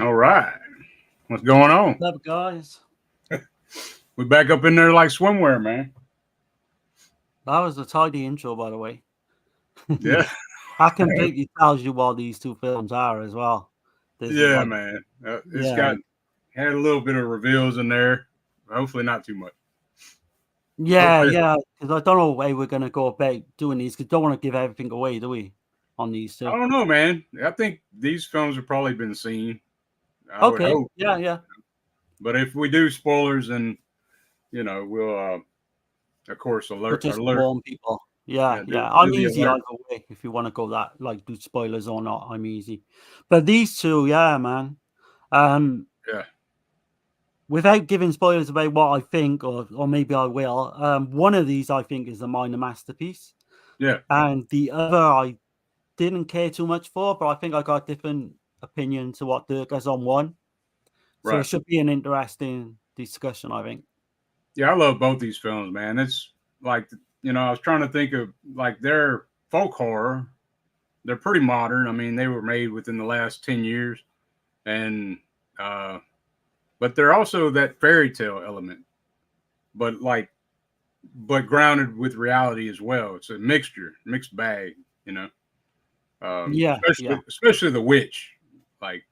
All right. What's going on? What's up, guys? We back up in there like swimwear, man. That was a tidy intro, by the way. Yeah. That completely tells you what these two films are as well. There's Yeah, like, man. It's yeah, got had a little bit of reveals in there. Hopefully not too much. Hopefully, yeah. Because I don't know where we're gonna go about doing these. Because don't want to give everything away, do we? On these I two. don't know, man. I think these films have probably been seen. I would Okay. hope. Yeah. But if we do spoilers, then we'll of course But alert just alert. warn people. Yeah, Yeah, yeah. do I'm the easy alert. either way. If you want to go that, like, do spoilers or not, I'm easy. But these two, yeah, man. Um, Yeah, Without giving spoilers about what I think, or maybe I will, one of these I think is a minor masterpiece, yeah. and the other I didn't care too much for, but I think I got different opinion to what Dirk has on one. So it Right. should be an interesting discussion, I think. Yeah, I love both these films, man. It's like I was trying to think of like their folk horror. They're pretty modern. I mean, they were made within the last 10 years, and uh, but they're also that fairy tale element, but but grounded with reality as well. It's a mixed bag, you know. Yeah, Especially yeah. especially the witch, like.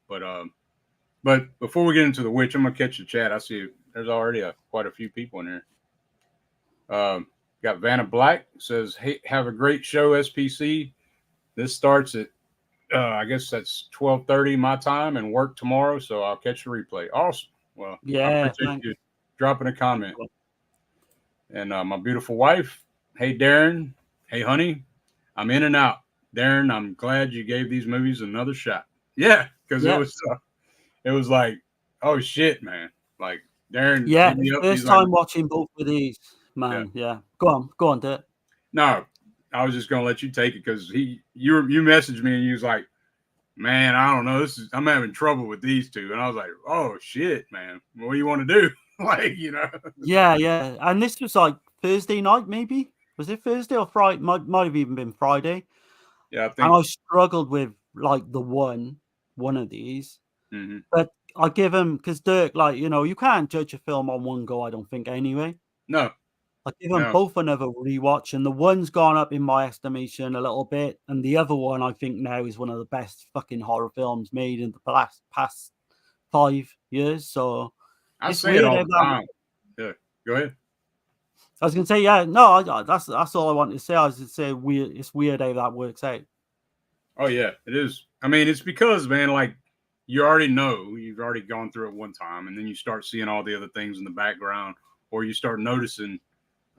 But before we get into the witch, I'm gonna catch the chat. I see there's already quite a few people in here. Got Vanna Black says, "Hey, have a great show, SPC. This starts at I guess that's 12:30 my time and work tomorrow, so I'll catch the replay." Awesome. Well, I Yeah, appreciate thanks. you dropping a Thanks comment. a lot. And my beautiful wife, hey Darren, hey honey, I'm in and out. Darren, I'm glad you gave these movies another shot. Yeah, because Yeah, it was like, oh shit, man. Like Darren yeah. hit me up. He's First like, time watching both of these, yeah, man. Yeah. Go on, Dirk. no, I was just gonna let you take it because you messaged me and you was like, man, I don't know. I'm having trouble with these two, and I was like, oh shit, man, what do you want to do? Like, Yeah, yeah. And this was like Thursday night, maybe. Was it Thursday or Friday? Might have even been Friday. Yeah, I And think. I struggled with like the one of these, Hmm. but I give him because Dirk, like you can't judge a film on one go. I don't think anyway. No, I give them no, both another rewatch, and the one's gone up in my estimation a little bit, and the other one I think now is one of the best fucking horror films made in the past 5 years. So I it's say it weird all how the that. time. Yeah, go ahead. I was gonna say, yeah, no, that's all I wanted to say. I was gonna say weird. It's weird how that works out. Oh yeah, it is. I mean, it's because man, like you already know, you've already gone through it one time, and then you start seeing all the other things in the background, or you start noticing,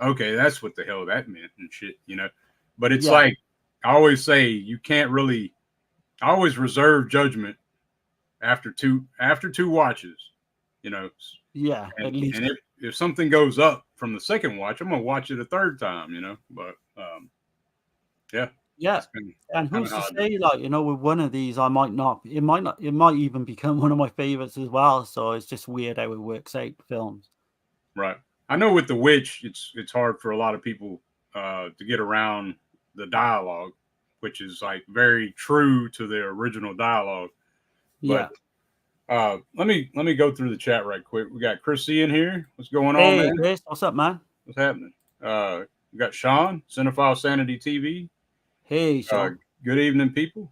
okay, that's what the hell that meant and shit. But it's Yeah, like I always say, you can't really. I always reserve judgment after two watches, you know. yeah, And at and least. if something goes up from the second watch, I'm gonna watch it a third time. But yeah, Yeah. that's And kind of who's how to I do. say, like, with one of these, I might not, it might even become one of my favorites as well. So it's just weird how it works out, films. Right. I know with the witch, it's hard for a lot of people to get around the dialogue, which is like very true to the original dialogue. But Yeah. let me go through the chat right quick. We got Chrissy in here. What's going on, Hey, man? Chris, what's up, man? What's happening? We got Sean, Cinephile Sanity TV. Hey, Uh, Sean. good evening, people.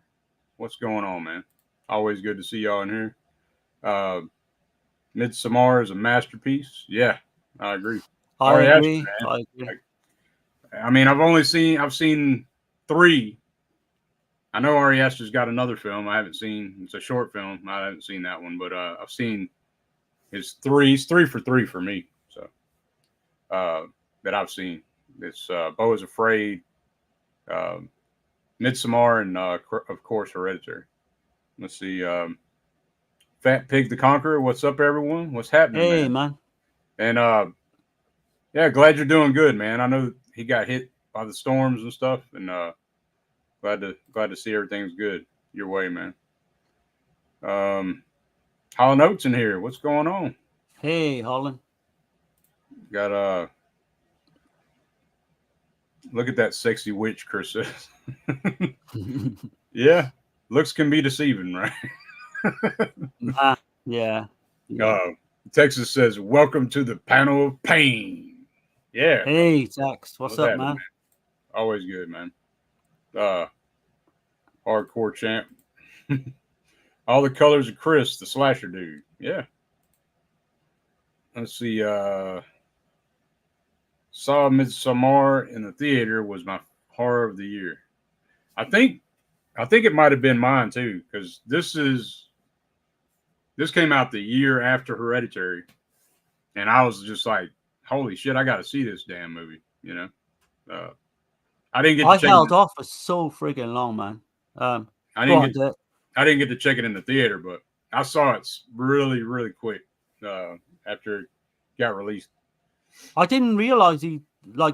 What's going on, man? Always good to see y'all in here. Uh, Midsommar is a masterpiece. Yeah, I agree. I Ari Aster, agree. man. I agree. I mean, I've seen three. I know Ari Aster's got another film I haven't seen. It's a short film. I haven't seen that one, but I've seen his three. He's 3 for 3 for me. So uh, that I've seen. It's Beau is Afraid, uh, Midsommar, and of course Hereditary. Let's see. Fat Pig the Conqueror. What's up, everyone? What's happening, Hey, man? man. And yeah, glad you're doing good, man. I know he got hit by the storms and stuff, and glad to see everything's good your way, man. Um, Hollow Notes in here. What's going on? Hey, Holland. Got look at that sexy witch, Chris says. Yeah, looks can be deceiving, right? Nah, yeah. Texas says, "Welcome to the panel of pain." Yeah. Hey, Tex, what's up, happening, man? Always good, man. Hardcore champ. All the colors of Chris, the slasher dude. Yeah. Let's see. Saw Midsommar in the theater was my horror of the year. I think it might have been mine too, because this came out the year after Hereditary, and I was just like, "Holy shit, I got to see this damn movie." I didn't get to I check it. held off for so friggin' long, man. I Go didn't on, get Dirk. I didn't get to check it in the theater, but I saw it really, really quick after it got released. I didn't realize he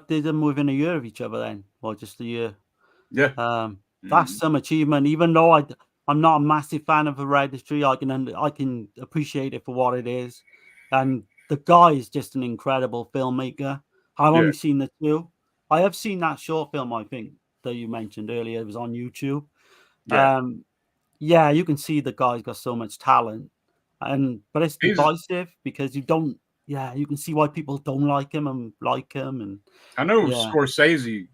did them within a year of each other then, or just a year. Yeah. That's some achievement. Even though I'm not a massive fan of Hereditary, I can appreciate it for what it is. And the guy is just an incredible filmmaker. I've Yeah. only seen the two. I have seen that short film, I think, that you mentioned earlier. It was on YouTube. Yeah. Yeah, you can see the guy's got so much talent. But it's He's divisive because you can see why people don't like him and like him. And I know yeah. Scorsese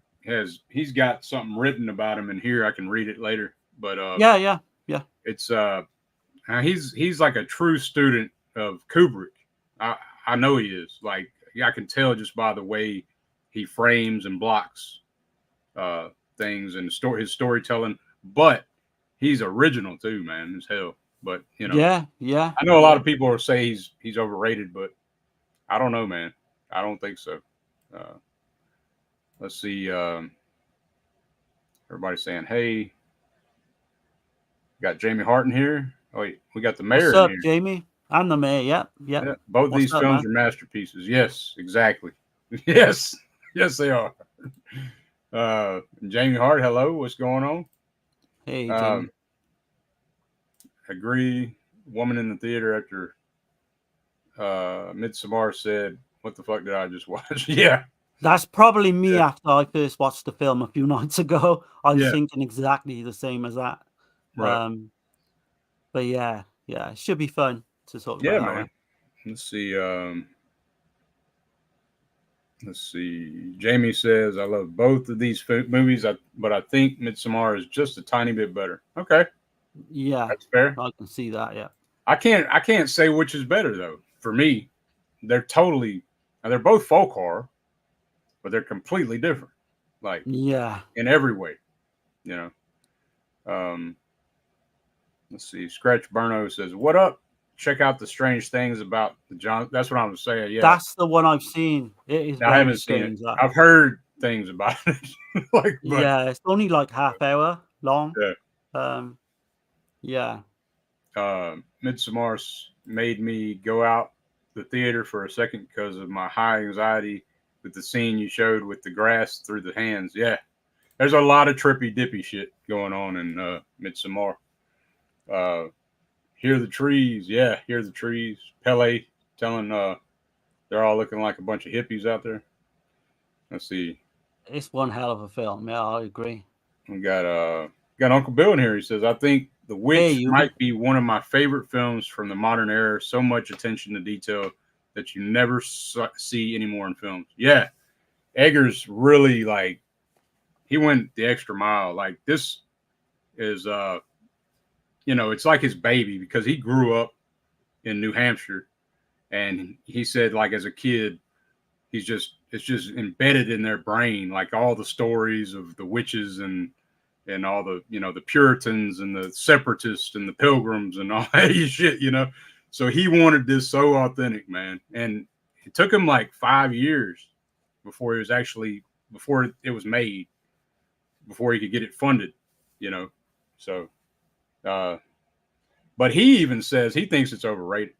he's got something written about him in here. I can read it later, but Yeah. it's he's like a true student of Kubrick. I know he is. Like I can tell just by the way he frames and blocks things and his storytelling. But he's original too, man, as hell. But Yeah. I know a lot of people will say he's overrated, but I don't know, man. I don't think so. Let's see. Everybody's saying, "Hey, got Jamie Hart in here." Oh, wait, we got the mayor What's in up, here. Jamie? I'm the mayor. Yep. Yeah, both What's these up, films man? are masterpieces. Yes, exactly. Yes, yes, they are. Jamie Hart, hello. What's going on? Hey, Jamie. Agree. Woman in the theater after Midsommar said, "What the fuck did I just watch?" Yeah, That's probably me after I first watched the film a few nights ago. I was yeah, thinking exactly the same as that. right. But yeah, it should be fun to talk Yeah, about that one. man. Let's see. Let's see. Jamie says, "I love both of these movies, but I think Midsommar is just a tiny bit better." Okay, Yeah, that's fair. I can see that. Yeah. I can't say which is better though. For me, they're both folk horror, but they're completely different, like Yeah. in every way. You know. Let's see. Scratch Burno says, "What up? Check out the strange things about the John." That's what I was saying. Yeah, That's the one I've seen. It is I very haven't seen it. strange. That. I've heard things about it, but Yeah, it's only like half hour long. yeah. Yeah. Midsommar made me go out the theater for a second because of my high anxiety with the scene you showed with the grass through the hands. Yeah, there's a lot of trippy dippy shit going on in Midsommar. Hear the trees, yeah, hear the trees. Pele telling they're all looking like a bunch of hippies out there. Let's see. It's one hell of a film. Yeah, I agree. We got Uncle Bill in here. He says, "I think The Hey, Witch you. might be one of my favorite films from the modern era. So much attention to detail that you never see anymore in films." Yeah, Eggers really he went the extra mile. Like this is it's like his baby because he grew up in New Hampshire, and he said like as a kid, it's just embedded in their brain, like all the stories of the witches and all the the Puritans and the separatists and the pilgrims and all that shit, So he wanted this so authentic, man. And it took him like 5 years before it was made, before he could get it funded. So but he even says he thinks it's overrated.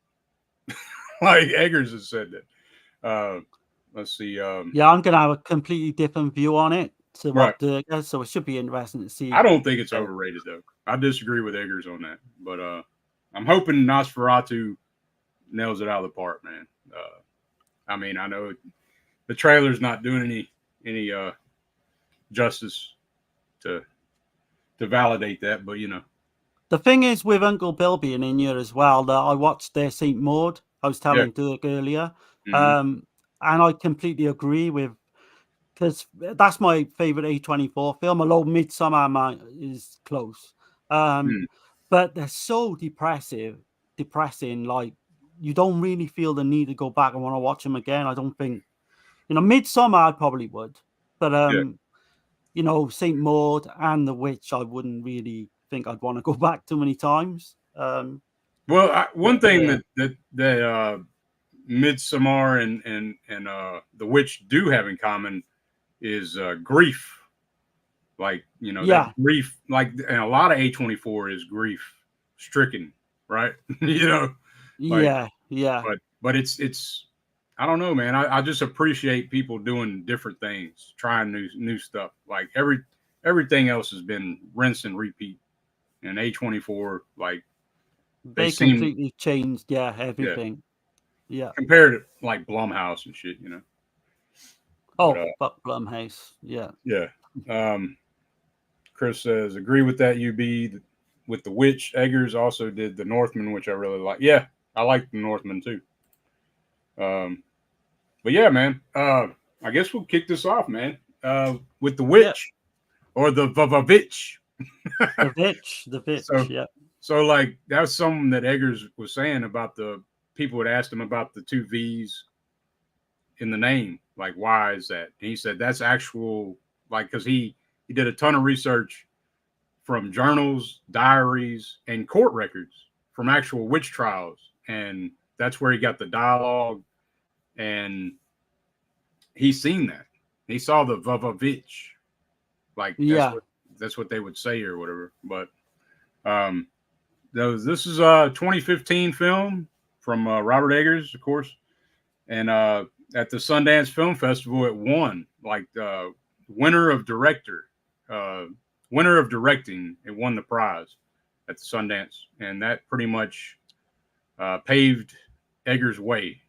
Like Eggers has said that. Let's see. Yeah, I'm gonna have a completely different view on it to Right. what Dirk has, so it should be interesting to see. I don't think it's overrated though. I disagree with Eggers on that, but I'm hoping Nosferatu nails it out of the park, man. I mean, I know the trailer's not doing any justice to validate that, but The thing is with Uncle Bill being in here as well, that I watched their Saint Maud. I was telling Dirk earlier, and I completely agree with, because that's my favorite A24 film. Although Midsommar is close, but they're so depressing. Like you don't really feel the need to go back and want to watch them again. I don't think, Midsommar I probably would, but Saint Maud and The Witch I wouldn't really think I'd want to go back too many times. Well, one thing that Midsommar and The Witch do have in common is grief. Like, that grief, like, and a lot of A24 is grief stricken, right? Yeah. But it's I don't know, man. I just appreciate people doing different things, trying new stuff. Like everything else has been rinse and repeat, and A24, like, they completely changed, everything. Yeah. Compared to like Blumhouse and shit, Oh, fuck Blumhouse. Yeah. Yeah. Chris says, agree with that, UB. With The Witch, Eggers also did The Northman, which I really like. Yeah, I like The Northman too. But yeah, man, I guess we'll kick this off, man, with The Witch or the VVitch. The Vitch, So like, that was something that Eggers was saying about the people had asked him about the two V's in the name. Like, why is that? And he said that's actual, like, because he did a ton of research from journals, diaries, and court records from actual witch trials. And that's where he got the dialogue. And he's seen that. He saw the VVitch. Like, that's what they would say or whatever. But this is a 2015 film from Robert Eggers, of course. And at the Sundance Film Festival, it won, like, winner of directing. It won the prize at the Sundance. And that pretty much paved Eggers' way.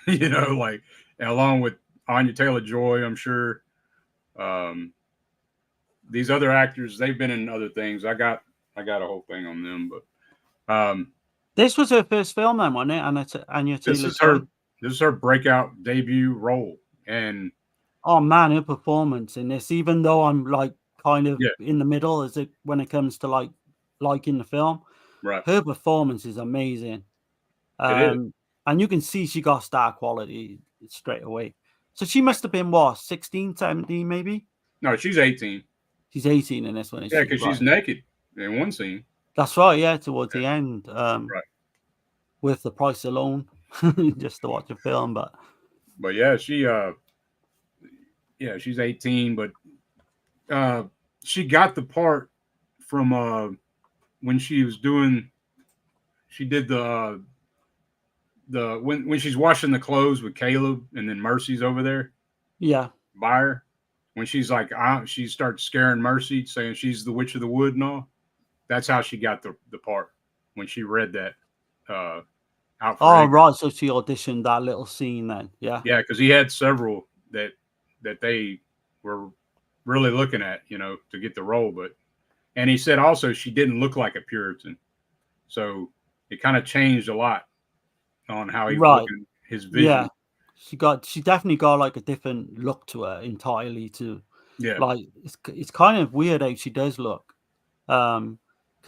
Like, along with Anya Taylor-Joy, I'm sure. These other actors, they've been in other things. I got a whole thing on them, but this was her first film, then, wasn't it? Anya Taylor-Joy. This is her breakout debut role, and oh man, her performance in this. Even though I'm like kind of in the middle, when it comes to liking the film, right? Her performance is amazing. It is. And you can see she got star quality straight away. So she must have been, what, 16, 17 maybe? No, she's 18. She's 18 in this one. Yeah, because she's naked in one scene. That's right, yeah, towards the end. Right. With the price alone, just to watch a film. But yeah, she's 18, but she got the part from when she did when she's washing the clothes with Caleb, and then Mercy's over there. Yeah. By her. When she's like, she starts scaring Mercy, saying she's the Witch of the Wood and all. That's how she got the part, when she read that out for Eggers. Right. So she auditioned that little scene then. Yeah. Yeah, because he had several that they were really looking at, to get the role. And he said also she didn't look like a Puritan. So it kind of changed a lot on how he was looking, his vision. Yeah. She definitely got like a different look to her entirely too. Yeah. Like it's kind of weird how she does look. Because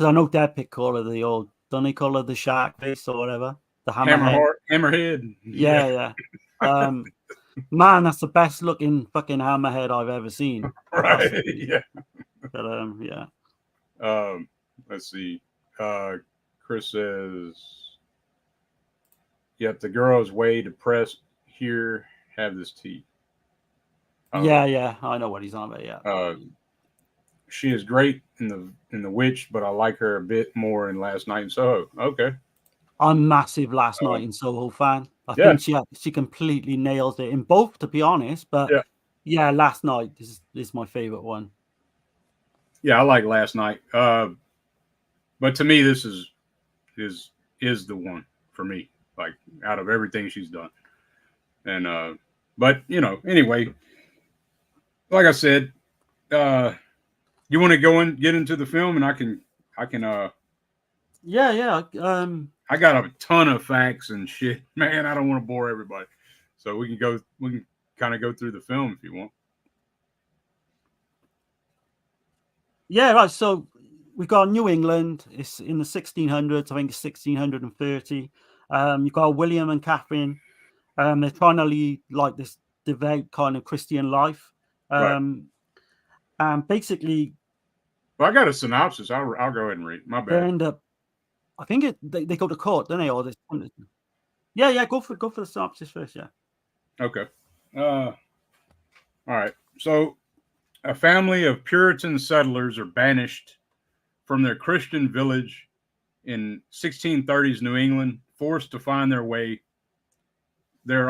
I know Dad picked call her the old, don't they call her the shark face or whatever? The hammerhead. Yeah. Man, that's the best looking fucking hammerhead I've ever seen. Right. Yeah. But yeah. Let's see. Chris says, yep, the girl is way depressed. Here, have this tea. Yeah, I know what he's on about. Yeah, she is great in the Witch, but I like her a bit more in Last Night in Soho. Okay, I'm a massive Last Night in Soho fan. I think she completely nails it in both, to be honest. But yeah, Last Night is my favorite one. Yeah, I like Last Night. But to me, this is the one for me. Like, out of everything she's done. And but anyway, like I said, you want to get into the film, and I can Yeah. I got a ton of facts and shit, man. I don't want to bore everybody, so we can kind of go through the film if you want. Yeah, right. So we got New England. It's in the 1600s. I think it's 1630. You've got William and Catherine. They're trying to lead like this devout kind of Christian life. Right. And basically, Well, I got a synopsis. I'll go ahead and read. My they bad. end up. I think they go to court, don't they? Or this. Yeah. Go for the synopsis first. Yeah. Okay. All right. So, a family of Puritan settlers are banished from their Christian village in 1630s New England, forced to find their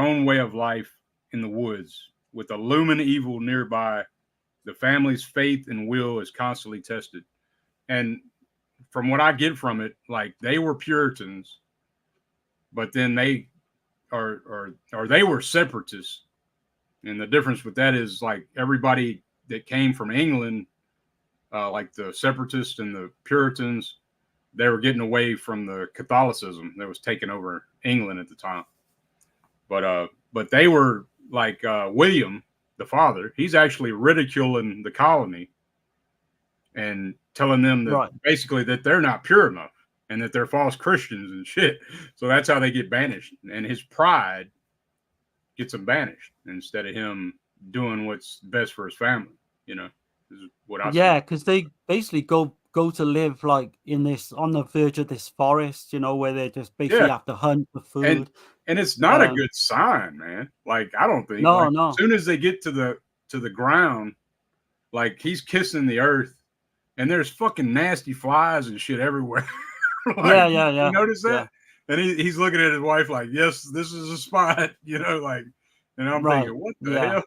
own way of life in the woods. With a looming evil nearby, the family's faith and will is constantly tested. And from what I get from it, like they were Puritans, but then they or they were separatists. And the difference with that is like everybody that came from England, like the separatists and the Puritans, they were getting away from the Catholicism that was taking over England at the time. But they were like William, the father. He's actually ridiculing the colony and telling them that Right. basically that they're not pure enough and that they're false Christians and shit. So that's how they get banished. And his pride gets him banished instead of him doing what's best for his family. You know, is what I see. Yeah, because they basically go to live like in this on the verge of this forest, where they just basically have to hunt for food. And it's not a good sign, man. Like I don't think. No, Like, no. as soon as they get to the ground, like he's kissing the earth, and there's fucking nasty flies and shit everywhere. Like, Yeah. You notice that? Yeah. And he's looking at his wife like, yes, this is a spot, like, and I'm thinking, what the hell?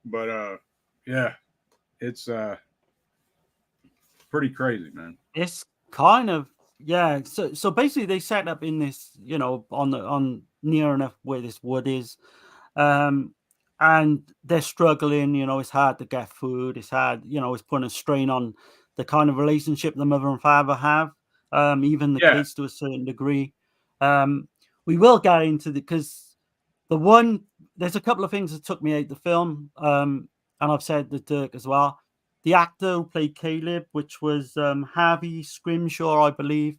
But yeah, it's pretty crazy, man. It's kind of So basically, they set up in this, on near enough where this wood is, and they're struggling. It's hard to get food. It's hard. It's putting a strain on the kind of relationship the mother and father have. Even the kids to a certain degree. We will get into because there's a couple of things that took me out the film, and I've said the Dirk as well. The actor who played Caleb, which was Harvey Scrimshaw, I believe,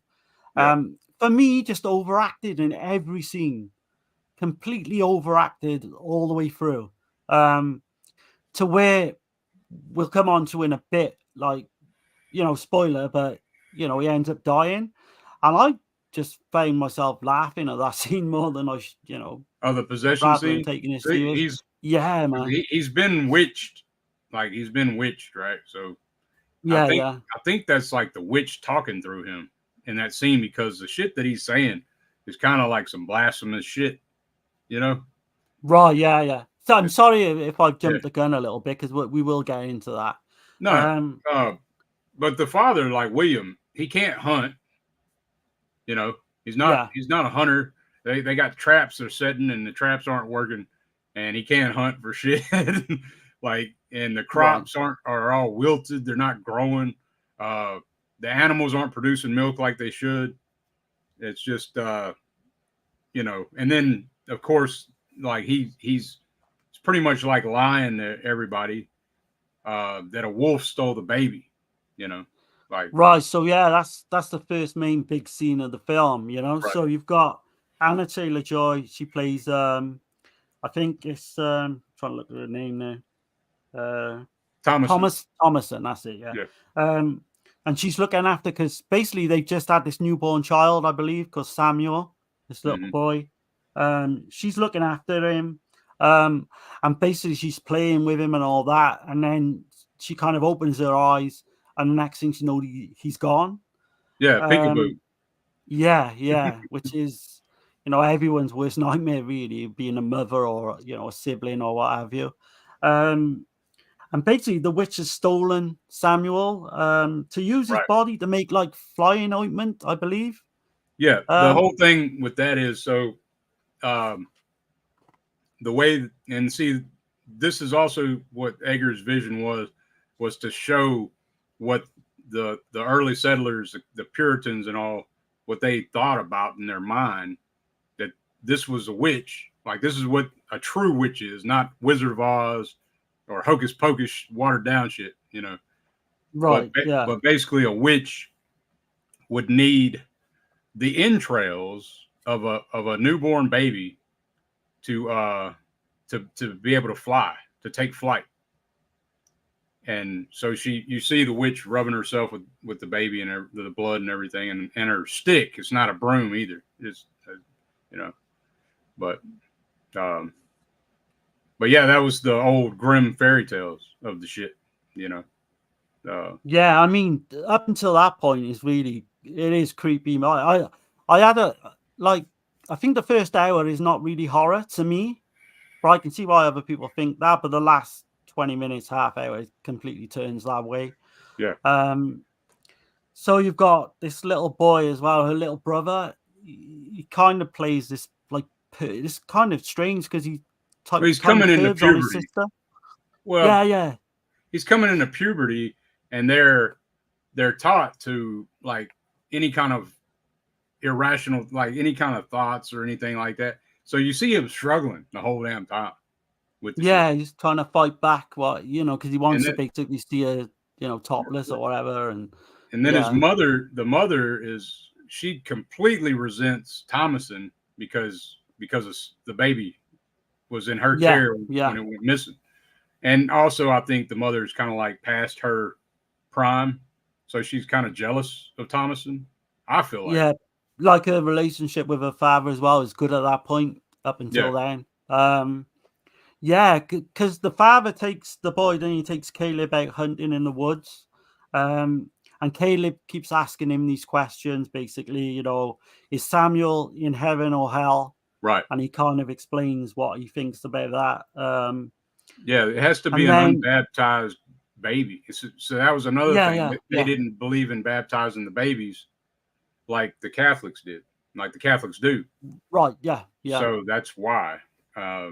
for me, just overacted in every scene, completely overacted all the way through, to where we'll come on to in a bit, like, spoiler, but, he ends up dying. And I just found myself laughing at that scene more than I, the possession rather scene. than taking it serious. Man. He's been witched. Like he's been witched, right? So I think that's like the witch talking through him in that scene because the shit that he's saying is kind of like some blasphemous shit, Right, yeah. So I'm sorry if I've jumped the gun a little bit because we will get into that. No, but the father, like William, he can't hunt. He's not a hunter. They got traps they're setting and the traps aren't working, and he can't hunt for shit. Like, and the crops are all wilted. They're not growing. The animals aren't producing milk like they should. It's just, and then of course, like he's pretty much like lying to everybody that a wolf stole the baby. Like right. So that's the first main big scene of the film. Right. So you've got Anna Taylor-Joy. She plays I think it's trying to look at her name now. Thomason, that's it. Yeah. And she's looking after because basically they just had this newborn child, I believe, called Samuel, this little boy. She's looking after him, and basically she's playing with him and all that. And then she kind of opens her eyes, and the next thing she knows, he's gone. Yeah, peekaboo. Yeah, which is everyone's worst nightmare, really, being a mother or a sibling or what have you. And basically, the witch has stolen Samuel to use his body to make like flying ointment, I believe. Yeah, the whole thing with that is so the way, and see, this is also what Egger's vision was to show what the early settlers, the Puritans and all, what they thought about in their mind, that this was a witch. Like, this is what a true witch is, not Wizard of Oz or hocus pocus watered down shit, Right. Yeah. But basically, a witch would need the entrails of a newborn baby to be able to fly, to take flight. And so you see the witch rubbing herself with the baby and the blood and everything, and her stick. It's not a broom either. It's but yeah, that was the old grim fairy tales of the shit. Yeah, I mean, up until that point, it is creepy. I had I think the first hour is not really horror to me, but I can see why other people think that. But the last 20 minutes, half hour, it completely turns that way. Yeah. So you've got this little boy as well, her little brother. He kind of plays this this kind of strange because he's coming into puberty. Well, yeah. He's coming into puberty, and they're taught to, like, any kind of irrational, like any kind of thoughts or anything like that. So you see him struggling the whole damn time with shit. He's trying to fight back, because he wants to basically see her, topless or whatever. And then his mother, the mother she completely resents Thomason because the baby was in her care when it went missing. And also, I think the mother is kind of like past her prime, so she's kind of jealous of Thomason. I feel like. Yeah, like her relationship with her father as well is good at that point up until then. Because the father takes the boy, then he takes Caleb out hunting in the woods. And Caleb keeps asking him these questions, basically, is Samuel in heaven or hell? Right. And he kind of explains what he thinks about that. It has to be an unbaptized baby. So that was another thing. They didn't believe in baptizing the babies like the Catholics did, like the Catholics do. Right, yeah. So that's why, as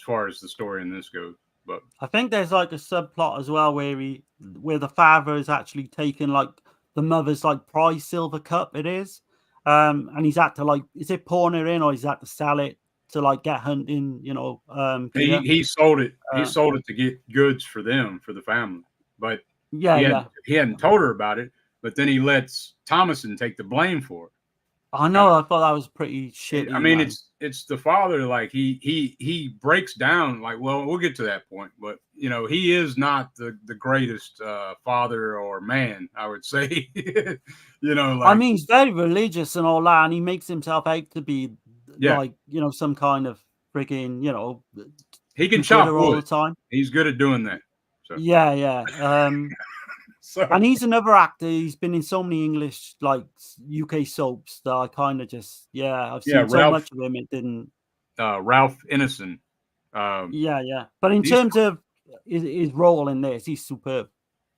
far as the story in this goes. But I think there's like a subplot as well where the father is actually taking like the mother's like prize silver cup, it is. And he's had to is it pawn it in, or he's had to sell it to like get hunting, he sold it. He sold it to get goods for them, for the family. But he hadn't told her about it. But then he lets Thomason take the blame for it. I know. I thought that was pretty shitty. I mean, it's the father. Like he breaks down. Like, well, we'll get to that point. But he is not the greatest father or man, I would say. I mean, he's very religious and all that, and he makes himself out to be some kind of freaking he can chop wood all the time. He's good at doing that. So. And he's another actor. He's been in so many English, like UK soaps, that I kind of just, I've seen so much of him. It didn't. Ralph Ineson. But in terms of his role in this, he's superb.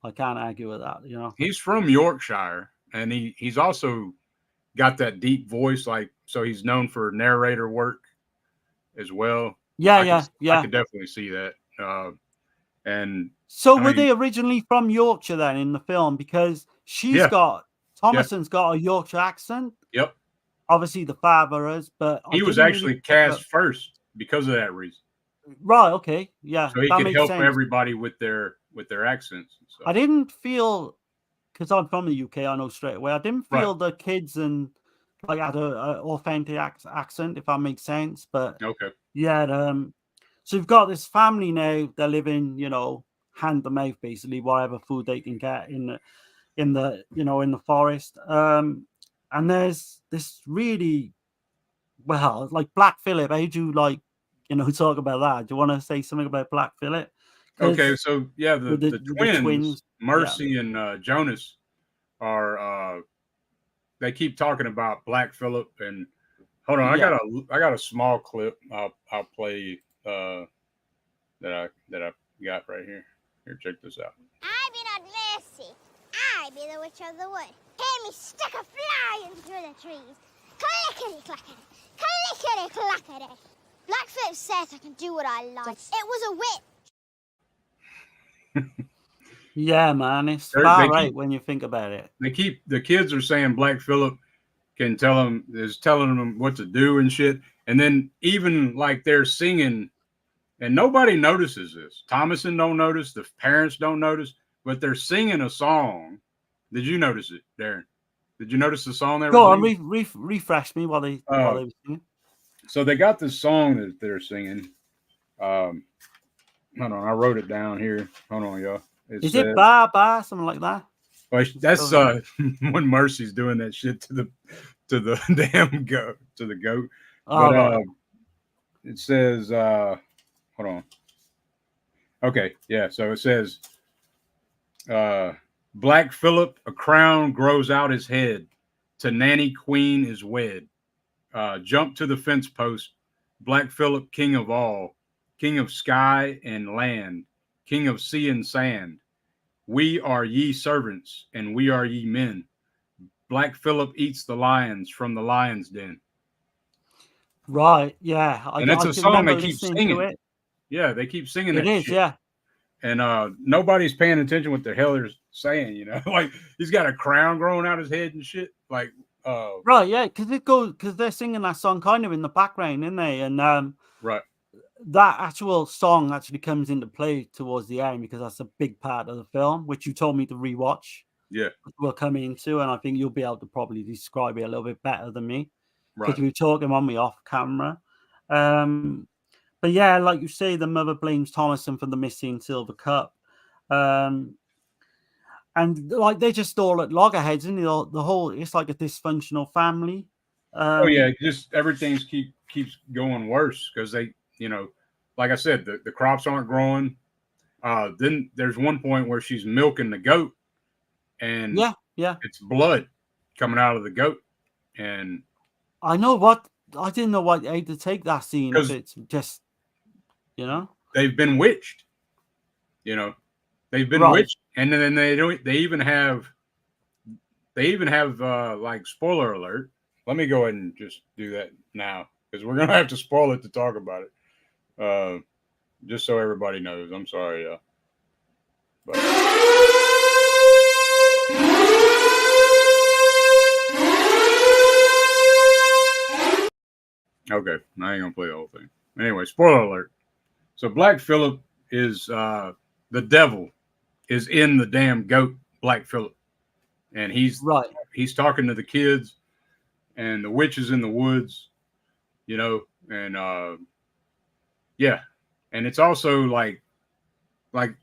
I can't argue with that. He's from Yorkshire, and he's also got that deep voice. Like, so he's known for narrator work as well. I could definitely see that. And so were they originally from Yorkshire then in the film? Because Thomason's got a Yorkshire accent. Yep. Obviously the father is, but he was actually cast first because of that reason. Right. Okay. Yeah. So he could help everybody with their accents. And stuff. I didn't feel, because I'm from the UK, I know straight away. I didn't feel the kids and like had a authentic accent, if that makes sense. But okay. So you've got this family now. They're living, hand to mouth, basically, whatever food they can get in the forest. And there's this really, like Black Phillip. How do you talk about that? Do you want to say something about Black Phillip? Okay, so the twins, Mercy and Jonas, are they keep talking about Black Phillip. And hold on, I got a small clip. I'll play that I got right here. Here, check this out. I be not Mercy. I be the witch of the wood. Hear me stick a flying through the trees. Clickety-clackety, clickety-clackety. Black Phillip says I can do what I like. It was a witch. Yeah, man, it's They far keep right when you think about it. the kids are saying Black Phillip can telling them what to do and shit. And then even like they're singing, and nobody notices this. Thomason don't notice, the parents don't notice, but they're singing a song. Did you notice it, Darren? Did you notice the song they were Go on, singing? refresh me while they were singing. So they got this song that they're singing. Hold on, I wrote it down here. Hold on, y'all. Is it ba ba something like that? Well, that's when Mercy's doing that shit to the damn goat, to the goat. Oh, But it says hold on. Okay, yeah. So it says Black Phillip, a crown grows out his head. To Nanny Queen is wed. Jump to the fence post. Black Phillip, king of all, king of sky and land, king of sea and sand. We are ye servants, and we are ye men. Black Phillip eats the lions from the lion's den. Right, yeah. And it's I a can song remember they keep listening singing. to it. Yeah, they keep singing It that is, shit. yeah. And nobody's paying attention what the hell they're saying, you know? Like he's got a crown growing out his head and shit. Like right, yeah, because they're singing that song kind of in the background, isn't they? And right. that actual song actually comes into play towards the end because that's a big part of the film, which you told me to rewatch. Yeah. We'll come into, and I think you'll be able to probably describe it a little bit better than me because Right. we were talking on me off camera. But yeah, like you say, the mother blames Thomason for the missing silver cup. And like they're just all at loggerheads, isn't it? The whole, it's like a dysfunctional family. Oh yeah, just everything's keeps going worse because they, you know, like I said, the crops aren't growing. Then there's one point where she's milking the goat, and yeah, it's blood coming out of the goat, and I didn't know why they had to take that scene if it's just, you know, they've been witched. You know, they've been witched, and then they don't. They even have like spoiler alert. Let me go ahead and just do that now because we're gonna have to spoil it to talk about it. Just so everybody knows. I'm sorry, but. Okay, I ain't gonna play the whole thing. Anyway, spoiler alert. So Black Phillip is the devil is in the damn goat, Black Phillip, and he's talking to the kids, and the witch is in the woods, you know, and yeah, and it's also like I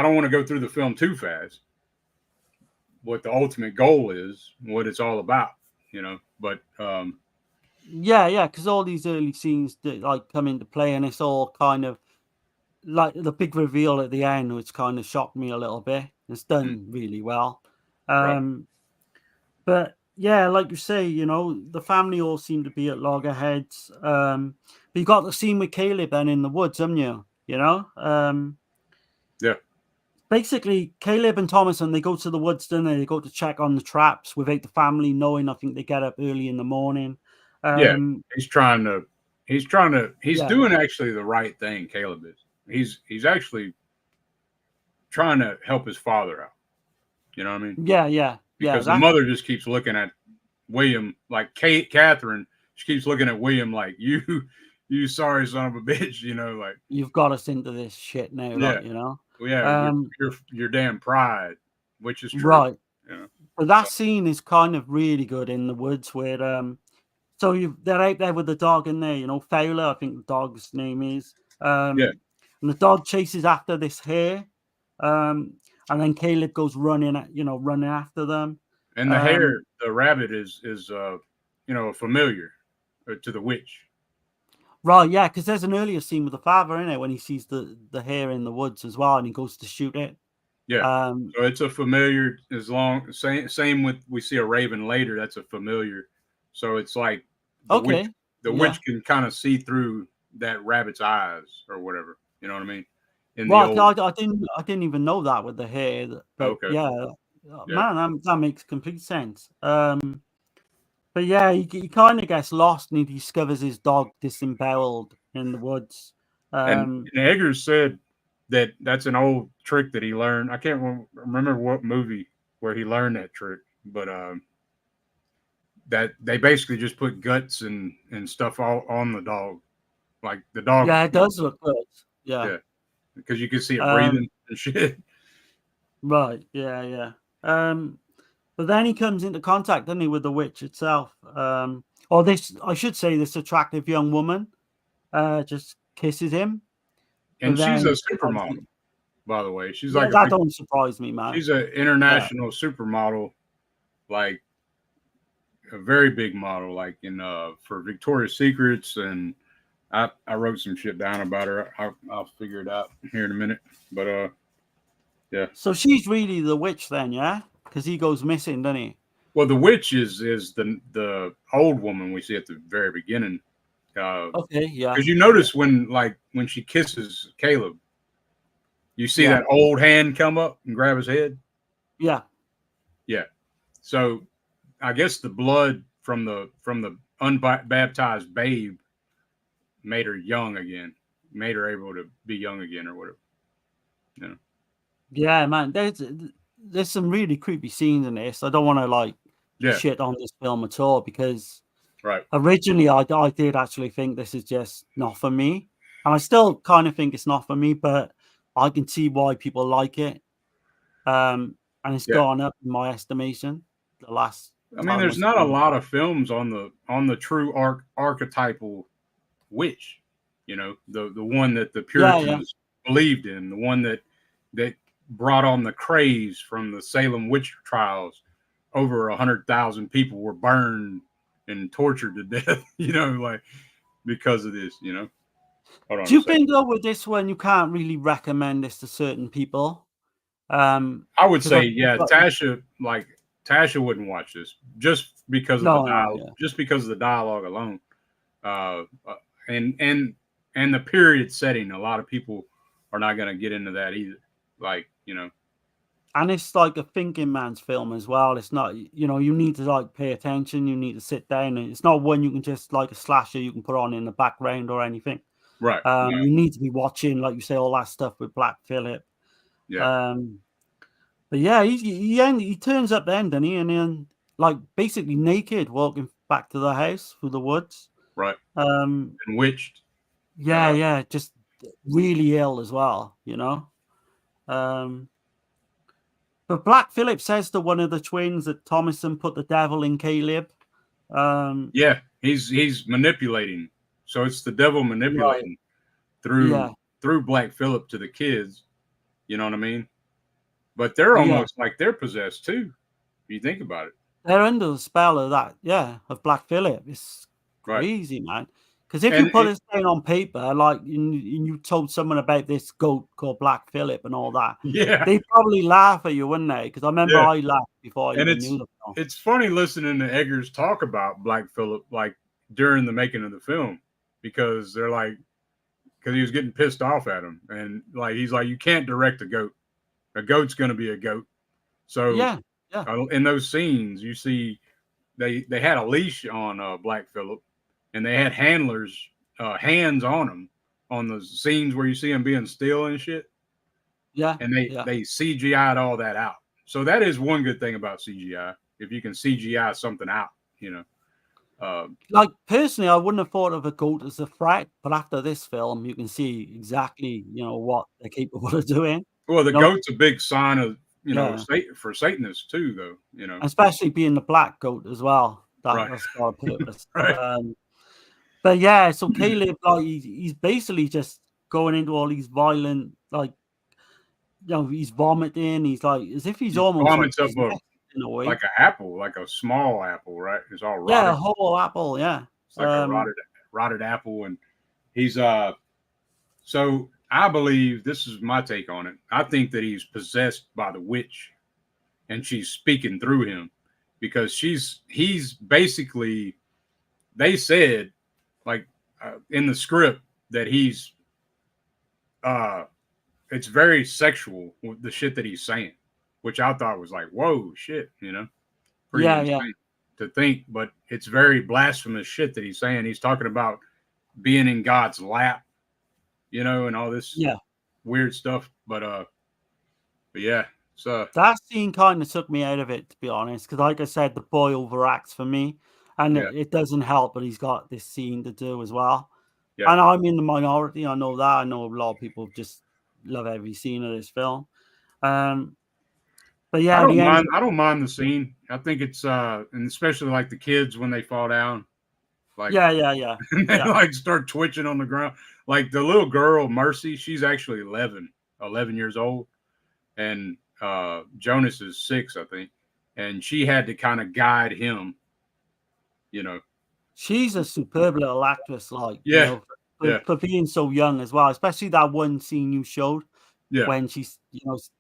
don't want to go through the film too fast. What the ultimate goal is, what it's all about, you know, but yeah, because all these early scenes that like come into play, and it's all kind of like the big reveal at the end, which kind of shocked me a little bit. It's done really well. But yeah, like you say, you know, the family all seem to be at loggerheads. But you got the scene with Caleb then in the woods, haven't you? You know? Yeah. Basically, Caleb and Thomason, they go to the woods, don't they? They go to check on the traps without the family knowing. I think they get up early in the morning. Yeah, he's doing actually the right thing, Caleb is. He's actually trying to help his father out. You know what I mean? Yeah. Because the mother just keeps looking at William, like Catherine, she keeps looking at William like, you sorry son of a bitch, you know, like you've got us into this shit now, like, you know. Yeah, your damn pride, which is true. Right. You know? But that scene is kind of really good in the woods where so they're out there with the dog in there, you know, Fowler, I think the dog's name is. And the dog chases after this hare. And then Caleb goes running after them. And the rabbit is you know, familiar to the witch. Right, yeah, because there's an earlier scene with the father in it when he sees the hare in the woods as well, and he goes to shoot it. Yeah, so it's a familiar. Same with we see a raven later. That's a familiar. So it's like the witch can kind of see through that rabbit's eyes or whatever. You know what I mean? I didn't even know that with the hare. But man, that makes complete sense. But yeah, he kind of gets lost and he discovers his dog disemboweled in the woods. And Eggers said that's an old trick that he learned. I can't remember what movie where he learned that trick, but that they basically just put guts and stuff all on the dog, like the dog. Yeah, it does look good. Yeah, because you can see it breathing and shit. Right. Yeah. Yeah. But then he comes into contact, doesn't he, with the witch itself? Or this, I should say, this attractive young woman just kisses him. And she's a supermodel, by the way. She's like that don't surprise me, man. She's an international supermodel, like a very big model, like in for Victoria's Secrets, and I wrote some shit down about her. I'll figure it out here in a minute, but yeah. So she's really the witch then, yeah? Because he goes missing, doesn't he? Well, the witch is the old woman we see at the very beginning. Okay, yeah. Because you notice when she kisses Caleb, you see that old hand come up and grab his head. Yeah. Yeah. So I guess the blood from the unbaptized babe made her young again, made her able to be young again or whatever. You know. Yeah, man. There's some really creepy scenes in this. I don't want to shit on this film at all because originally I did actually think this is just not for me, and I still kind of think it's not for me, but I can see why people like it. And it's gone up in my estimation. The last, I mean, there's not a lot of films on the true archetypal witch. You know, the one that the Puritans believed in, the one that brought on the craze from the Salem witch trials. Over 100,000 people were burned and tortured to death, you know, like because of this, you know. Hold on. Do you think though with this one you can't really recommend this to certain people? I would say, Tasha wouldn't watch this just because of the dialogue, just because of the dialogue alone. And the period setting, a lot of people are not going to get into that either. Like, you know. And it's like a thinking man's film as well. It's not, you know, you need to pay attention. You need to sit down, and it's not one you can just like a slasher you can put on in the background or anything. Right. You need to be watching, like you say, all that stuff with Black Phillip. Yeah. But yeah, he turns up then, doesn't he? And then basically naked, walking back to the house through the woods. Right. And witched. Yeah, just really ill as well, you know. But Black Phillip says to one of the twins that Thomason put the devil in Caleb. He's manipulating. So it's the devil manipulating through Black Phillip to the kids. You know what I mean? But they're almost like they're possessed too. If you think about it. They're under the spell of that, of Black Phillip. It's crazy, man. Because if you put this thing on paper, like you told someone about this goat called Black Phillip and all that, they'd probably laugh at you, wouldn't they? Because I remember I laughed before I even knew the film. It's funny listening to Eggers talk about Black Phillip like during the making of the film, because they're like, because he was getting pissed off at him, and like he's like, you can't direct a goat. A goat's going to be a goat. So in those scenes, you see they had a leash on Black Phillip. And they had handlers, hands on him on the scenes where you see him being still and shit. Yeah. And they CGI'd all that out. So that is one good thing about CGI. If you can CGI something out, you know. Personally, I wouldn't have thought of a goat as a threat, but after this film, you can see exactly, you know, what they're capable of doing. Well, the goat's a big sign of, you know, for Satanists too, though, you know. Especially being the black goat as well. That's got a purpose. But yeah, so Caleb, he's basically just going into all these violent, he's vomiting. He's as if he's almost vomits up in a way, like an apple, like a small apple, right? It's all rotted. Yeah, a whole apple. Yeah, it's like a rotted apple, and he's So I believe, this is my take on it, I think that he's possessed by the witch, and she's speaking through him, because he's basically, they said, in the script, that he's it's very sexual with the shit that he's saying, which I thought was like, whoa, shit, you know. Pretty insane to think, but it's very blasphemous shit that he's saying. He's talking about being in God's lap, you know, and all this. Yeah. weird stuff. But yeah, so That scene kind of took me out of it, to be honest, because like I said, the boy overacts for me, and yeah, it doesn't help. But he's got this scene to do as well, yeah. and I'm in the minority. I know that. I know a lot of people just love every scene of this film. But yeah, the end. I don't mind the scene. I think it's and especially like the kids when they fall down, like Yeah. and they like start twitching on the ground. Like the little girl Mercy, she's actually 11 years old, and Jonas is 6, I think, and she had to kind of guide him. You know, She's a superb little actress, like yeah, for being so young as well. Especially that one scene you showed yeah, when she's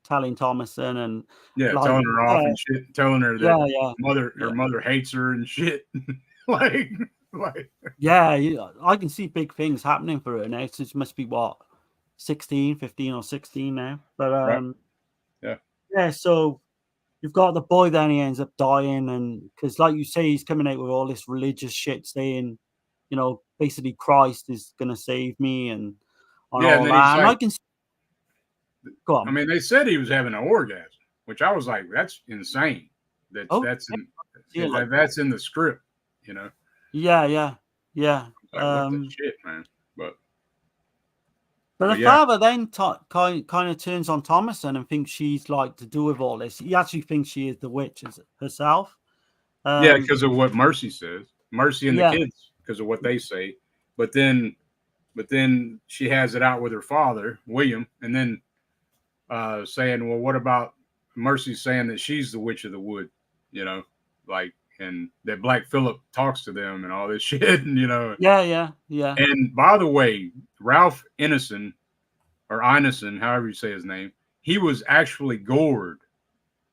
telling Thomason and yeah, like telling her off and shit, telling her that her mother hates her and shit. like, I can see big things happening for her now. It must be what 16, 15 or 16 now. But right. yeah. So you've got the boy, then he ends up dying, and because like you say, he's coming out with all this religious shit, saying, basically Christ is gonna save me and all and then that. And like, I can go on. I mean, they said he was having an orgasm, which I was like, that's insane. That's in the script, Yeah. Like, what the shit, man? But the father then kind of turns on Thomason and thinks she's like to do with all this. He actually thinks she is the witch herself. Yeah, because of what Mercy says. Mercy and the Yeah. kids, because of what they say. But then she has it out with her father, William, and then saying, well, what about Mercy saying that she's the witch of the wood, and that Black Phillip talks to them and all this shit, and Yeah. And by the way, Ralph Ineson, however you say his name, he was actually gored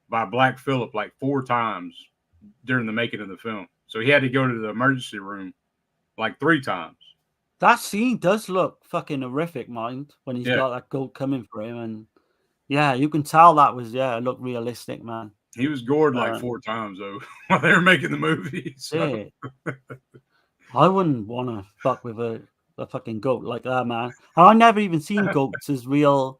by Black Phillip like 4 times during the making of the film. So he had to go to the emergency room like 3 times. That scene does look fucking horrific, mind, when he's got that goat coming for him. And yeah, you can tell that was, it looked realistic, man. He was gored like 4 times, though, while they were making the movie. So. Yeah. I wouldn't want to fuck with a fucking goat like that, man. And I never even seen goats as real.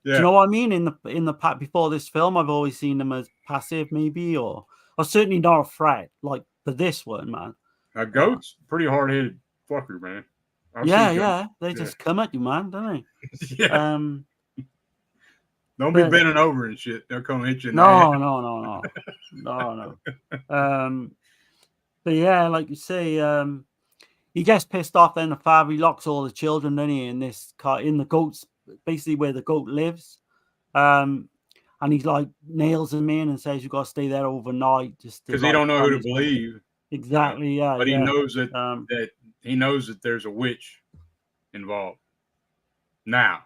Yeah. Do you know what I mean? In the before this film, I've always seen them as passive, maybe, or certainly not a threat. Like for this one, man. A goat's pretty hard-headed fucker, man. They just come at you, man, don't they? Yeah. Don't be bending over and shit. They'll come hit you. No. But yeah, like you say, he gets pissed off. Then the father, he locks all the children, doesn't he, in this car, in the goats, basically where the goat lives. And he's like nails him in and says, "You got to stay there overnight," just because he don't know who to believe. Exactly. Yeah. But he knows that he knows that there's a witch involved. Now,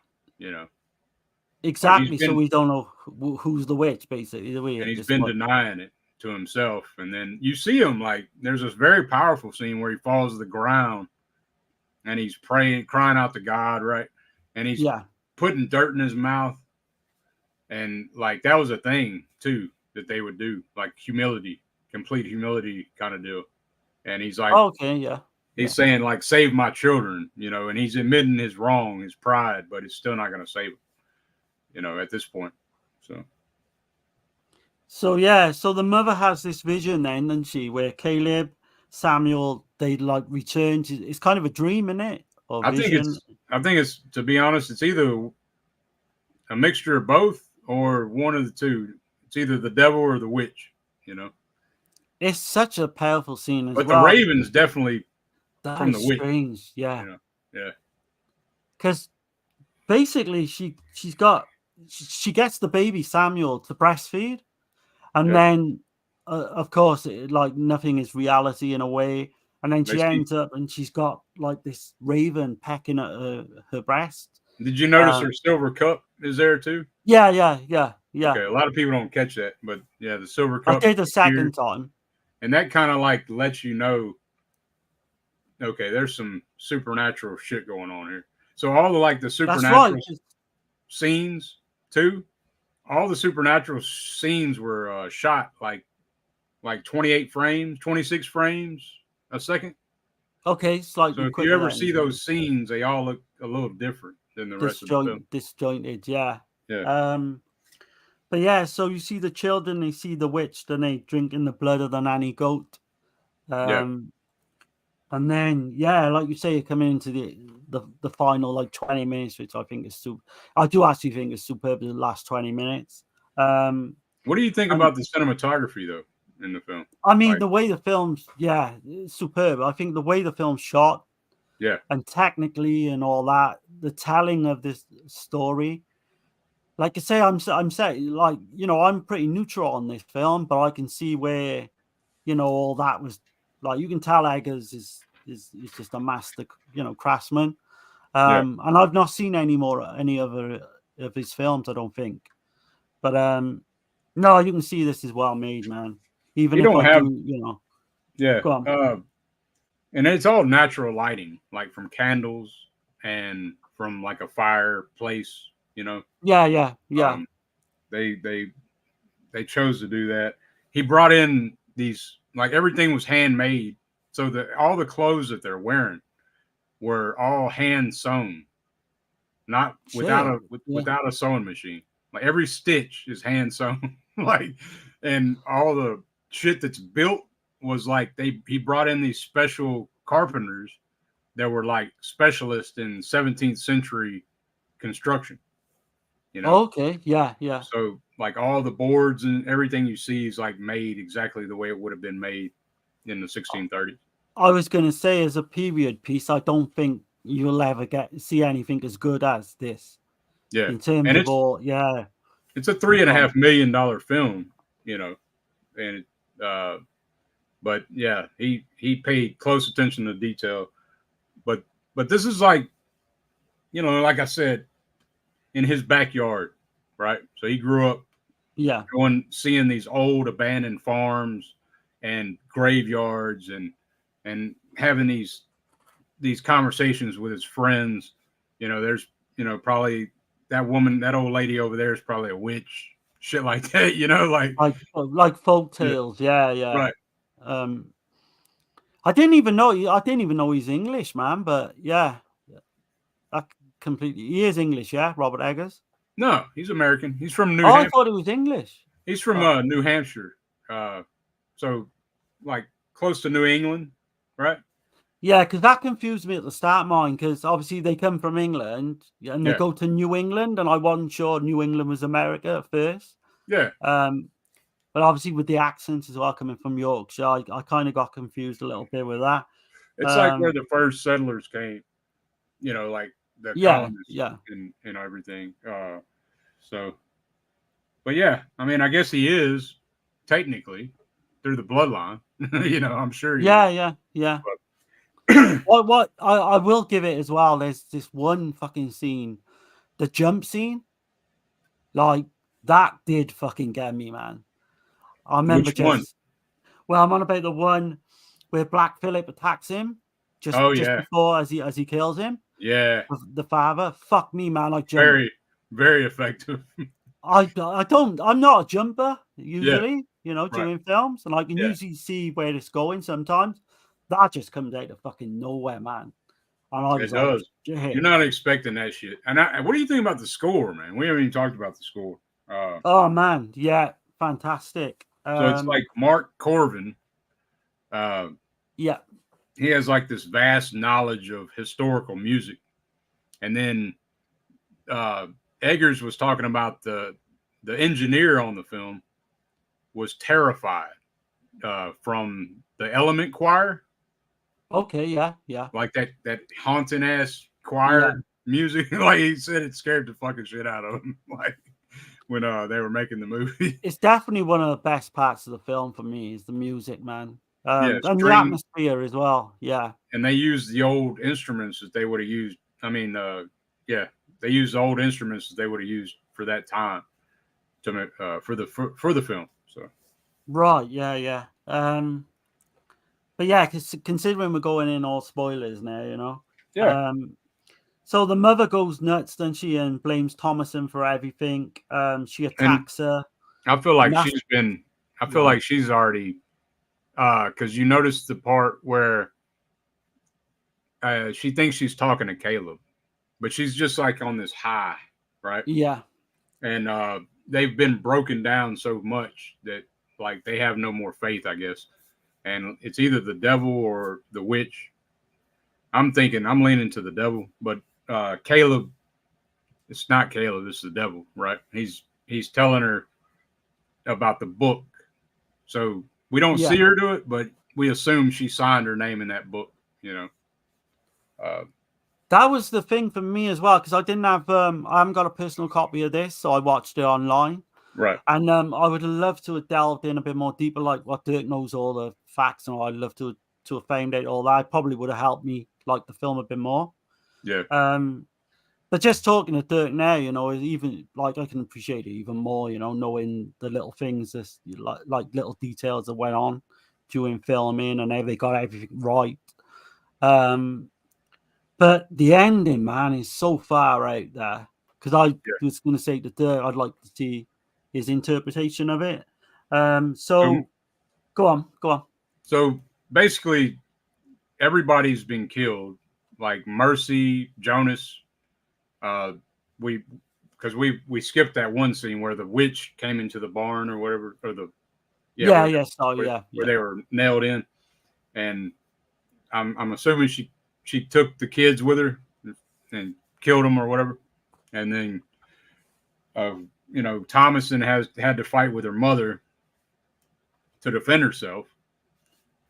Exactly. So we don't know who's the witch, basically. And he's been denying it to himself. And then you see him, like, there's this very powerful scene where he falls to the ground and he's praying, crying out to God, right? And he's putting dirt in his mouth. And, like, that was a thing, too, that they would do, like humility, complete humility kind of deal. And he's like, he's saying, like, save my children, and he's admitting his wrong, his pride, but it's still not going to save him, at this point. So the mother has this vision then, doesn't she, where Caleb, Samuel, they like return to, it's kind of a dream, isn't it? Or vision? I think it's, to be honest, it's either a mixture of both or one of the two. It's either the devil or the witch, It's such a powerful scene as well. But the raven's definitely from the witch. Strange, yeah. Yeah. Because basically she gets the baby Samuel to breastfeed. And then, of course, like nothing is reality in a way. And then she ends up and she's got like this raven pecking at her breast. Did you notice her silver cup is there too? Yeah. Okay, a lot of people don't catch that, but yeah, the silver cup. I did the second time. And that kind of like lets you know, okay, there's some supernatural shit going on here. So all the supernatural scenes too. All the supernatural scenes were shot like 28 frames, 26 frames a second. Okay, slightly. So if you ever see those scenes, they all look a little different. in the rest of the film. Disjointed, yeah. Yeah. But yeah, so you see the children, they see the witch, then they drinking the blood of the nanny goat. Yeah. And then, yeah, like you say, you come into the final like 20 minutes, which I think is super. I do actually think is superb. The last 20 minutes. What do you think about the cinematography though in the film? I mean, Like, the way the film's, yeah, it's superb. I think the way the film's shot, yeah, and technically and all that, the telling of this story. Like I say, I'm saying, like, you know, I'm pretty neutral on this film, but I can see where, you know, all that was like, you can tell Eggers is just a master, you know, craftsman. yeah. And I've not seen any other of his films, I don't think. But no, you can see this is well made, man. Even You if don't I have, do, you know, yeah. go on. And it's all natural lighting, like from candles and from like a fireplace, you know. Yeah. They chose to do that. He brought in these, like, everything was handmade, so that all the clothes that they're wearing were all hand sewn, not Shit. Yeah. without a sewing machine. Like every stitch is hand sewn, like, and all the shit that's built was like he brought in these special carpenters that were like specialists in 17th century construction, you know. Okay. Yeah. So like all the boards and everything you see is like made exactly the way it would have been made in the 1630s. I was going to say, as a period piece, I don't think you'll ever see anything as good as this Yeah, in terms and of all. Yeah. it's a $3.5 million film, you know, and but yeah, he paid close attention to detail, but this is like, you know, like I said, in his backyard, right? So he grew up seeing these old abandoned farms and graveyards and having these conversations with his friends. You know, there's, you know, probably that woman, that old lady over there is probably a witch, shit like that, you know, like folk tales. Yeah. right. I didn't even know he's English, man. But yeah, that completely. He is English, yeah. Robert Eggers. No, he's American. He's from New Oh, I Hampshire. thought he was English. He's from New Hampshire. So like close to New England, right? Yeah, because that confused me at the start, mine, because obviously they come from England and they go to New England, and I wasn't sure New England was America at first. Yeah. But obviously with the accents as well coming from Yorkshire, I kind of got confused a little bit with that. It's like where the first settlers came, you know, like the colonists and everything. So, but yeah, I mean, I guess he is technically through the bloodline, you know, I'm sure. Yeah. What I will give it as well. There's this one fucking scene, the jump scene, like that did fucking get me, man. I remember one? Well, I'm on about the one where Black Phillip attacks him just before as he kills him. Yeah, the father. Fuck me, man. I jump. Very, very effective. I'm not a jumper usually, you know, during films, and I can usually see where it's going sometimes. That just comes out of fucking nowhere, man. And I was like, you're not expecting that shit. And what do you think about the score, man? We haven't even talked about the score. Oh man, yeah, fantastic. So it's like Mark Corvin. Yeah, he has like this vast knowledge of historical music, and then Eggers was talking about the engineer on the film was terrified from the Element Choir. Okay, yeah. Like that haunting ass choir music. Like he said, it scared the fucking shit out of him. Like when they were making the movie. It's definitely one of the best parts of the film for me is the music, man. And the atmosphere as well. Yeah. And they used the old instruments that they would have used. I mean, they used old instruments that they would have used for that time to for the film. So. Right. Yeah. But yeah, considering we're going in all spoilers now, you know. Yeah. So the mother goes nuts, doesn't she, and blames Thomason for everything. She attacks her. I feel like she's already, because you notice the part where she thinks she's talking to Caleb, but she's just like on this high, right? Yeah. And they've been broken down so much that like they have no more faith, I guess. And it's either the devil or the witch. I'm leaning to the devil, but Caleb, it's not Caleb, it's the devil, right? He's telling her about the book. So we don't see her do it, but we assume she signed her name in that book, you know. That was the thing for me as well, because I didn't have I haven't got a personal copy of this, so I watched it online. Right. And I would love to have delved in a bit more deeper, like what Dirk knows all the facts, and I'd love to have found out all that. It probably would have helped me like the film a bit more. Yeah. But just talking to Dirk now, you know, even like I can appreciate it even more, you know, knowing the little things, like little details that went on during filming and how they got everything right. But the ending, man, is so far out there. Because I was going to say to Dirk, I'd like to see his interpretation of it. So go on. So basically, everybody's been killed. Like Mercy, Jonas. We skipped that one scene where the witch came into the barn or whatever, or where they were nailed in, and I'm assuming she took the kids with her and killed them or whatever, and then Thomason had to fight with her mother to defend herself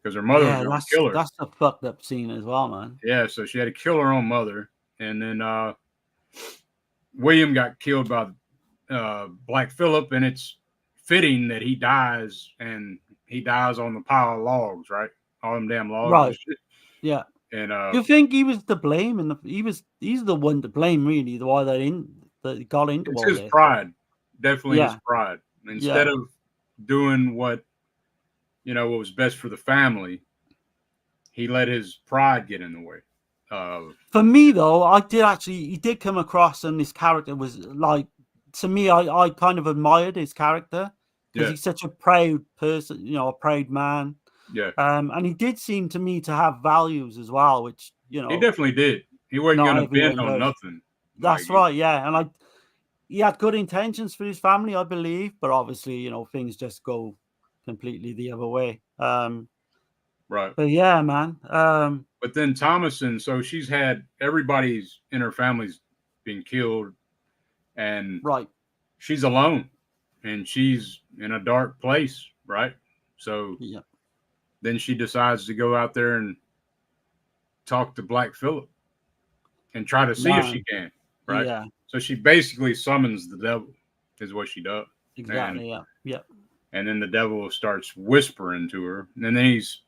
because her mother was going to kill her. That's a fucked up scene as well, man. Yeah, so she had to kill her own mother, and then William got killed by Black Phillip, and it's fitting that he dies, and he dies on the pile of logs, right? All them damn logs. Right. Yeah. And you think he was to blame, and he's the one to blame, really. The why that got into it's all his this. pride, definitely his pride. Instead of doing what was best for the family, he let his pride get in the way. For me, though, he did come across, and this character was like, to me, I kind of admired his character because he's such a proud person, a proud man. Yeah. And he did seem to me to have values as well, which, he definitely did. He wasn't going to bend on nothing. That's right. Yeah. And he had good intentions for his family, I believe, but obviously, things just go completely the other way. Right. But yeah, man. But then Thomason, so she's had everybody's in her family's been killed, and she's alone, and she's in a dark place, right? So then she decides to go out there and talk to Black Phillip and try to see if she can, right? Yeah. So she basically summons the devil, is what she does. Exactly. Yeah. And then the devil starts whispering to her, and then he's,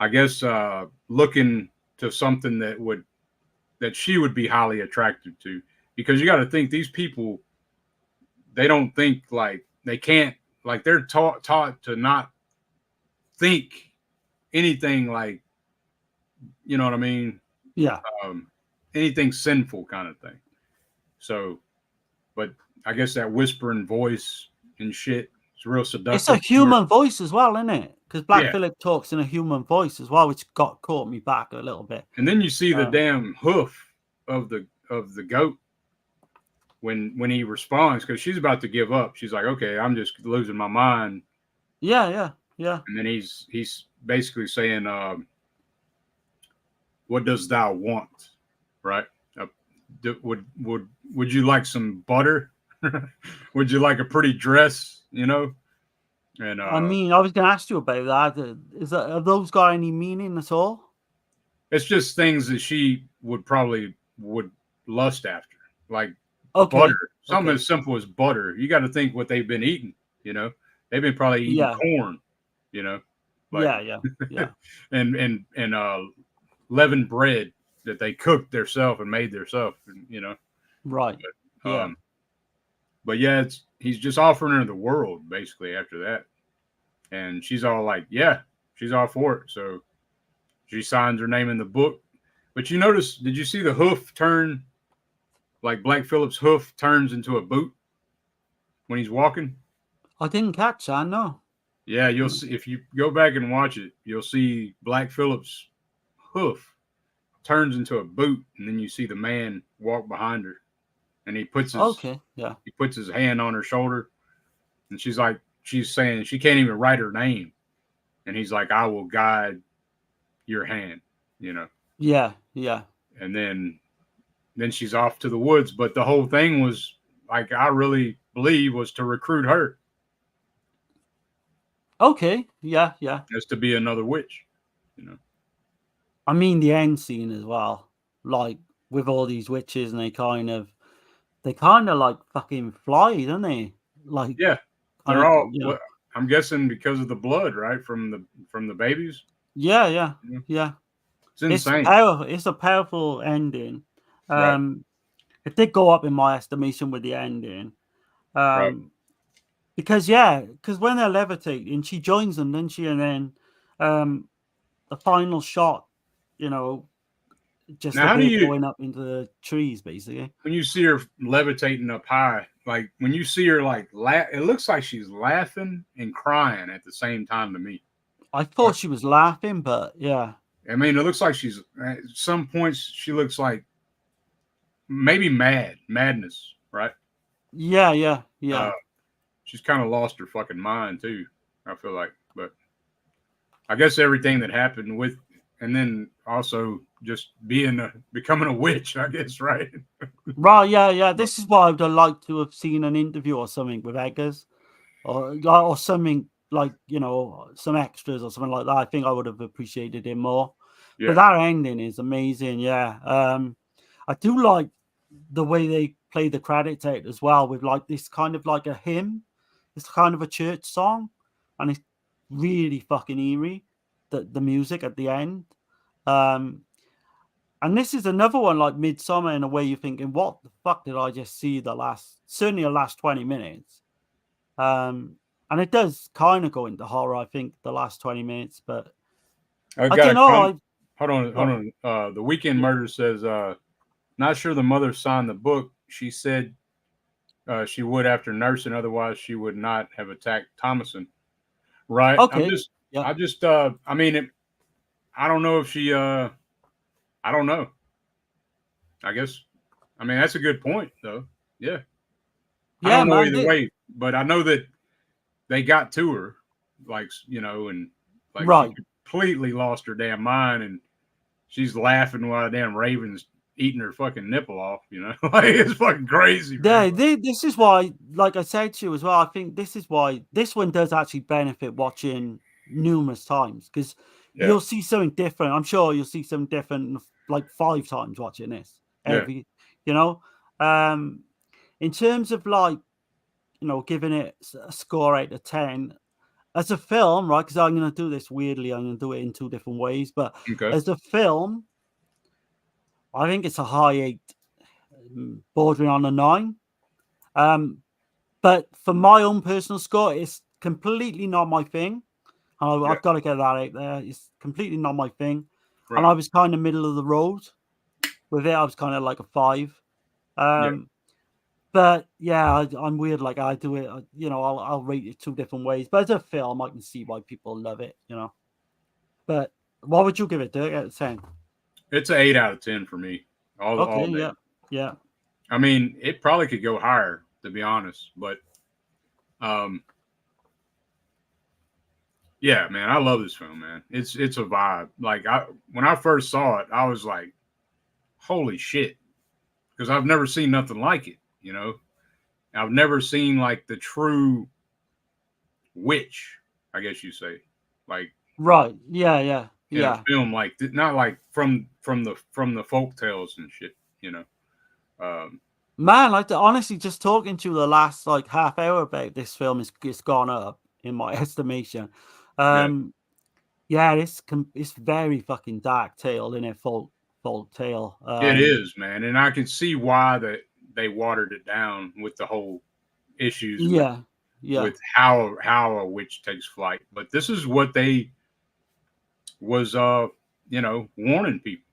I guess, looking to something that she would be highly attracted to, because you got to think these people, they don't think like they can't, like they're taught to not think anything like, you know what I mean? Yeah. Anything sinful kind of thing. So, but I guess that whispering voice and shit, it's real seductive. It's a human voice as well, isn't it? Because Black Phillip talks in a human voice as well, which caught me back a little bit. And then you see the damn hoof of the goat when he responds, because she's about to give up. She's like, okay, I'm just losing my mind. Yeah. And then he's basically saying, what does thou want? Right? Would you like some butter? Would you like a pretty dress? And I mean, I was going to ask you about that. Have those got any meaning at all? It's just things that she would lust after, like butter. Something as simple as butter. You got to think what they've been eating. They've been probably eating corn. Yeah. and leavened bread that they cooked themselves and made themselves. Right. But yeah, he's just offering her the world basically after that. And she's all like, yeah, she's all for it. So she signs her name in the book. But did you see the hoof turn? Like Black Phillip's hoof turns into a boot when he's walking? I didn't catch that, no. Yeah, you'll see, if you go back and watch it, you'll see Black Phillip's hoof turns into a boot, and then you see the man walk behind her, and he puts his hand on her shoulder, and she's saying she can't even write her name, and he's like, I will guide your hand, you know. Yeah. And then she's off to the woods, but the whole thing was, like, I really believe, was to recruit her. Okay, yeah. Just to be another witch, you know. I mean, the end scene as well, like with all these witches, and they kind of like fucking fly, don't they? Like, yeah, they're all. You know, I'm guessing because of the blood, right, from the babies. Yeah. It's insane. It's a powerful ending. Right. It did go up in my estimation with the ending. Right. Because when they're levitating, she joins them, doesn't she? And then the final shot, you know, just now, going up into the trees, basically. When you see her levitating up high, like when you see her like it looks like she's laughing and crying at the same time to me. I thought she was laughing, but yeah. I mean, it looks like she's at some points she looks like maybe madness, right? Yeah. She's kind of lost her fucking mind too, I feel like. But I guess everything that happened with, and then also just becoming a witch, I guess, right? Right, yeah. This is why I would have liked to have seen an interview or something with Eggers, or something like, you know, some extras or something like that. I think I would have appreciated it more. Yeah. But that ending is amazing, yeah. I do like the way they play the credits out as well, with like this kind of like a hymn. It's kind of a church song, and it's really fucking eerie, the music at the end. And this is another one like Midsommar, in a way you're thinking, what the fuck did I just see the last 20 minutes? And it does kind of go into horror, I think, the last 20 minutes, but I don't know. Hold on. The Weekend Murder says, not sure the mother signed the book. She said she would after nursing, otherwise she would not have attacked Thomason. Right. Okay. I mean, I don't know if she, I don't know. I guess. I mean, that's a good point, though. Yeah. I don't know either way, but I know that they got to her, like, you know, and like right. She completely lost her damn mind, and she's laughing while a damn raven's eating her fucking nipple off, you know. Like, it's fucking crazy. Yeah, this is why, like I said to you as well, I think this is why this one does actually benefit watching numerous times, because you'll see something different. I'm sure you'll see something different like 5 times watching this. You know, in terms of like, you know, giving it a score 8 to 10 as a film, right? Because I'm going to do this weirdly. I'm going to do it in 2 different ways, but as a film, I think it's a high 8, bordering on a 9. But for my own personal score, it's completely not my thing. I've got to get that out there. It's completely not my thing. Right. And I was kind of middle of the road with it. I was kind of like a 5. But yeah, I'm weird. Like, I do it, you know, I'll rate it 2 different ways. But as a film, I can see why people love it, you know. But what would you give it, Dirk, out of 10? It's an 8 out of 10 for me. All day. Yeah. I mean, it probably could go higher, to be honest. But, yeah, man, I love this film, man. It's a vibe. Like, when I first saw it, I was like, holy shit. Because I've never seen nothing like it, you know. I've never seen, like, the true witch, I guess you say. Like, right. Yeah. In a film, like, not like from the folk tales and shit, you know. Man, like, honestly, just talking to the last like half hour about this film, it's gone up in my estimation. It's very fucking dark tale, in a folk tale. It is, man, and I can see why they watered it down with the whole issues. With how a witch takes flight, but this is what they was you know, warning people,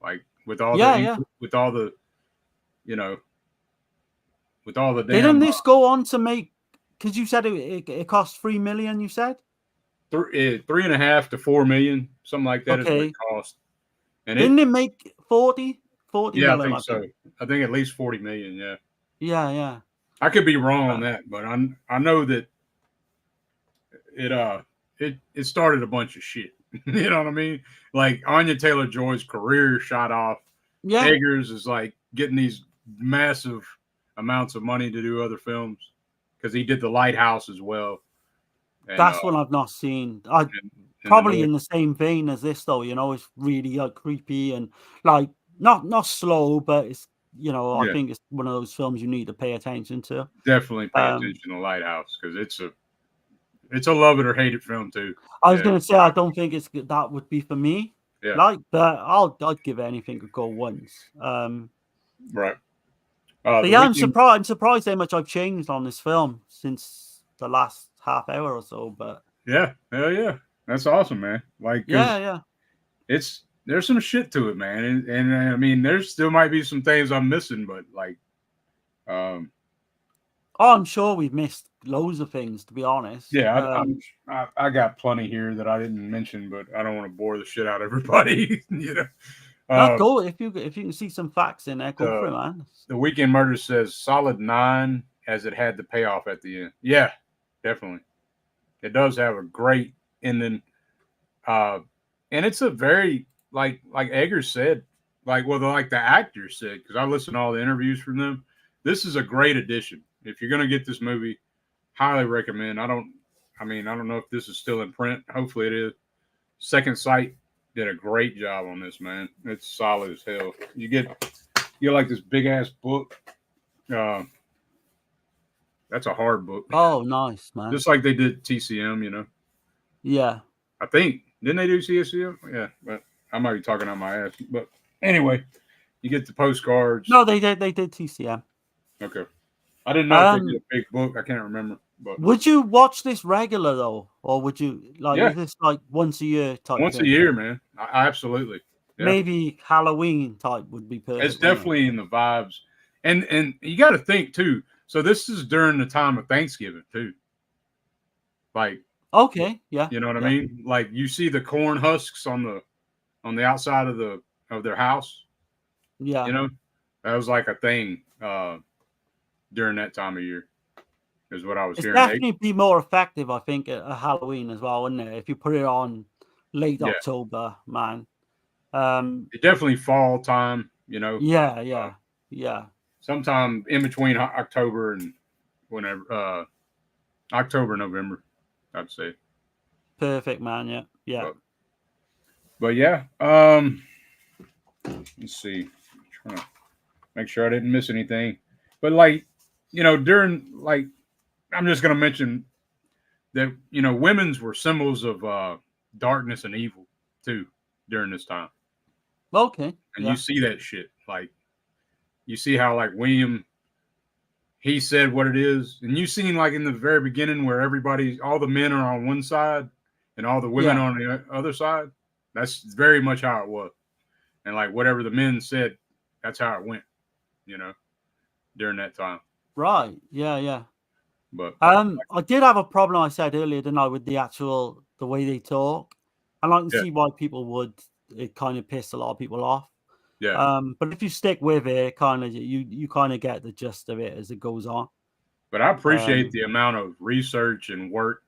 like, with all with all the you know, with all the damn, didn't this go on to make, because you said it cost 3 million, you said 3.5 to 4 million, something like that. Is what it cost. And Didn't it make 40 yeah, I million? think so. I think at least 40 million. Yeah, Yeah. I could be wrong on that, but I know that it started a bunch of shit. You know what I mean? Like Anya Taylor-Joy's career shot off. Yeah. Eggers is like getting these massive amounts of money to do other films because he did The Lighthouse as well. And, That's one I've not seen. Probably in the same vein as this, though. You know, it's really like creepy and like not slow, but it's I think it's one of those films you need to pay attention to. Definitely pay attention to Lighthouse because it's a love it or hate it film too. I was gonna say I don't think that would be for me. Yeah. Like, but I'd give anything a go once. Right. But yeah, I'm surprised how much I've changed on this film since the last half hour or so. But yeah, hell yeah, that's awesome, man. Like, yeah, there's some shit to it, man, and I mean, there still might be some things I'm missing, but like, I'm sure we've missed loads of things, to be honest. Yeah, I got plenty here that I didn't mention, but I don't want to bore the shit out of everybody. Go if you can see some facts in there, go for it, man. The Weekend Murder says solid 9 as it had the payoff at the end. Yeah, definitely. It does have a great ending, and it's a very like Eggers said, like the actors said, because I listened to all the interviews from them. This is a great addition. If you're gonna get this movie, highly recommend. I don't know if this is still in print. Hopefully it is. Second Sight did a great job on this, man. It's solid as hell. You get like this big ass book. That's a hard book. Oh, nice, man. Just like they did TCM, you know. Yeah. I think didn't they do TCM? Yeah, but I might be talking on my ass. But anyway, you get the postcards. No, they did TCM. Okay. I didn't know if they did a big book. I can't remember. But would you watch this regular though, or would you is this like once a year type? Once a year, man. Absolutely. Yeah. Maybe Halloween type would be perfect. It's definitely in the vibes, and you got to think too. So this is during the time of Thanksgiving too. Like, okay, yeah, you know what I mean. Like you see the corn husks on the outside of their house. Yeah, you know, that was like a thing during that time of year. Is what I was hearing. Definitely be more effective, I think, at Halloween as well, wouldn't it? If you put it on late October, man. It definitely fall time, you know. Yeah. Sometime in between October and whenever October, November, I'd say. Perfect, man. Yeah. But yeah, let's see. I'm trying to make sure I didn't miss anything. But like, during like, I'm just going to mention that, women's were symbols of darkness and evil too during this time. Okay. And you see that shit. Like, you see how like William, he said what it is. And you seen like in the very beginning where all the men are on one side and all the women on the other side. That's very much how it was. And like whatever the men said, that's how it went, during that time. Right. Yeah. But I did have a problem, I said earlier, didn't I, with the way they talk. And I can see why people would. It kind of pissed a lot of people off. Yeah. But if you stick with it, kind of you kind of get the gist of it as it goes on. But I appreciate the amount of research and work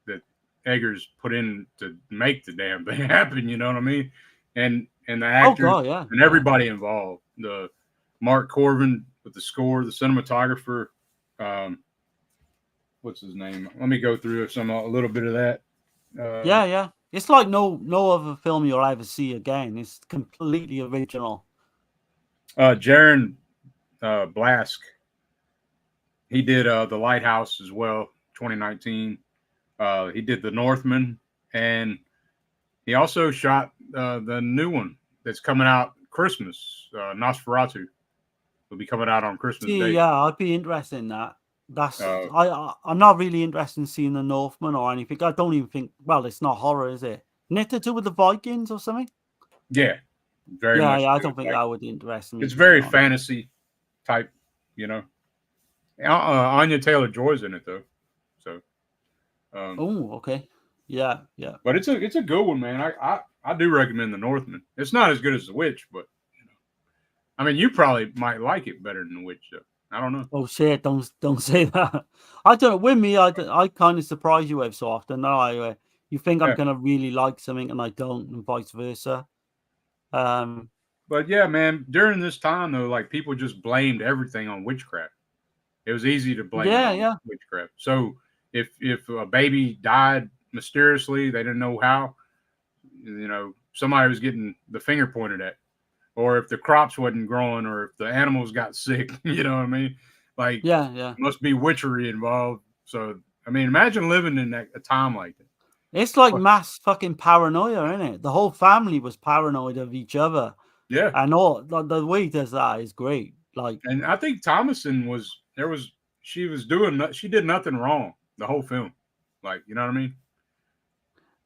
that Eggers put in to make the damn thing happen. You know what I mean? And the actors and everybody involved. The Mark Corvin with the score, the cinematographer. What's his name? Let me go through a little bit of that. Yeah. It's like no other film you'll ever see again. It's completely original. Jaron Blask, he did The Lighthouse as well, 2019. He did The Northman, and he also shot the new one that's coming out Christmas, Nosferatu. Will be coming out on Christmas Day. Yeah, I'd be interested in that. That's I'm not really interested in seeing the Northman or anything. I don't even think. Well, it's not horror, is it? Isn't it to do with the Vikings or something? Yeah, very much. Yeah, I don't think that would interest me. It's very fantasy type, Anya Taylor-Joy's in it though, so. Oh, okay. Yeah. But it's a good one, man. I I do recommend The Northman. It's not as good as The Witch, but I mean, you probably might like it better than The Witch, though. I don't know. Oh shit! Don't say that. I don't know. With me, I kind of surprise you with so often. No, you think I'm gonna really like something and I don't, and vice versa. But yeah, man, during this time though, like people just blamed everything on witchcraft. It was easy to blame it on witchcraft. So if a baby died mysteriously, they didn't know how, somebody was getting the finger pointed at. Or if the crops wasn't growing, or if the animals got sick, you know what I mean? Like, must be witchery involved. So, I mean, imagine living in a time like that. It's like mass fucking paranoia, isn't it? The whole family was paranoid of each other. Yeah, and all the way he does that is great. Like, and I think Thomason she did nothing wrong the whole film. Like, you know what I mean?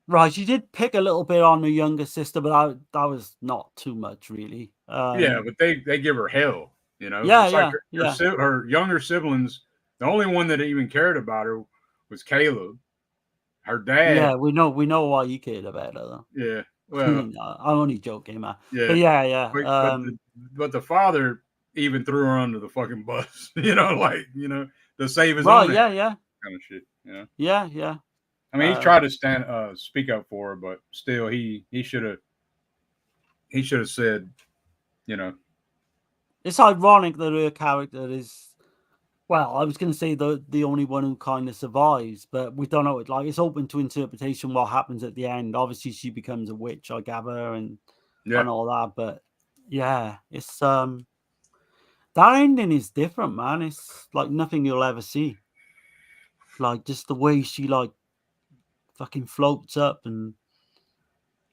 Right, she did pick a little bit on her younger sister, but that was not too much, really. Yeah, but they give her hell, Yeah, It's like her younger siblings. The only one that even cared about her was Caleb. Her dad. Yeah, we know why you cared about her, though. Yeah, well, I'm only joking, man. Yeah, but yeah. But the father even threw her under the fucking bus, to save his own kind of shit, Yeah. I mean, he tried to speak up for her, but still, he should have said, It's ironic that her character is, well, I was going to say the only one who kind of survives, but we don't know. It's open to interpretation what happens at the end. Obviously, she becomes a witch, I gather, and all that. But yeah, it's that ending is different, man. It's like nothing you'll ever see. Like just the way she fucking floats up, and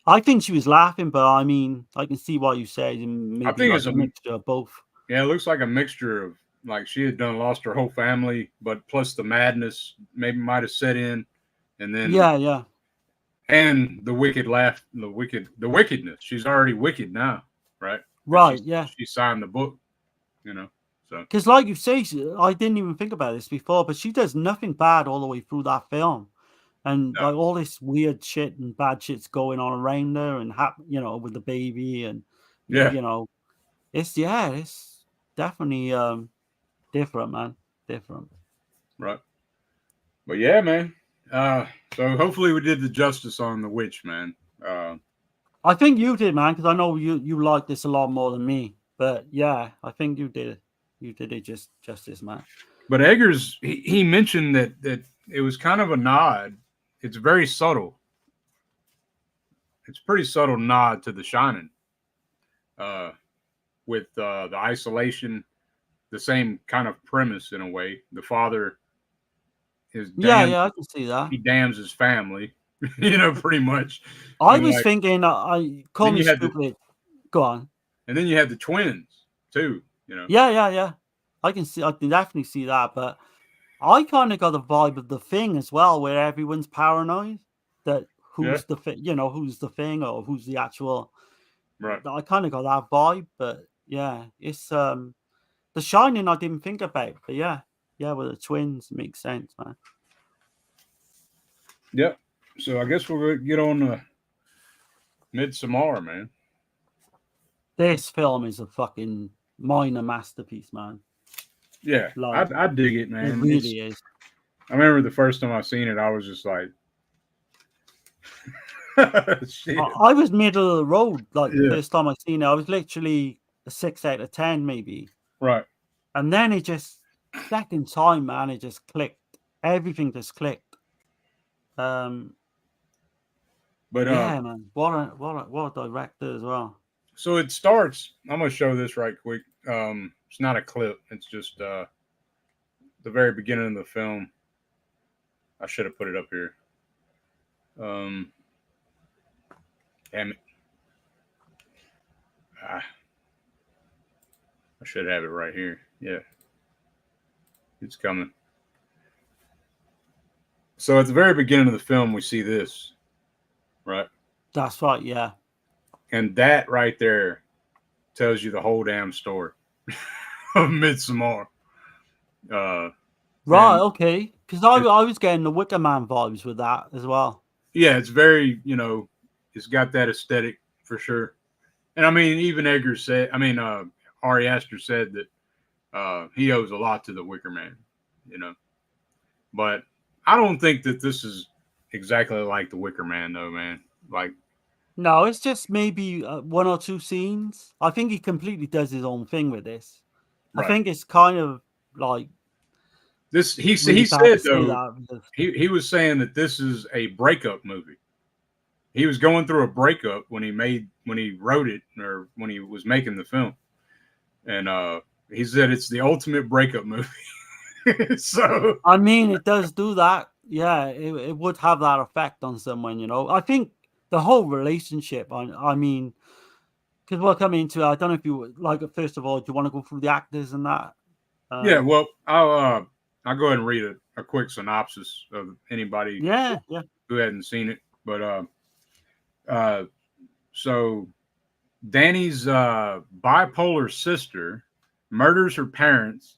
I think she was laughing, but I mean, I can see why you said maybe I think it's a mixture of both. Yeah, it looks like a mixture of like she had lost her whole family, but plus the madness maybe might have set in, and then and the wicked laugh, the wickedness. She's already wicked now, right? Right. She signed the book, So because, like you say, I didn't even think about this before, but she does nothing bad all the way through that film. And like all this weird shit and bad shit's going on around her, and with the baby, and it's definitely different, man. Different, right? But yeah, man. So hopefully we did the justice on the witch, man. I think you did, man, because I know you like this a lot more than me. But yeah, I think you did. You did it justice, man. But Eggers, he mentioned that it was kind of a nod. It's very subtle. It's a pretty subtle nod to The Shining. With the isolation, the same kind of premise in a way. The father is I can see that. He damns his family, pretty much. I was thinking, I call me stupid. Go on. And then you have the twins too. Yeah. I can definitely see that, but I kind of got the vibe of The Thing as well, where everyone's paranoid that who's the who's the thing or who's the actual. Right. I kind of got that vibe, but yeah, it's The Shining. I didn't think about, but yeah, with the twins makes sense, man. Yep. So I guess we'll get on the Midsommar, man. This film is a fucking minor masterpiece, man. Yeah, I dig it, man. It really is. I remember the first time I seen it, I was just like, shit. I was middle of the road. The first time I seen it, I was literally a 6 out of 10, maybe. Right. And then it just, second time, man, it just clicked. Everything just clicked. But yeah, man, what a director as well. So it starts. I'm gonna show this right quick. It's not a clip. It's just the very beginning of the film. I should have put it up here. Damn it. I should have it right here. Yeah. It's coming. So at the very beginning of the film, we see this, right? That's right, yeah. And that right there tells you the whole damn story of Midsommar. Right, okay. Because I was getting the Wicker Man vibes with that as well. Yeah, it's very, It's got that aesthetic for sure. And I mean, even Edgar said, Ari Aster said that he owes a lot to the Wicker Man, you know. But I don't think that this is exactly like the Wicker Man, though, man. Like, no, it's just maybe one or two scenes. I think he completely does his own thing with this. right. I think it's kind of like this. He really bad to said say though that because, he was saying that this is a breakup movie. He was going through a breakup when he wrote it or when he was making the film, and he said it's the ultimate breakup movie. So I mean, it does do that. Yeah, it would have that effect on someone, you know. I think the whole relationship. I mean, because we'll come into. I don't know if you like. First of all, do you want to go through the actors and that? yeah, well, I'll go ahead and read a quick synopsis of anybody Yeah. who hadn't seen it. But so Danny's bipolar sister murders her parents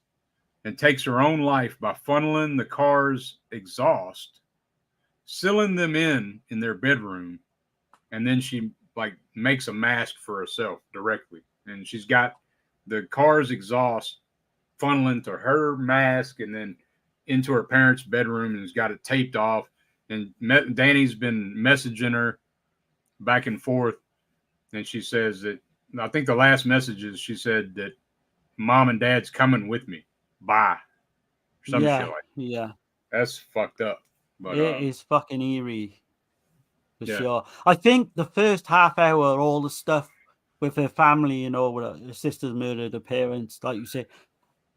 and takes her own life by funneling the car's exhaust, sealing them in their bedroom, and then she like makes a mask for herself directly, and she's got the car's exhaust funneling to her mask and then into her parents' bedroom, and has got it taped off. And Danny's been messaging her back and forth, and she says that I think the last message is she said that mom and dad's coming with me. Bye. Some shit like that. Yeah. That's fucked up. But It is fucking eerie for yeah. sure. I think the first half hour, all the stuff with her family, you know, where her sister's murdered her parents, like you say,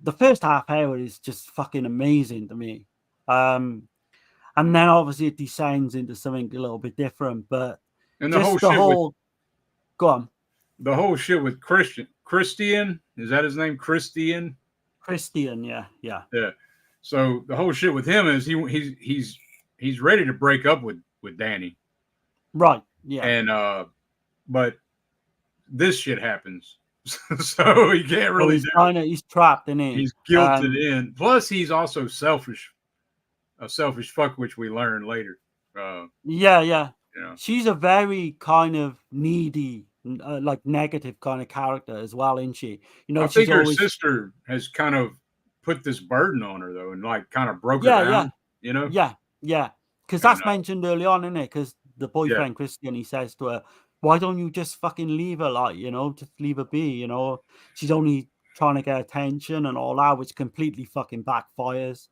the first half hour is just fucking amazing to me. And then obviously it descends into something a little bit different, but and just the whole go on. The whole shit with Christian, is that his name? Christian, yeah. So the whole shit with him is he's ready to break up with Danny. Right. Yeah. And but this shit happens. So he can't really he's trapped in it. He's guilted in. Plus he's also selfish. A selfish fuck, which we learn later. Yeah. You know. She's a very kind of needy, like negative kind of character as well, isn't she? You know, I think her sister has kind of put this burden on her though, and like kind of broke her down. Yeah. You know. Yeah. Because that's mentioned early on, isn't it? Because the boyfriend Christian, he says to her, "Why don't you just fucking leave her? Like, you know, just leave her be. You know, she's only trying to get attention and all that, which completely fucking backfires."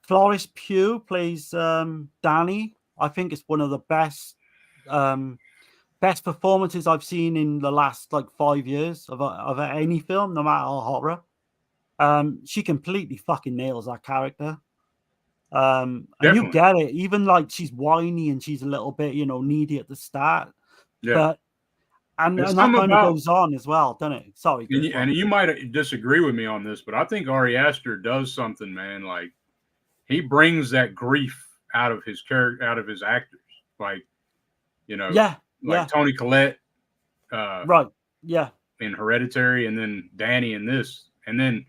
Florence Pugh plays Danny. I think it's one of the best performances I've seen in the last like 5 years of any film, no matter how horror. She completely fucking nails that character. And you get it, even like she's whiny and she's a little bit, you know, needy at the start. Yeah. But and that kind of goes on as well, doesn't it? Sorry. And you might disagree with me on this, but I think Ari Aster does something, man. Like he brings that grief out of his character, out of his actors. Like, you know, like Toni Collette, right. Yeah. In Hereditary, and then Danny in this. And then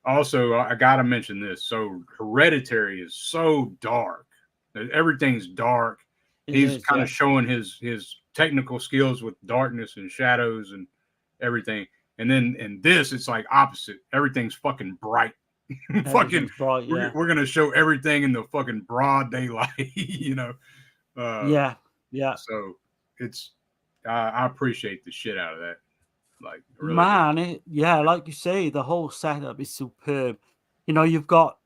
also I gotta mention this. So Hereditary is so dark. Everything's dark. He's kind of showing his technical skills with darkness and shadows and everything. And then in this, it's like opposite. Everything's fucking bright. Fucking bright, we're gonna show everything in the fucking broad daylight, you know. Yeah. So it's I appreciate the shit out of that. Like really man, like you say, the whole setup is superb. You know, you've got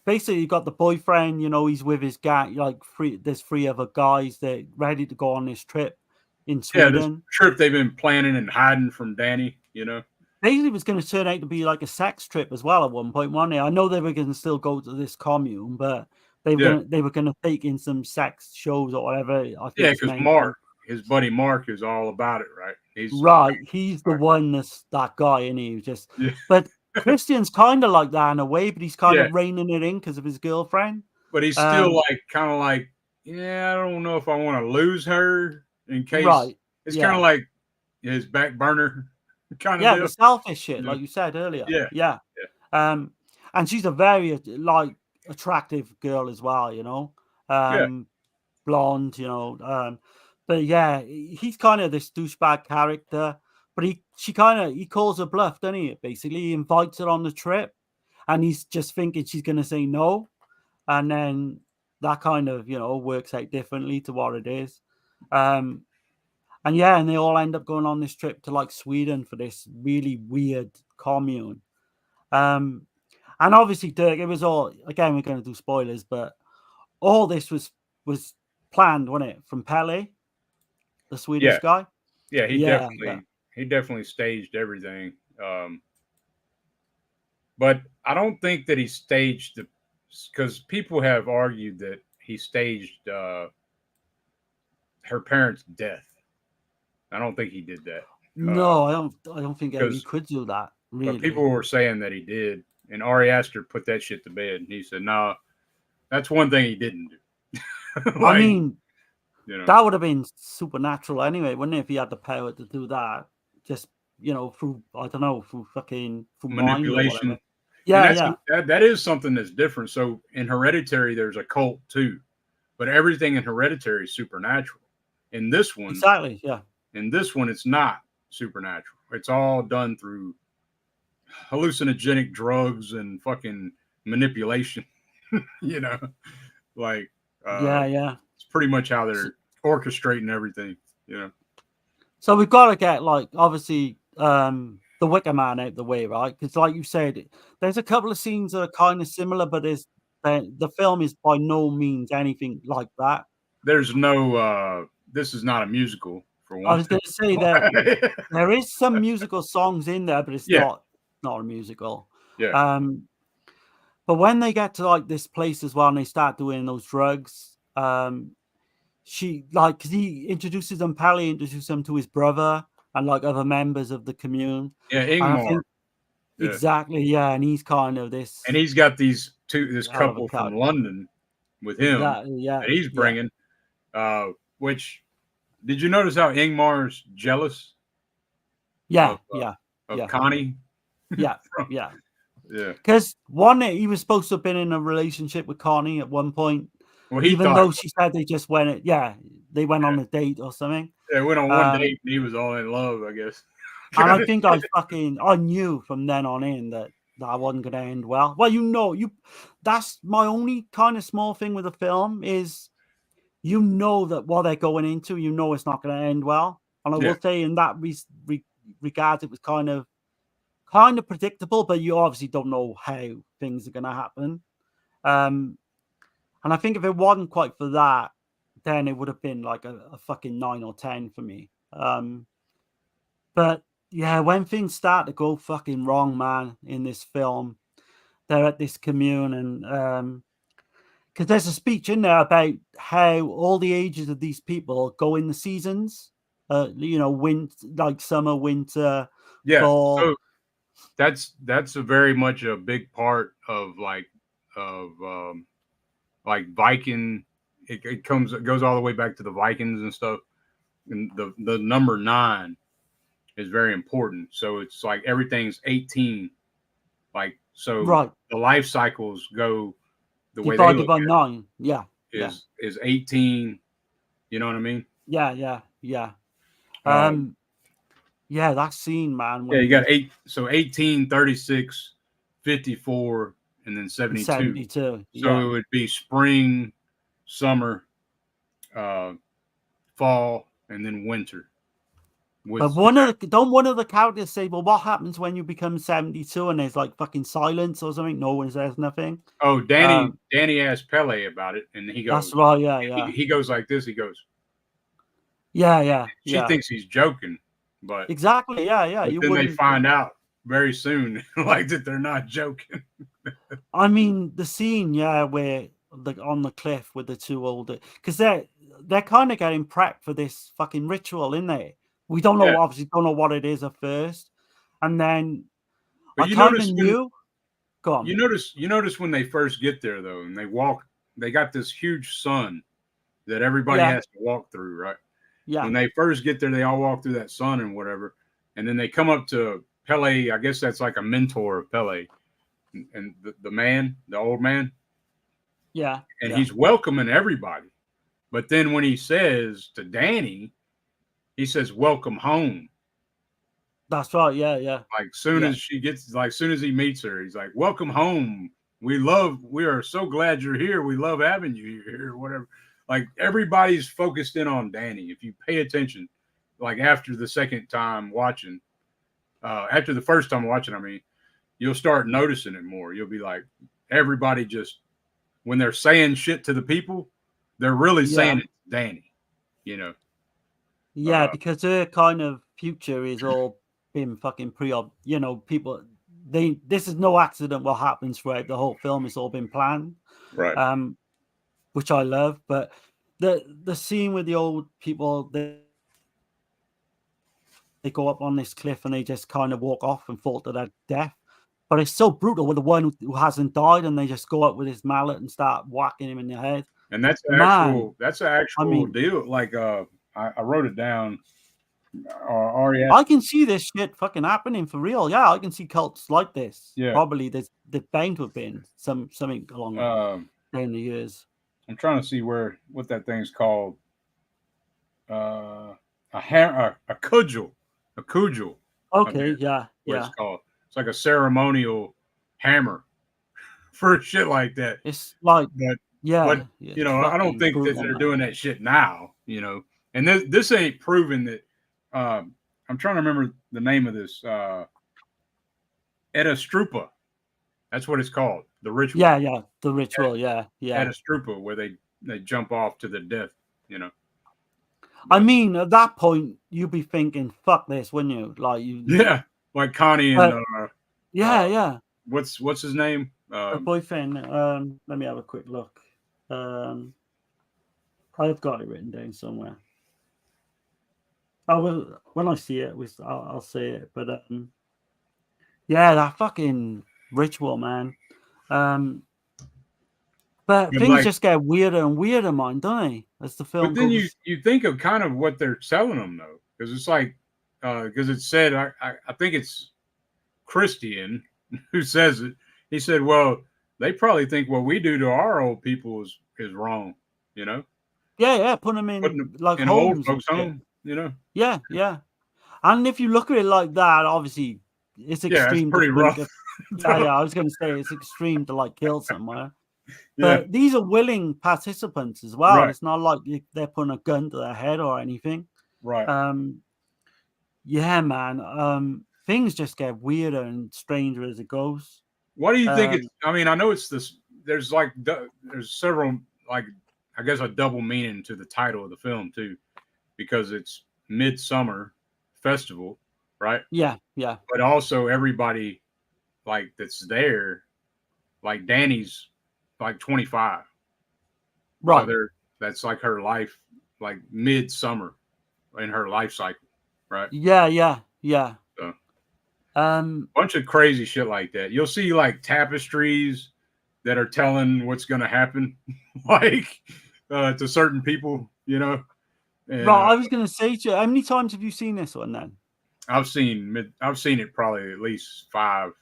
basically you've got the boyfriend, you know, he's with his gang, like there's 3 other guys that ready to go on this trip in Sweden. Yeah, this trip they've been planning and hiding from Danny, you know. Basically, it was going to turn out to be like a sex trip as well at one point, weren't they? I know they were going to still go to this commune, but they were going to take in some sex shows or whatever. Because Mark, his buddy Mark, is all about it, right? He's the one that's that guy, and he was just. Yeah. But Christian's kind of like that in a way, but he's kind of reining it in because of his girlfriend. But he's still kind of like, I don't know if I want to lose her in case. Right. It's kind of like his back burner. Kind of the selfish shit, like you said earlier. Yeah. And she's a very like attractive girl as well, you know. blonde, but yeah, he's kind of this douchebag character. But he calls her bluff, doesn't he? Basically, he invites her on the trip, and he's just thinking she's going to say no, and then that kind of works out differently to what it is. And they all end up going on this trip to like Sweden for this really weird commune. And obviously, Dirk, it was all, again, we're going to do spoilers, but all this was planned, wasn't it, from Pele, the Swedish guy? Yeah, he definitely staged everything. But I don't think that he staged because people have argued that he staged her parents' death. I don't think he did that. No, I don't think he could do that. Really, but people were saying that he did, and Ari Aster put that shit to bed. And he said, "No, that's one thing he didn't do." Like, I mean, that would have been supernatural anyway, wouldn't it? If he had the power to do that, just through fucking manipulation. Yeah. That is something that's different. So in Hereditary, there's a cult too, but everything in Hereditary is supernatural. In this one, exactly, yeah. In this one, it's not supernatural. It's all done through hallucinogenic drugs and fucking manipulation. Like it's pretty much how they're orchestrating everything. So we've got to get obviously the Wicker Man out the way, right? Because like you said, there's a couple of scenes that are kind of similar, but the film is by no means anything like that. There's no. This is not a musical. For one. I was going to say that there is some musical songs in there, but it's not a musical. Yeah. But when they get to this place as well, and they start doing those drugs, she because he introduces them, Pally introduces them to his brother and other members of the commune. Yeah, Ingmar. Exactly, yeah, and he's kind of this, and he's got this couple from London with him that he's bringing. Which did you notice how Ingmar's jealous? Of Connie. Yeah. Yeah. Because he was supposed to have been in a relationship with Connie at one point. Well, even though she said they just went, they went on a date or something. They went on one date and he was all in love, I guess. And I think I knew from then on in that I wasn't going to end well. Well, that's my only kind of small thing with the film is, that what they're going into, it's not going to end well. And I will say in that regards, it was kind of predictable, but you obviously don't know how things are going to happen. And I think if it wasn't quite for that, then it would have been like a fucking 9 or 10 for me. But yeah, when things start to go fucking wrong, man, in this film, they're at this commune and because there's a speech in there about how all the ages of these people go in the seasons, summer, winter, fall. So that's a very much a big part of Viking. It goes all the way back to the Vikings and stuff. And the number 9 is very important. So it's like everything's 18. The life cycles go the way divided by 9. Is 18. You know what I mean? Yeah. That scene, man. You got 8. So 18, 36, 54, and then 72. 72. So it would be spring, summer, fall, and then winter. But one of the characters say, "Well, what happens when you become 72?" And there's fucking silence or something. No one says nothing. Oh, Danny asked Pele about it, and he goes, "That's right, yeah." He goes like this. He goes, "Yeah." She thinks he's joking, but exactly, yeah. But then they find out very soon, that they're not joking. I mean, the scene, where on the cliff with the two older, because they're kind of getting prepped for this fucking ritual, isn't they? We don't know, obviously, don't know what it is at first, and then I kind of knew. Go on. You notice when they first get there though, and they got this huge sun that everybody has to walk through, right? Yeah. When they first get there, they all walk through that sun and whatever, and then they come up to Pele. I guess that's like a mentor of Pele, and the old man. Yeah. And he's welcoming everybody. But then when he says to Danny, he says, "Welcome home." That's right. Yeah. Like soon Yeah. as she gets, like soon as he meets her, he's like, "Welcome home. We are so glad you're here. We love having you here," or whatever. Like everybody's focused in on Danny. If you pay attention, like after the second time watching, after the first time watching, I mean, you'll start noticing it more. You'll be like, everybody just, when they're saying shit to the people, they're really saying it to Danny, you know? Yeah, because her kind of future is all been fucking you know, people, this is no accident what happens throughout the whole film. It's all been planned. Right. Which I love. But the scene with the old people, they go up on this cliff and they just kind of walk off and fall to their death. But it's so brutal with the one who hasn't died, and they just go up with his mallet and start whacking him in the head. And that's an actual deal. Like I wrote it down. I can see this shit fucking happening for real. Yeah, I can see cults like this. Yeah. Probably there's bound to have been something along in the years. I'm trying to see what that thing's called. A cudgel. A cudgel. Okay, yeah. It's called. It's like a ceremonial hammer for shit like that. It's like, but yeah, you know, I don't think that they're doing that shit now, you know. And this ain't proven that. I'm trying to remember the name of this. Strupa. That's what it's called. The ritual. Yeah, the ritual. Yeah. Strupa, where they jump off to the death, you know. I mean, at that point, you'd be thinking, "Fuck this," wouldn't you? Like yeah, like Connie and yeah. What's his name? Her boyfriend. Let me have a quick look. I've got it written down somewhere. I will when I see it. I'll say it. But yeah, that fucking ritual, man. But things just get weirder and weirder, man, don't they? As the film. But then you think of kind of what they're telling them though, because it's like because it said I think it's Christian who says it. He said, "Well, they probably think what we do to our old people is wrong," you know. Yeah, put them in like in homes old folks' home, you know. Yeah. And if you look at it like that, obviously it's extreme. Yeah, it's pretty rough. Yeah, I was going to say it's extreme to like kill somewhere. But these are willing participants as well. Right. It's not like they're putting a gun to their head or anything. Right. Yeah, man. Things just get weirder and stranger as it goes. What do you think? I mean, I know it's this. There's several, like, I guess a double meaning to the title of the film too, because it's Midsummer Festival, right? Yeah. But also everybody, like, that's there, like Danny's like 25, right? So that's like her life, like midsummer in her life cycle, right? Yeah. So, bunch of crazy shit like that. You'll see like tapestries that are telling what's going to happen, like to certain people, you know. And, right. I was going to say to you, how many times have you seen this one then? I've seen it probably at least 5,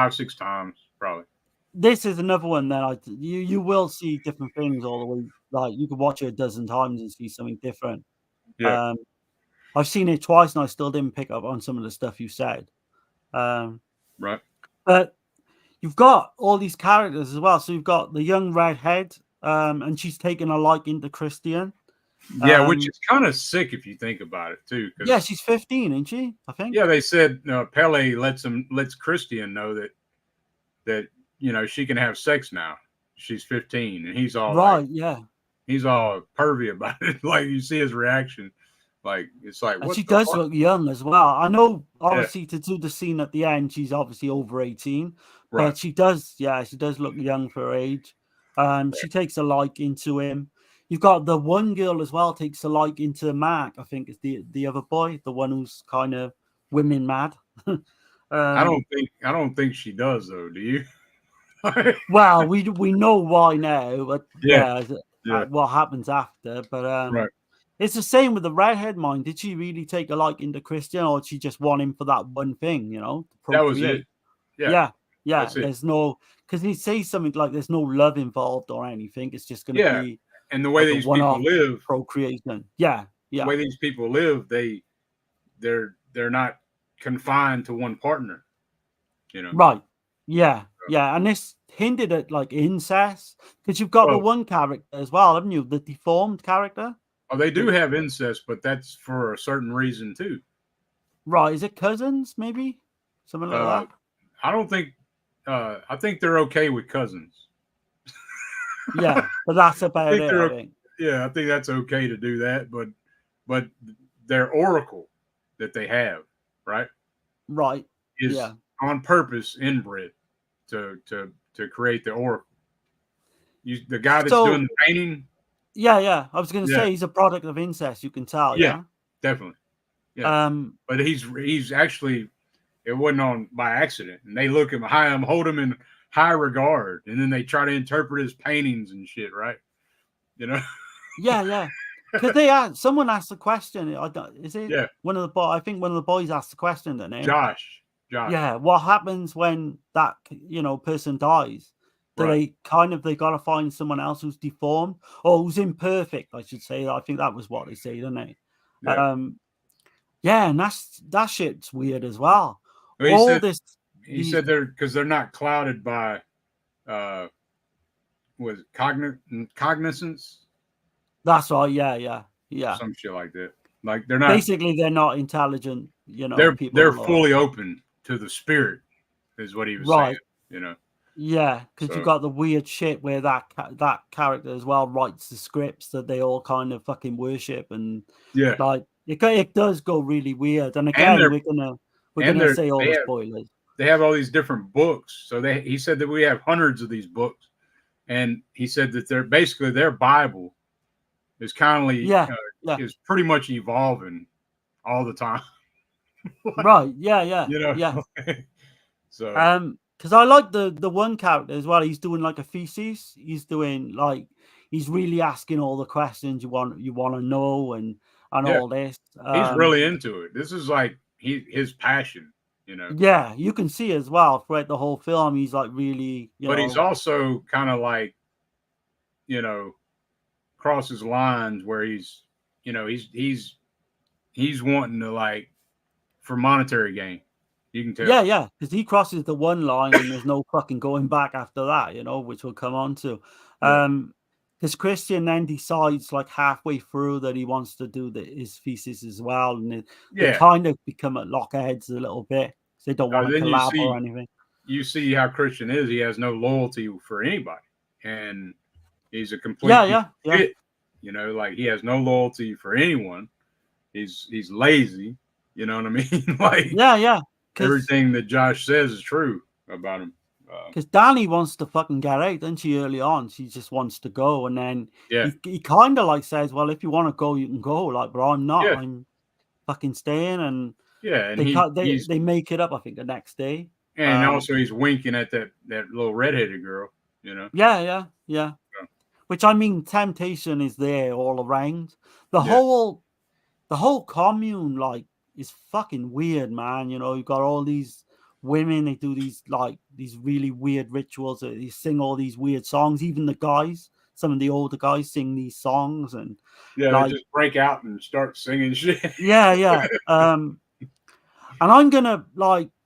6 times, probably. This is another one that you will see different things all the way. Like you could watch it a dozen times and see something different. Yeah. I've seen it twice and I still didn't pick up on some of the stuff you said. Right. But you've got all these characters as well. So you've got the young redhead, and she's taken a liking to Christian. Yeah, which is kind of sick if you think about it too. Yeah, she's 15, isn't she? I think. Yeah, they said Pele lets Christian know that you know she can have sex now. She's 15, and he's all right. Like, yeah, he's all pervy about it. Like you see his reaction. Like it's like, and she does look young as well. I know, obviously, to do the scene at the end, she's obviously over 18, right. But she does look young for her age. She takes a liking to him. You've got the one girl as well takes a liking to Mark. I think it's the other boy, the one who's kind of women mad. I don't think she does though. Do you? Well, we know why now, but yeah. What happens after? But right. It's the same with the redhead. Mind, did she really take a liking to Christian, or did she just want him for that one thing? You know, that was it. Yeah. There's no, because he says something like there's no love involved or anything. It's just going to be And the way like a these one-off people live, procreation. Yeah, the yeah, way these people live, they're not confined to one partner. You know. right. Yeah, yeah. And this hinted at like incest because you've got the Well, one character as well, haven't you? The deformed character. oh, they do have incest, but that's for a certain reason too. Right. Is it cousins, maybe? Something like Uh, that? I don't think. I think they're okay with cousins. Yeah, but that's I about think it, I they're. think. Yeah, I think that's okay to do that, but their oracle that they have, right, Right. is Yeah. on purpose inbred to create the oracle. The guy that's So, doing the painting, yeah. I was going to yeah, say he's a product of incest, you can tell, yeah, yeah? definitely, yeah. Um, But he's actually, it wasn't on by accident, and they look him high, hold him in high regard, and then they try to interpret his paintings and shit, right? You know, yeah. Because someone asked the question. I don't, is it yeah. one of the boys? I think one of the boys asked the question, didn't he? Josh, Yeah. What happens when that person dies? Do right? they got to find someone else who's deformed or who's imperfect? I should say. I think that was what they say, didn't they? Yeah. Yeah, and that shit's weird as well. Well, All he said they're not clouded by was cognizance, that's right. Yeah. some shit like that. Like they're not. Basically, they're not intelligent, They're people. fully open to the spirit, is what he was saying. Right. You know. Yeah, because you So got the weird shit where that character as well writes the scripts that they all kind of fucking worship, and yeah, like it does go really weird. And and again, we're gonna say all the spoilers. they have all these different books. So he said that we have hundreds of these books, and he said that they're basically their Bible is Yeah. is pretty much evolving all the time. Right. Yeah. You know. Yeah. So Because I like the one character as well. He's doing like a thesis. He's doing like he's really asking all the questions you want to know and yeah, all this. he's really into it. This is like his passion. You know. Yeah, you can see as well throughout the whole film. He's like really, But he's also kind of like, crosses lines where he's wanting to like for monetary gain. You can tell. Yeah, because he crosses the one line and there's no fucking going back after that, which we'll come on to. Yeah. Because Christian then decides like halfway through that he wants to do his thesis as well, and they kind of become at loggerheads a little bit. They don't want to collab or anything. You see how Christian is. He has no loyalty for anybody, and he's a complete yeah. like he has no loyalty for anyone. He's lazy. You know what I mean? Like yeah. Everything that Josh says is true about him. Because Danny wants to fucking get out, doesn't she? Early on, she just wants to go, and then he kind of like says, "Well, if you want to go, you can go." Like, but I'm not. Yeah. I'm fucking staying, and they make it up. I think the next day. And also, he's winking at that little redheaded girl. Yeah. Which I mean, temptation is there all around. The whole commune, like, is fucking weird, man. You've got all these women. They do these really weird rituals. They sing all these weird songs. Even the guys, some of the older guys, sing these songs, and they just break out and start singing shit. Yeah. And I'm gonna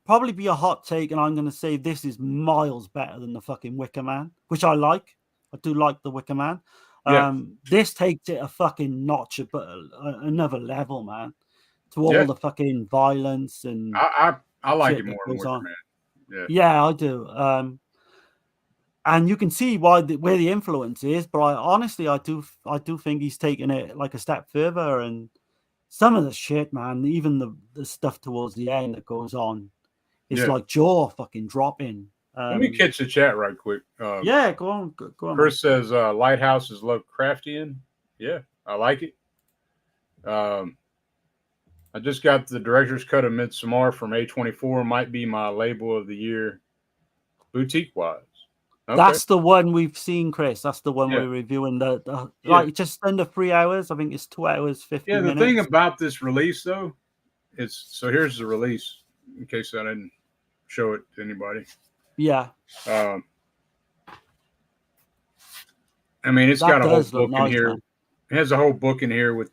probably be a hot take, and I'm gonna say this is miles better than the fucking Wicker Man, which I like. I do like the Wicker Man. This takes it a fucking notch, but another level, man. To all the fucking violence and I like it more than Wicker Man. Yeah, I do. And you can see where the influence is, but I do think he's taking it like a step further. And some of the shit, man, even the stuff towards the end that goes on, it's like jaw fucking dropping. Let me catch the chat right quick. Go on. Chris says Lighthouse is Lovecraftian. Yeah, I like it. I just got the director's cut of Midsommar from A24. Might be my label of the year, boutique-wise. Okay. That's the one we've seen, Chris. That's the one we're reviewing. Like just under 3 hours. I think it's 2 hours 50 minutes. Yeah, the thing about this release, though, so here's the release, in case I didn't show it to anybody. Yeah. I mean, it's That got a whole does look book in nice, here. man. It has a whole book in here with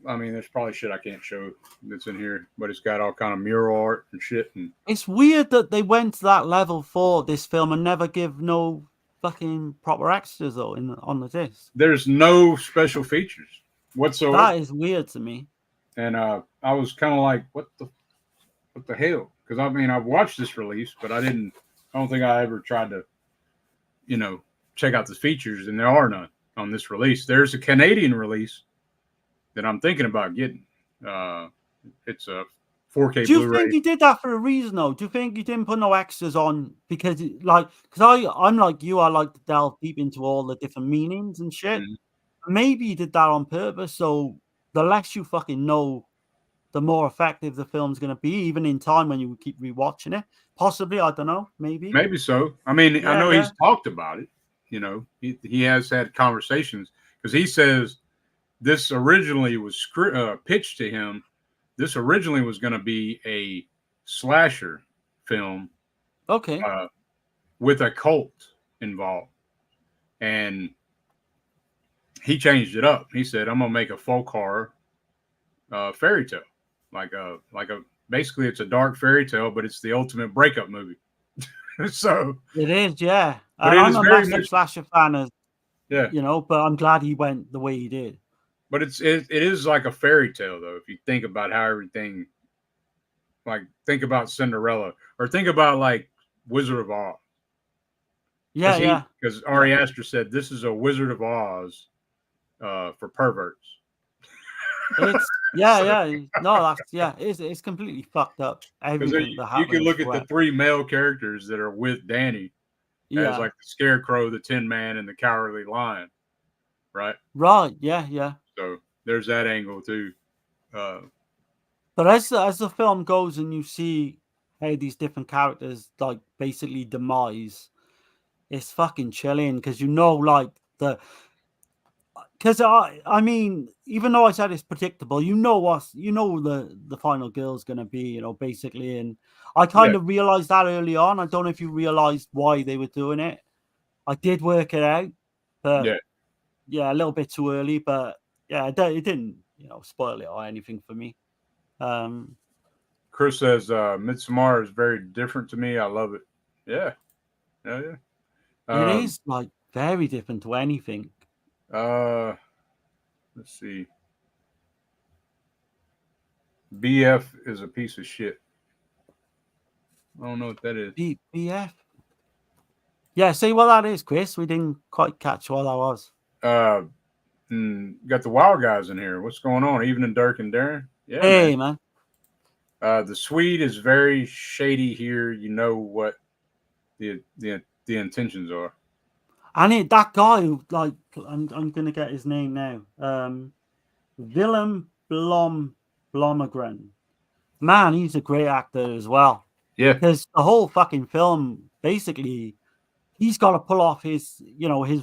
I mean, there's probably shit I can't show that's in here, but it's got all kind of mural art and shit. And It's weird that they went to that level for this film and never give no fucking proper extras though on the disc. there's no special features whatsoever. That is weird to me. And I was kind of like, what the hell? Because I mean, I've watched this release, but I don't think I ever tried to, check out the features, and there are none on this release. There's a Canadian release that I'm thinking about getting. It's a 4K Do you Blu-ray. think he did that for a reason though? Do you think he didn't put no extras on because I'm like you, I like to delve deep into all the different meanings and shit. Mhm. Maybe he did that on purpose, so the less you fucking know, the more effective the film's going to be, even in time when you keep rewatching it. Possibly, I don't know, maybe. Maybe so. I mean, I Yeah, know yeah. he's talked about it. He has had conversations because he says this originally was pitched to him. This originally was going to be a slasher film Okay. with a cult involved, and he changed it up. He said, "I'm gonna make a folk horror fairy tale, like a basically it's a dark fairy tale, but it's the ultimate breakup movie." So It is, yeah. But And it I'm is a very massive much- slasher fan, yeah, but I'm glad he went the way he did. but it is like a fairy tale though. If you think about how everything, like think about Cinderella or think about like Wizard of Oz. Yeah, yeah. Because Ari Aster said this is a Wizard of Oz for perverts. It's yeah. No, it's completely fucked up. Because Everything that you happens. can look at the throughout. three male characters that are with Danny as like the Scarecrow, the Tin Man, and the Cowardly Lion, right? Right, yeah. So there's that angle too. But as the film goes and you see how these different characters like basically demise, it's fucking chilling because I mean, even though I said it's predictable, the final girl's gonna be, basically, and I kind of realized that early on. I don't know if you realized why they were doing it. I did work it out, but yeah, a little bit too early, but yeah, it didn't, spoil it or anything for me. Chris says Midsommar is very different to me. I love it. Yeah. It is like very different to anything. Let's see. BF is a piece of shit. I don't know what that is. BF. Yeah, see what that is, Chris. We didn't quite catch what that was. Got the wild guys in here. What's going on? Evening, Dirk and Darren. Yeah. Hey, man. The Swede is very shady here. You know what the intentions are. And that guy who, like, I'm gonna get his name now. Willem Blomgren. Man, he's a great actor as well. Yeah. Because the whole fucking film, basically, he's got to pull off his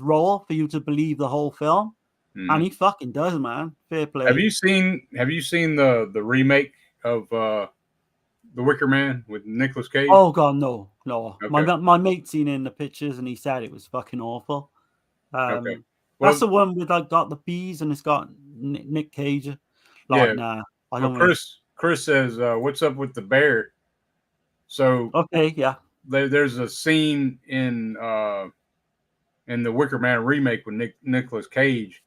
role for you to believe the whole film, and he fucking does, man. Fair play. Have you seen the remake of The Wicker Man with Nicolas Cage? Oh god, no. Okay. My mate seen it in the pictures and he said it was fucking awful. Okay. Well, that's the one with like got the bees and it's got Nick Cage. Like, nah, I don't. Chris says, "What's up with the bear?" So okay, yeah. There's a scene in the Wicker Man remake with Nicolas Cage.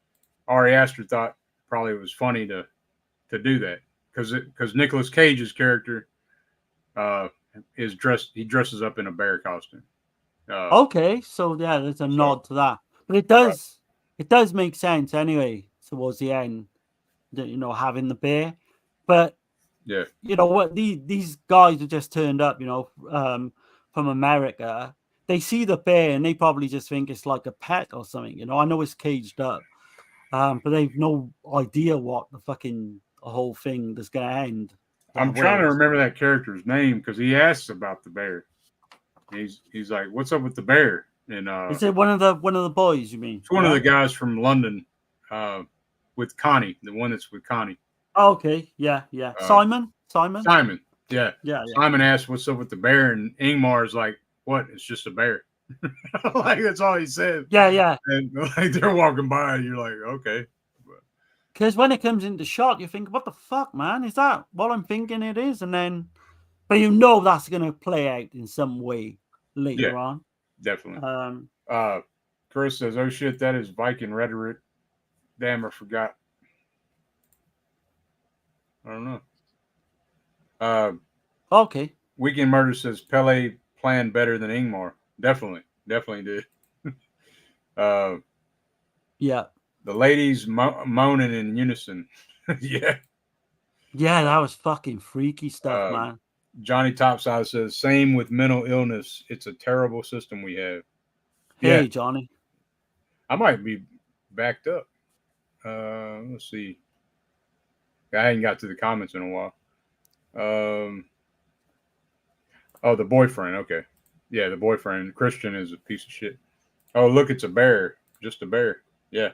Ari Aster thought probably it was funny to do that because Nicolas Cage's character is dressed. He dresses up in a bear costume. Okay, so yeah, there's a nod to that, but it does make sense anyway towards the end. Having the bear, but yeah, what these guys have just turned up, from America. They see the bear and they probably just think it's like a pet or something. I know it's caged up, but they've no idea what the whole thing is going to end. I'm trying to remember that character's name because he asks about the bear. He's like, "What's up with the bear?" And is it one of the boys? You mean? It's one of the guys from London, with Connie, the one that's with Connie. Oh, okay, yeah. Simon. Yeah. Simon asked, "What's up with the bear?" And Ingmar's like, "What? It's just a bear." Like that's all he said. Yeah. And like they're walking by, and you're like, okay. Because when it comes into shot, you think, what the fuck, man? Is that what I'm thinking it is? And then, but you know that's going to play out in some way later on. Definitely. Um, Chris says, oh shit, that is Viking rhetoric. Damn, I forgot. I don't know. Okay. Weekend Murder says Pele planned better than Ingmar. Definitely did. Yeah. The ladies moaning in unison. Yeah. Yeah, that was fucking freaky stuff, man. Johnny Topside says, same with mental illness. It's a terrible system we have. Hey, Yeah. Johnny. I might be backed up. Let's see. I hadn't got to the comments in a while. Oh, the boyfriend. Okay. Yeah, the boyfriend. Christian is a piece of shit. Oh, look, it's a bear. Just a bear. Yeah.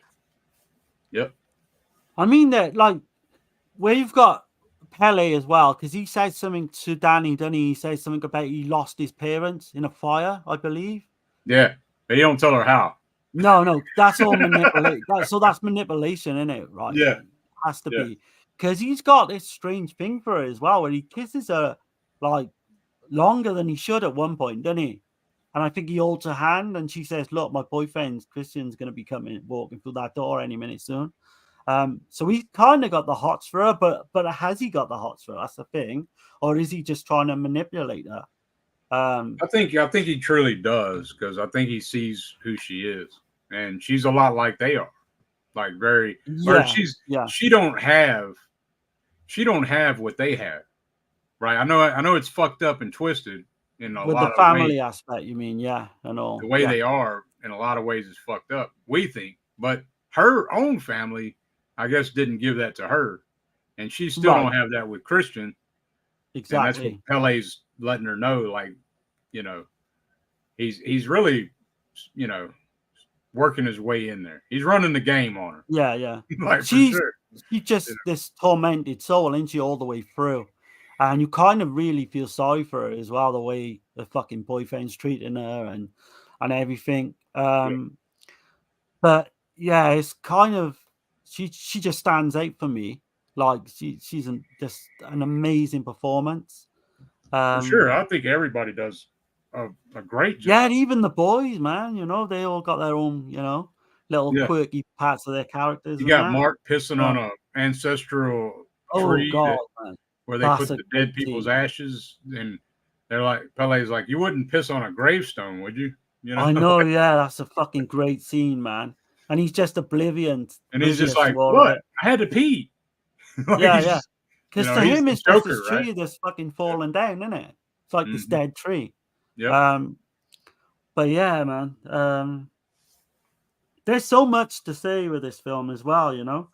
Yep. I mean that, like, where you've got Pele as well, because he said something to Danny, doesn't he? He says something about he lost his parents in a fire, I believe. Yeah. But he don't tell her how. No, that's all manipulation. That's manipulation, isn't it? Right? Yeah. It has to be, because he's got this strange thing for her as well, where he kisses her like longer than he should at one point, doesn't he? And I think he holds her hand, and she says, "Look, my boyfriend Christian's going to be walking through that door any minute soon." So he's kind of got the hots for her, but has he got the hots for her? That's the thing, or is he just trying to manipulate her? I think he truly does, because I think he sees who she is, and she's a lot like they are, like very. Or she don't have what they have, right? I know it's fucked up and twisted in a with lot the of family ways. aspect. You mean, yeah, I know The way they are in a lot of ways is fucked up, we think, but her own family, I guess, didn't give that to her, and she still don't have that with Christian. Exactly. And that's what Pele's letting her know, like, you know, he's really, you know, working his way in there. He's running the game on her. Yeah. Like, she's just you know, this tormented soul, isn't she, all the way through? And you kind of really feel sorry for her as well, the way the fucking boyfriend's treating her and everything. But yeah, it's kind of she just stands out for me. Like she's just an amazing performance. for sure. I think everybody does a great job. Yeah, even the boys, man. You know, they all got their own, little quirky parts of their characters. You got Mark pissing on a ancestral tree where they put the dead people's ashes, and they're like, Pele's like, you wouldn't piss on a gravestone, would you? You know? I know, yeah, that's a fucking great scene, man. And he's just oblivious. And he's just like, what? I had to pee. Like, yeah. Because to him, it's just this tree that's fucking falling down, isn't it? It's like this dead tree. Yeah. But yeah, man. There's so much to say with this film as well, you know.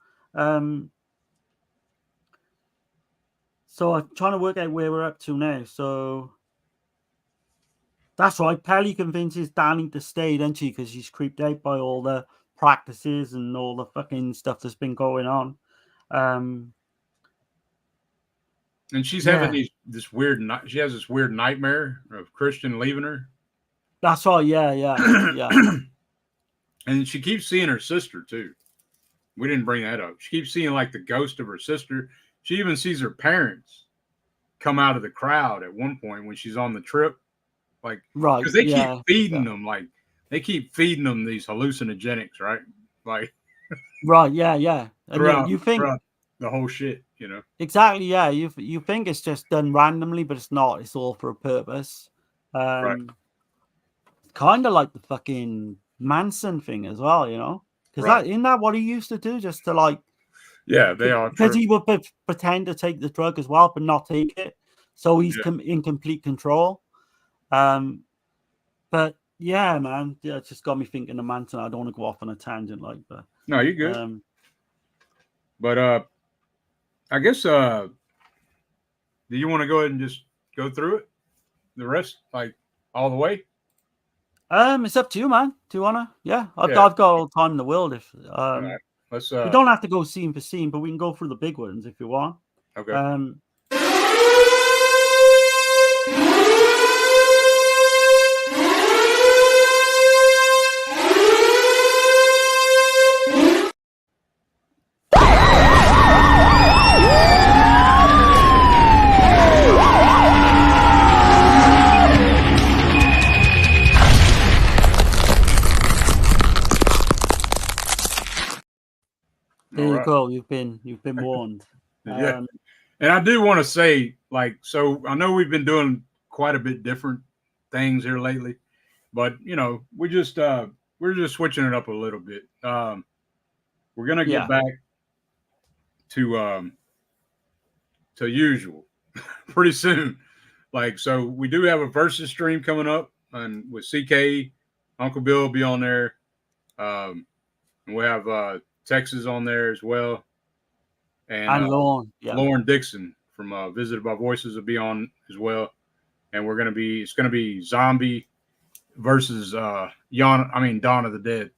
So I'm trying to work out where we're up to now. So that's right. Pele convinces Danny to stay, doesn't she? Because she's creeped out by all the practices and all the fucking stuff that's been going on. And she's having this weird. She has this weird nightmare of Christian leaving her. That's right. Yeah. And she keeps seeing her sister too. We didn't bring that up. She keeps seeing like the ghost of her sister. She even sees her parents come out of the crowd at one point when she's on the trip. Like, right. Because they keep feeding them, like, they keep feeding them these hallucinogenics, right? Like, right. Yeah. And you think the whole shit, you know? Exactly. Yeah. You think it's just done randomly, but it's not. It's all for a purpose. Right. Kind of like the fucking Manson thing as well, you know? Because isn't that what he used to do? Just to like, yeah, they are. Because he would pretend to take the drug as well, but not take it. So he's in complete control. But yeah, man, it just got me thinking of Manson. I don't want to go off on a tangent like that. No, you're good. But I guess do you want to go ahead and just go through it, the rest, like all the way? It's up to you, man. Do you wanna? Yeah, I've got all the time in the world. If right. Let's. We don't have to go scene for scene, but we can go through the big ones if you want. Okay. cool. You've been warned. Yeah. And I do want to say, like, so I know we've been doing quite a bit different things here lately, but you know, we're just switching it up a little bit. We're gonna get back to usual pretty soon. Like, so we do have a versus stream coming up, and with CK, Uncle Bill will be on there. And we have Texas on there as well, and Lauren Dixon from Visited by Voices will be on as well. And it's gonna be zombie versus Dawn of the Dead.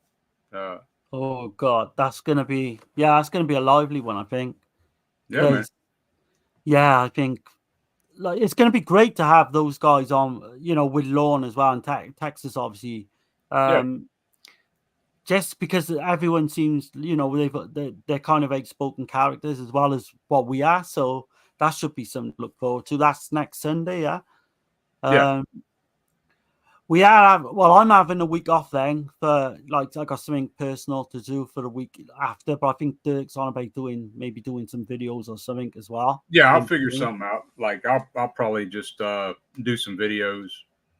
Oh God, that's gonna be a lively one, I think. Yeah, man. Yeah, I think like it's gonna be great to have those guys on, you know, with Lorne as well, and Texas obviously. Just because everyone seems, you know, they're kind of outspoken characters as well as what we are, so that should be something to look forward to. That's next Sunday, yeah. I'm having a week off then for like I got something personal to do for the week after, but I think Dirk's on about doing some videos or something as well. Yeah, I'll figure something out. Like I'll probably just do some videos,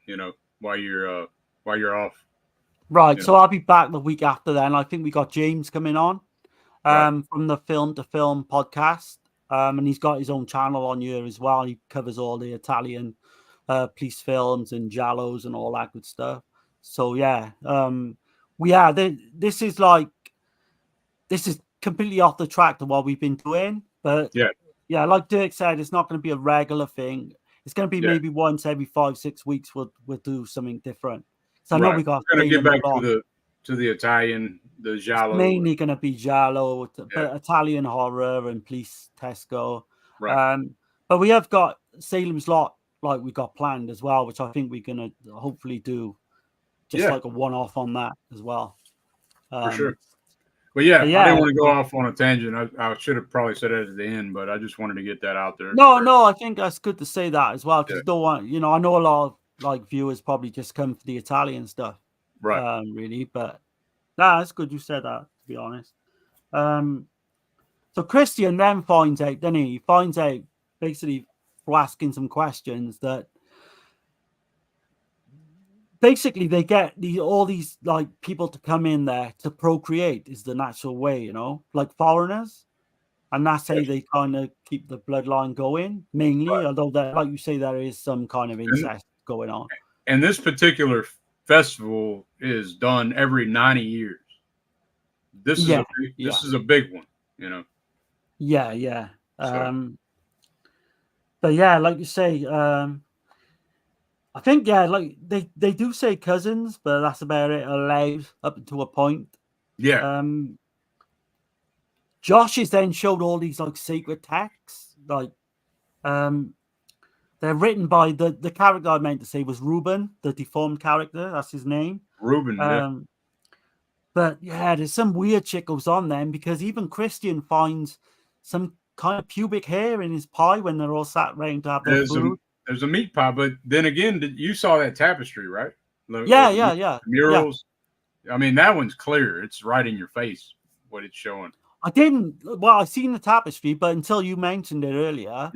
you know, while you're off. Right, so I'll be back the week after then. I think we got James coming on from the Film to Film podcast. And he's got his own channel on here as well. He covers all the Italian police films and giallos and all that good stuff. So yeah, this is completely off the track to what we've been doing. But yeah, like Dirk said, it's not going to be a regular thing. It's going to be maybe once every 5-6 weeks we'll do something different. So I know we got. We're going to get back to the Italian, the giallo. It's mainly going to be giallo, but Italian horror and police Tesco. Right. But we have got Salem's Lot, like we got planned as well, which I think we're going to hopefully do just like a one-off on that as well. For sure. But yeah, I didn't want to go off on a tangent. I should have probably said it at the end, but I just wanted to get that out there. No, I think that's good to say that as well, because don't want, you know, I know a lot of like viewers probably just come for the Italian stuff, right? Really, but it's good you said that, to be honest. So Christian then finds out, doesn't he? He finds out basically for asking some questions that basically they get all these like people to come in there to procreate is the natural way, you know, like foreigners, and that's how they kind of keep the bloodline going mainly. Although like you say, there is some kind of incest going on. And this particular festival is done every 90 years. This is a big one, you know. Yeah. But yeah, like you say, I think like they do say cousins, but that's about it. Allowed up to a point. Yeah. Josh is then showed all these like secret texts, like they're written by the character I meant to say was Ruben, the deformed character. That's his name. Ruben. But yeah, there's some weird shit goes on then, because even Christian finds some kind of pubic hair in his pie when they're all sat around to have their food. There's a meat pie, but then again, you saw that tapestry, right? Yeah. Murals. Yeah. I mean, that one's clear. It's right in your face what it's showing. I seen the tapestry, but until you mentioned it earlier,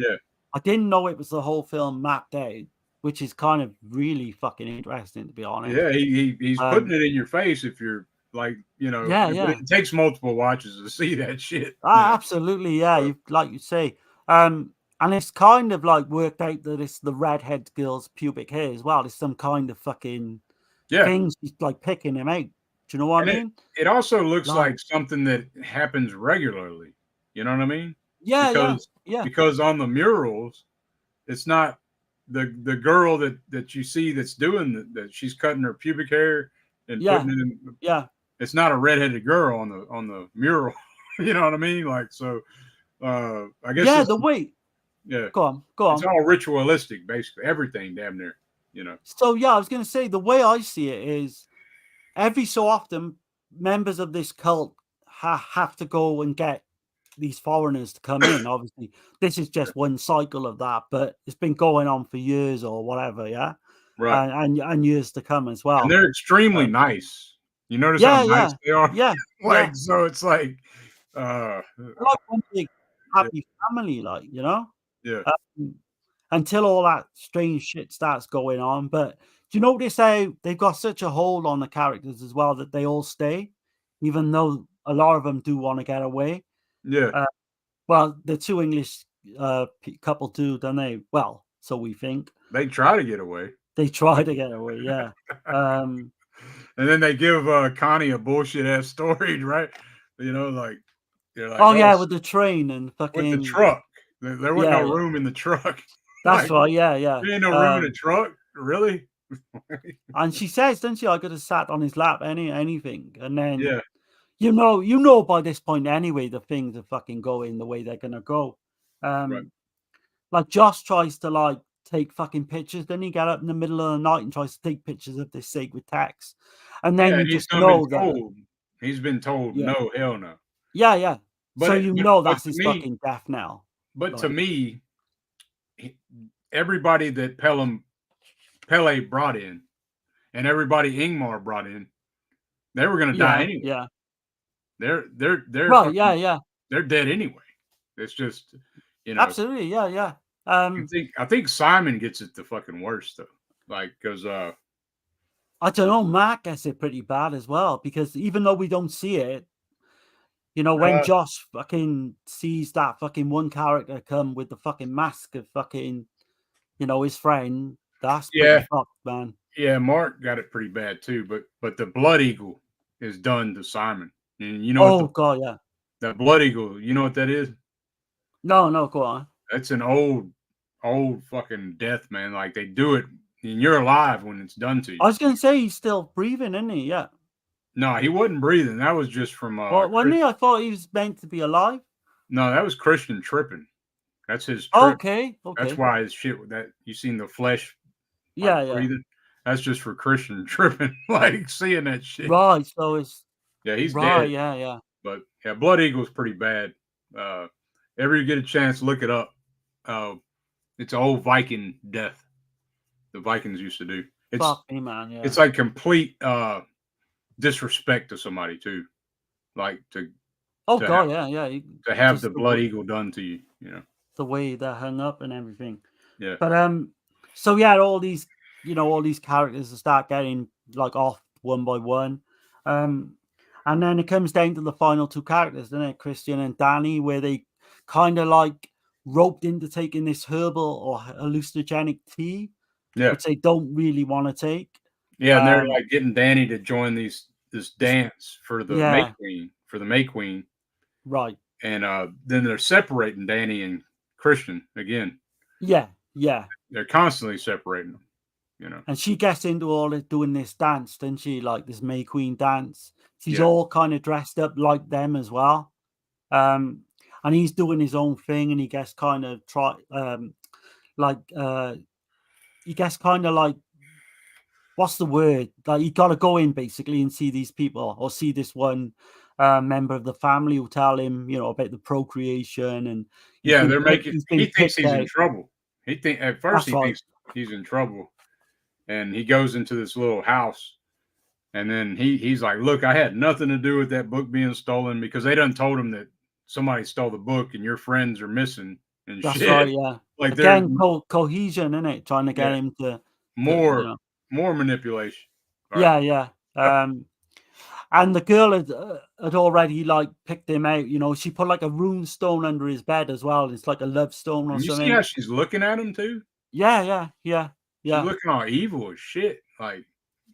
I didn't know it was the whole film mapped out, which is kind of really fucking interesting, to be honest. Yeah, he's putting it in your face if you're like, you know, it takes multiple watches to see that shit. Absolutely, yeah. Like you say. And it's kind of like worked out that it's the redhead girl's pubic hair as well. It's some kind of fucking things like picking him out. Do you know what I mean? It also looks like something that happens regularly. You know what I mean? Yeah. Because on the murals, it's not the girl that you see that's doing that. She's cutting her pubic hair and putting it in. Yeah. It's not a redheaded girl on the mural. You know what I mean? Like, so I guess. Yeah, the way. Yeah. Go on. It's all ritualistic, basically. Everything damn near, you know. So yeah, I was gonna say the way I see it is every so often members of this cult have to go and get these foreigners to come in. Obviously, this is just one cycle of that, but it's been going on for years or whatever, yeah. Right. And years to come as well. And they're extremely nice. You notice how nice they are? Yeah. So it's like Uh, like one big happy family, like, you know? yeah, Um, until all that strange shit starts going on. But do you notice how they've got such a hold on the characters as well that they all stay, even though a lot of them do want to get away? yeah. Uh, well, the two English couple do, don't they? Well, so we think. They try to get away, They try to get away, yeah. and then they give Connie a bullshit ass story, right? You know, like they're like, Oh yeah, with the train and with the fucking truck. There wasn't yeah, no yeah. room in the truck. That's Like, right, yeah, yeah. there ain't no room in the truck, really? And she says, doesn't she, I could have sat on his lap, anything. And then Yeah, you know by this point anyway, the things are fucking going the way they're gonna go. right. Like Josh tries to like take fucking pictures, then he get up in the middle of the night and tries to take pictures of this sacred text. And then Yeah, you and just know that he's been told yeah, no, hell no. yeah. So you know But that's to his me, fucking death now. to Like, me, everybody that Pele brought in, and everybody Ingmar brought in, they were gonna die anyway. yeah. They're Right, fucking, yeah. they're dead anyway. It's just, you know, Absolutely, yeah. I think Simon gets it the fucking worst though. Like, cause I don't know, Mark gets it pretty bad as well, because even though we don't see it, you know, when Josh fucking sees that fucking one character come with the fucking mask of fucking, you know, his friend, that's pretty fucked, man. yeah, Mark got it pretty bad too. But the Blood Eagle is done to Simon, and you know what Oh god, yeah. that Blood Eagle, you know what that is? No, go on. That's an old fucking death, man. Like they do it, and you're alive when it's done to you. I was gonna say he's still breathing, isn't he? Yeah. No, he wasn't breathing. That was just from Well, wasn't he? I thought he was meant to be alive. No, that was Christian tripping. That's his trip. Okay. That's why his shit with that you seen the flesh Yeah. breathing. That's just for Christian tripping, like seeing that shit. Right. So it's he's right. dead. Yeah. But yeah, Blood Eagle's pretty bad. Ever you get a chance, look it up. It's an old Viking death. The Vikings used to do. It's fuck me, man. Yeah. It's like complete disrespect to somebody too, like to. Oh god, yeah. To have the Blood Eagle done to you, you know. The way they're hung up and everything. Yeah. But so yeah, all these characters start getting like off one by one. And then it comes down to the final two characters, doesn't it? Christian and Danny, where they kind of like roped into taking this herbal or hallucinogenic tea, which they don't really want to take. Yeah, and they're like getting Danny to join this dance for the May Queen. Right. And then they're separating Danny and Christian again. Yeah. They're constantly separating them, you know. And she gets into all this doing this dance, doesn't she? Like this May Queen dance. She's all kind of dressed up like them as well. And he's doing his own thing, and he gets kind of what's the word? Like you got to go in basically and see these people or see this one member of the family who tell him, you know, about the procreation and he thinks he's in trouble. At first he thinks he's in trouble, and he goes into this little house, and then he's like, "Look, I had nothing to do with that book being stolen because they done told him that somebody stole the book and your friends are missing and that's shit." Right, yeah. Like again, cohesion, isn't it? Trying to get him to more manipulation. Right. Yeah. And the girl had already like picked him out. You know, she put like a rune stone under his bed as well. It's like a love stone or something. You see how she's looking at him too? Yeah. She's looking all evil as shit, like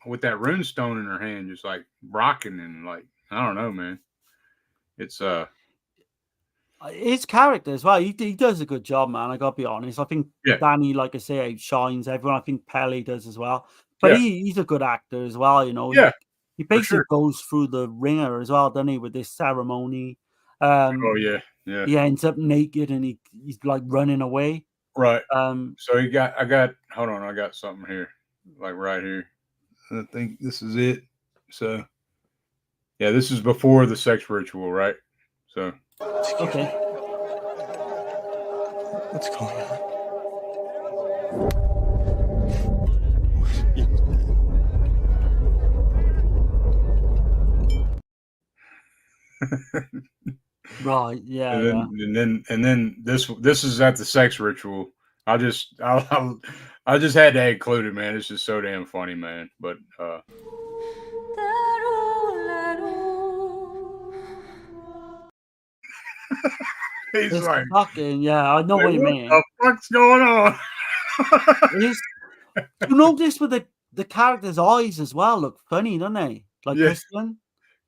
with that rune stone in her hand, just like rocking and like I don't know, man. It's his character as well. He does a good job, man. I gotta be honest. I think Danny, like I say, outshines everyone. I think Pele does as well. But he's a good actor as well. You know. Yeah. He basically goes through the ringer as well, doesn't he, with this ceremony? Yeah. He ends up naked and he's like running away. Right. So I got something here, like right here. I think this is it. So, yeah, this is before the sex ritual, right? So. Okay. What's going on? Right. Yeah. And then this is at the sex ritual. I just had to include it, man. It's just so damn funny, man. But he's It's like, fucking yeah. I know what you what mean. the fuck's going on? It's, you notice with the character's eyes as well look funny, don't they? Like Yeah. Christian,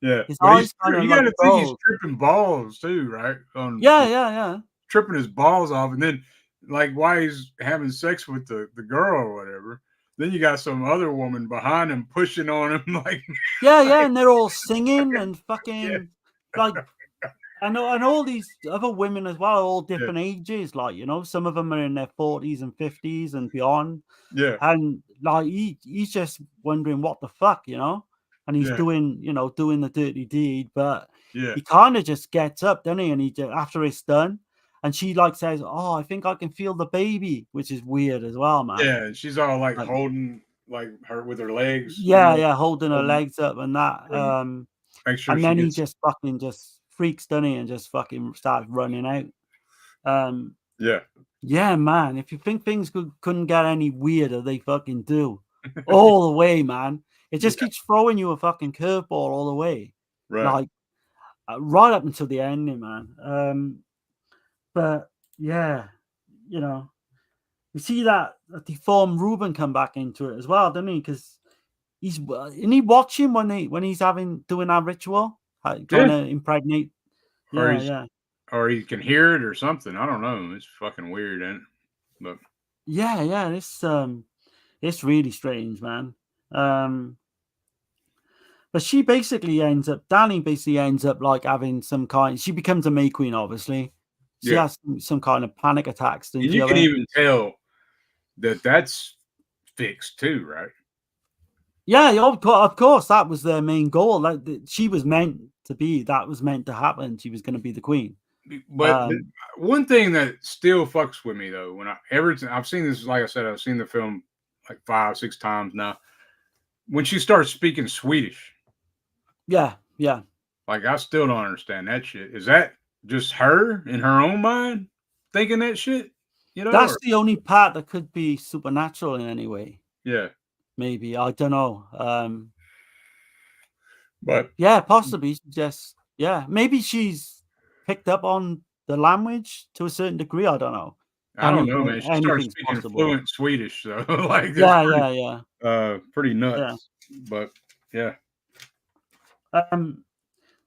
Yeah, his but eyes kind of you like gotta think he's bulge. tripping balls too, right? Yeah. Tripping his balls off, and then like while he's having sex with the girl or whatever, then you got some other woman behind him pushing on him like Yeah, and they're all singing and yeah, fucking like, and all these other women as well, all yeah, different ages. Like, you know, some of them are in their 40s and 50s and beyond. yeah, And like he's just wondering what the fuck, you know, and he's yeah, doing the dirty deed, but yeah, he kind of just gets up, doesn't he? And after it's done, and she like says, "Oh, I think I can feel the baby," which is weird as well, man. yeah. And she's all like Like, holding like her with her legs, yeah, holding her holding legs up and that. and make sure And she then he gets just fucking just freaks, doesn't he, and just fucking starts running out. yeah, Yeah, man. If you think things couldn't get any weirder, they fucking do. All the way, man. It just yeah, keeps throwing you a fucking curveball all the way. right, Like right up until the ending, man. But yeah, you know, you see that deformed Ruben come back into it as well, doesn't he? Because and he watching when he's doing that ritual, trying yeah. to impregnate. Or Yeah. or he can hear it or something. I don't know. It's fucking weird, ain't it? But Yeah. It's really strange, man. But Danny basically ends up like having some kind. She becomes a May Queen, obviously. She yeah, has some kind of panic attacks, and didn't you she? I can think. even tell that that's fixed too, right? Yeah, of course, that was their main goal. She was meant to be. That was meant to happen. She was going to be the queen. But one thing that still fucks with me though, when I've seen this, like I said, I've seen the film like 5, 6 times now. When she starts speaking Swedish, Yeah. like I still don't understand that shit. Is that just her in her own mind thinking that shit? You know? That's Or, the only part that could be supernatural in any way. yeah, Maybe, I don't know. but Yeah, possibly. Maybe she's picked up on the language to a certain degree. I don't know. I don't know, man. She starts Anything's speaking possible. fluent Swedish, so like that's Yeah. pretty Yeah. nuts. But yeah,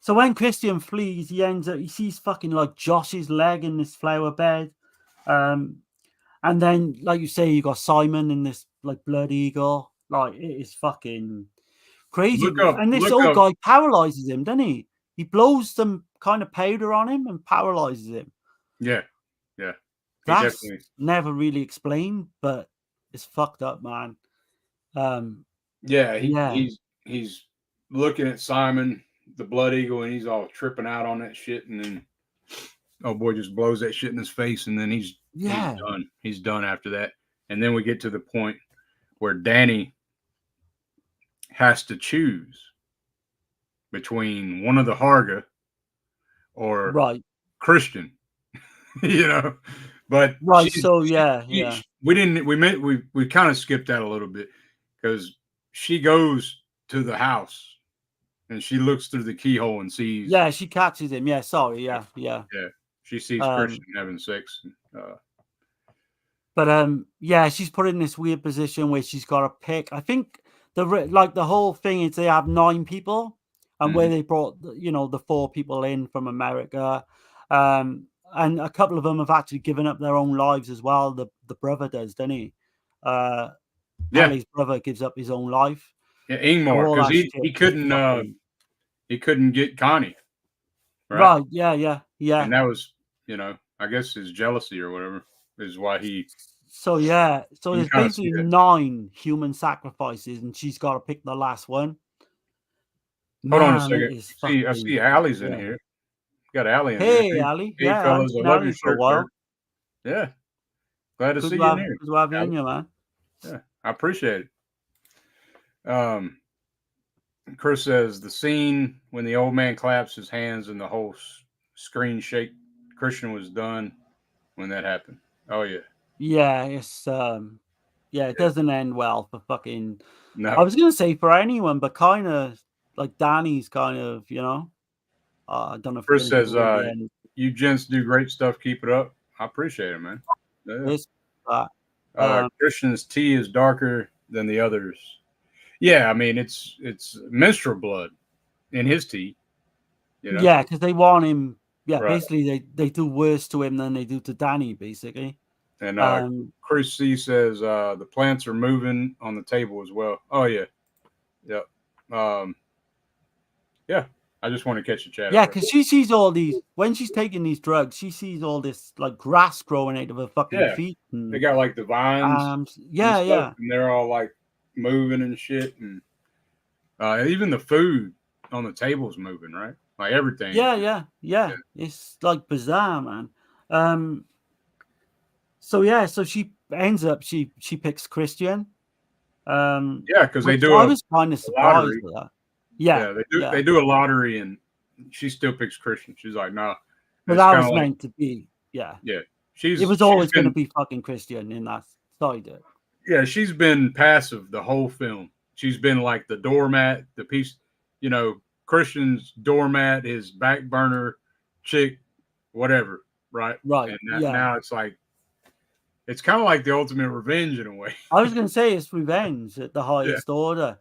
So when Christian flees, he sees fucking like Josh's leg in this flower bed. And then, like you say, you got Simon in this like blood eagle. Like, it is fucking crazy. And this look old up. guy paralyzes him, doesn't he? He blows some kind of powder on him and paralyzes him. Yeah. That's Definitely. never really explained, but it's fucked up, man. Yeah, Yeah. he's looking at Simon, the blood eagle, and he's all tripping out on that shit, and then oh boy just blows that shit in his face, and then he's done. He's done after that. And then we get to the point where Danny has to choose between one of the Harga or Right. Christian, you know. But Right. So yeah. we kind of skipped that a little bit because she goes to the house and she looks through the keyhole and sees. Yeah, she catches him. Yeah, sorry. Yeah. She sees Christian having sex. But yeah, she's put in this weird position where she's got to pick. I think the whole thing is they have 9 people, and where they brought the 4 people in from America, and a couple of them have actually given up their own lives as well. The brother does, doesn't he? Ellie's brother gives up his own life. Yeah, Ingmar, because he couldn't get Connie. Right. Yeah. And that was, I guess his jealousy or whatever is why he. So there's basically 9 human sacrifices, and she's got to pick the last one. Hold on a second. I see Allie's in here. Got Allie in here. Hey, Allie. Hey, fellas, I love your shirt. Yeah. Glad to see you in here. Good to have you in here, man. Yeah, I appreciate it. Chris says the scene when the old man claps his hands and the whole screen shake. Christian was done when that happened. Oh yeah. Yeah, it's it doesn't end well for fucking. I No. was gonna say for anyone, but kind of like Danny's kind of, I don't know if we're Chris gonna give says, away the end. "You gents do great stuff. Keep it up. I appreciate it, man." Yeah. This, um, Christian's tea is darker than the others. Yeah, I mean it's menstrual blood in his tea. You know. yeah, because they want him. Yeah, Right. basically they do worse to him than they do to Danny, basically. And Chris C says the plants are moving on the table as well. Oh yeah, yep. Yeah. I just want to catch a chat. Yeah, because she sees all these when she's taking these drugs. She sees all this like grass growing out of her fucking feet. They got like the vines. Yeah, and stuff, and they're all like moving and shit, and even the food on the table's moving, right? Like everything. Yeah. It's like bizarre, man. So she ends up she picks Christian. Yeah, because they do. I was kind of surprised with that. Yeah, they do. They do a lottery, and she still picks Christian. She's like, no. But that was meant to be. Yeah. Yeah. It was always going to be fucking Christian in that side. Yeah, she's been passive the whole film. She's been like the doormat, the piece, Christian's doormat, his back burner chick, whatever, right? Right. And now it's like, it's kind of like the ultimate revenge in a way. I was going to say it's revenge at the highest order.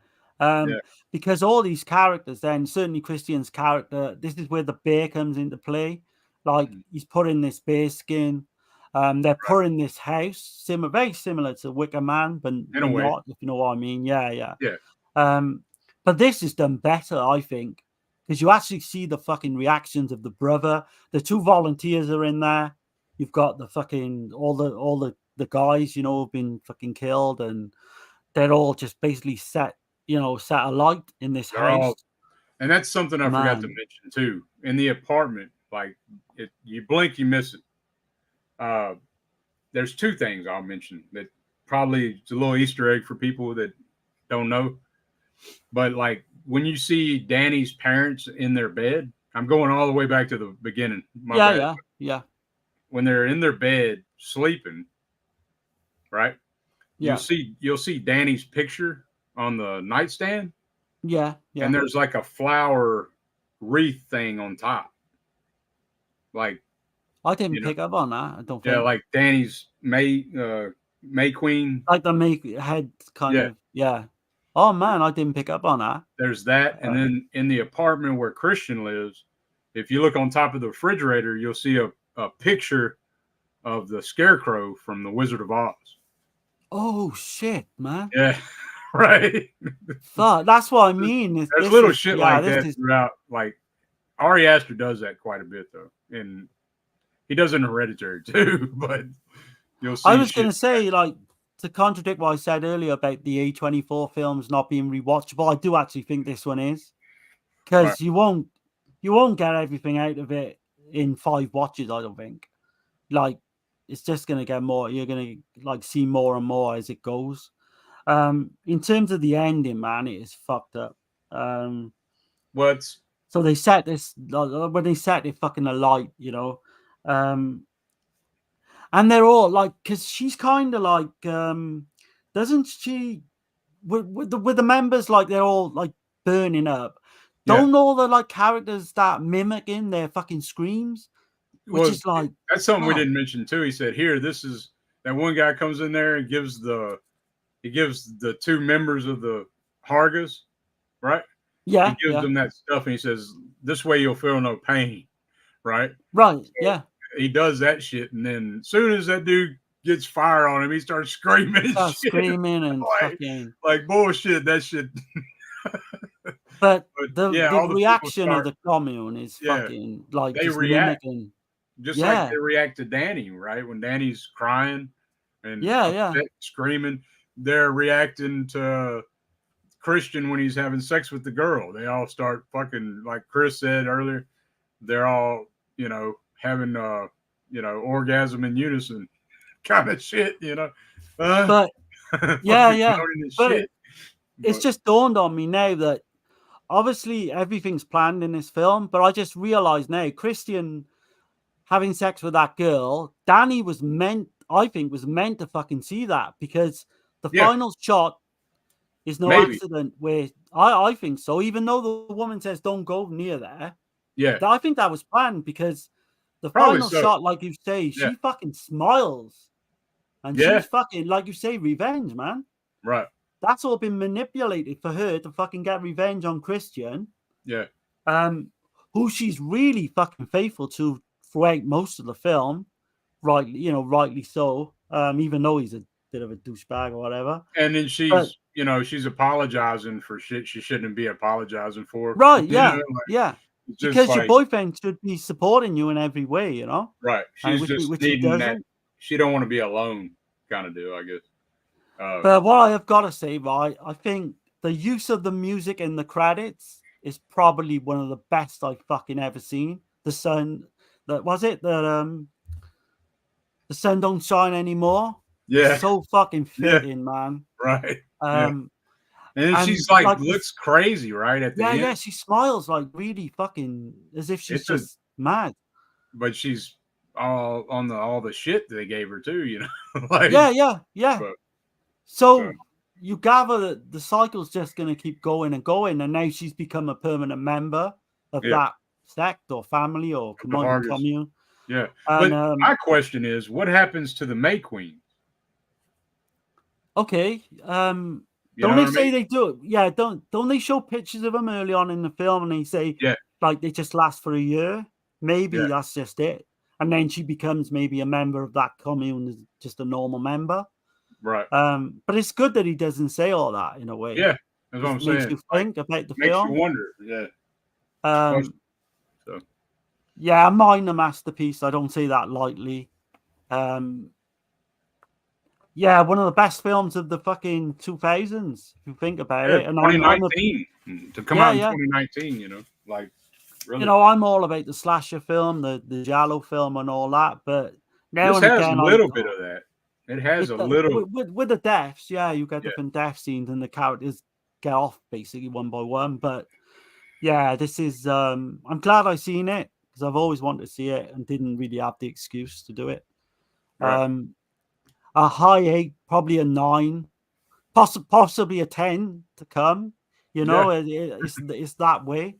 Because all these characters, then certainly Christian's character, this is where the bear comes into play. Like he's put in this bear skin. They're put in this house, very similar to Wicker Man, but in a way, not, if you know what I mean. Yeah. Yeah. But this is done better, I think, because you actually see the fucking reactions of the brother. The two volunteers are in there. You've got the fucking all the guys, who've been fucking killed, and they're all just basically set alight in this house. And that's something I forgot to mention too. In the apartment, like you blink, you miss it. There's two things I'll mention that probably it's a little Easter egg for people that don't know. But like when you see Danny's parents in their bed, I'm going all the way back to the beginning. Yeah. When they're in their bed sleeping, right? Yeah. You'll see Danny's picture on the nightstand. Yeah. And there's like a flower wreath thing on top. Like I didn't pick up on that. I don't think. Yeah, like Danny's May Queen. Like the May head kind of. Yeah. Oh man, I didn't pick up on that. There's that, and then in the apartment where Christian lives, if you look on top of the refrigerator, you'll see a picture of the Scarecrow from The Wizard of Oz. Oh shit, man! Yeah, right. That's what I mean. There's little shit like that throughout. Like Ari Aster does that quite a bit, though, and he does it in Hereditary too. But you'll see. I was going to say, like, to contradict what I said earlier about the A24 films not being rewatchable, I do actually think this one is, because you won't get everything out of it in 5 watches. I don't think. Like, it's just going to get more. You're going to like see more and more as it goes. In terms of the ending, man, it is fucked up. So they set this when they set it fucking alight, and they're all like, because she's kind of like, doesn't she? With the members, like they're all like burning up. Don't all the like characters start mimicking their fucking screams? Which is like, that's something we didn't mention too. He said, "Here, this is that one guy comes in there and gives the 2 members of the Hargas, right? Yeah, he gives them that stuff, and he says, "This way you'll feel no pain," right? Right. So yeah. He does that shit, and then as soon as that dude gets fire on him, he starts screaming. Screaming and fucking like bullshit. That shit. But the reaction of the commune is fucking like they react just like they react to Danny, right? When Danny's crying and screaming, they're reacting to Christian when he's having sex with the girl. They all start fucking, like Chris said earlier, they're all, having orgasm in unison kind of shit, but but it's just dawned on me now that obviously everything's planned in this film, but I just realized now Christian having sex with that girl, Danny was meant to fucking see that, because the final shot is no Maybe. accident. Where I think so, even though the woman says don't go near there. Yeah. I think that was planned, because the Probably final so. shot, like you say, she fucking smiles. And she's fucking, like you say, revenge, man. Right. That's all been manipulated for her to fucking get revenge on Christian. Yeah. Who she's really fucking faithful to throughout most of the film. Rightly so. Even though he's a bit of a douchebag or whatever. And then she's apologizing for shit she shouldn't be apologizing for. Right, yeah. Because like, your boyfriend should be supporting you in every way, you know? Right. She's just needing that. She don't want to be alone kind of deal, I guess. But what I have got to say, right, I think the use of the music in the credits is probably one of the best I've fucking ever seen. The sun don't shine anymore. Yeah. It's so fucking fitting, man. Right. And she's like looks crazy, right? At the end. Yeah, she smiles like really fucking as if she's just mad. But she's all on all the shit they gave her too, you know. Like, yeah. So you gather that the cycle's just gonna keep going and going, and now she's become a permanent member of that sect or family or commune. Yeah. But my question is, what happens to the May Queen? Okay. Don't they say they do it? Yeah, don't they show pictures of them early on in the film, and they say like they just last for a year? Maybe that's just it. And then she becomes maybe a member of that commune, just a normal member. Right. But it's good that he doesn't say all that in a way. Yeah, that's what I'm saying. Makes you think about the film. Makes you wonder, yeah. Yeah, mine a masterpiece. I don't say that lightly. Yeah, one of the best films of the fucking 2000s, if you think about it. And 2019 to come out in 2019, you know, like. Really? You know, I'm all about the slasher film, the giallo film, and all that. But now this and has again, a little bit of that. It has a little with the deaths. Yeah, you get different death scenes, and the characters get off basically one by one. But yeah, this is. I'm glad I seen it because I've always wanted to see it and didn't really have the excuse to do it. Right. A high 8, probably a 9, possibly a 10 to come. You know, it's that way.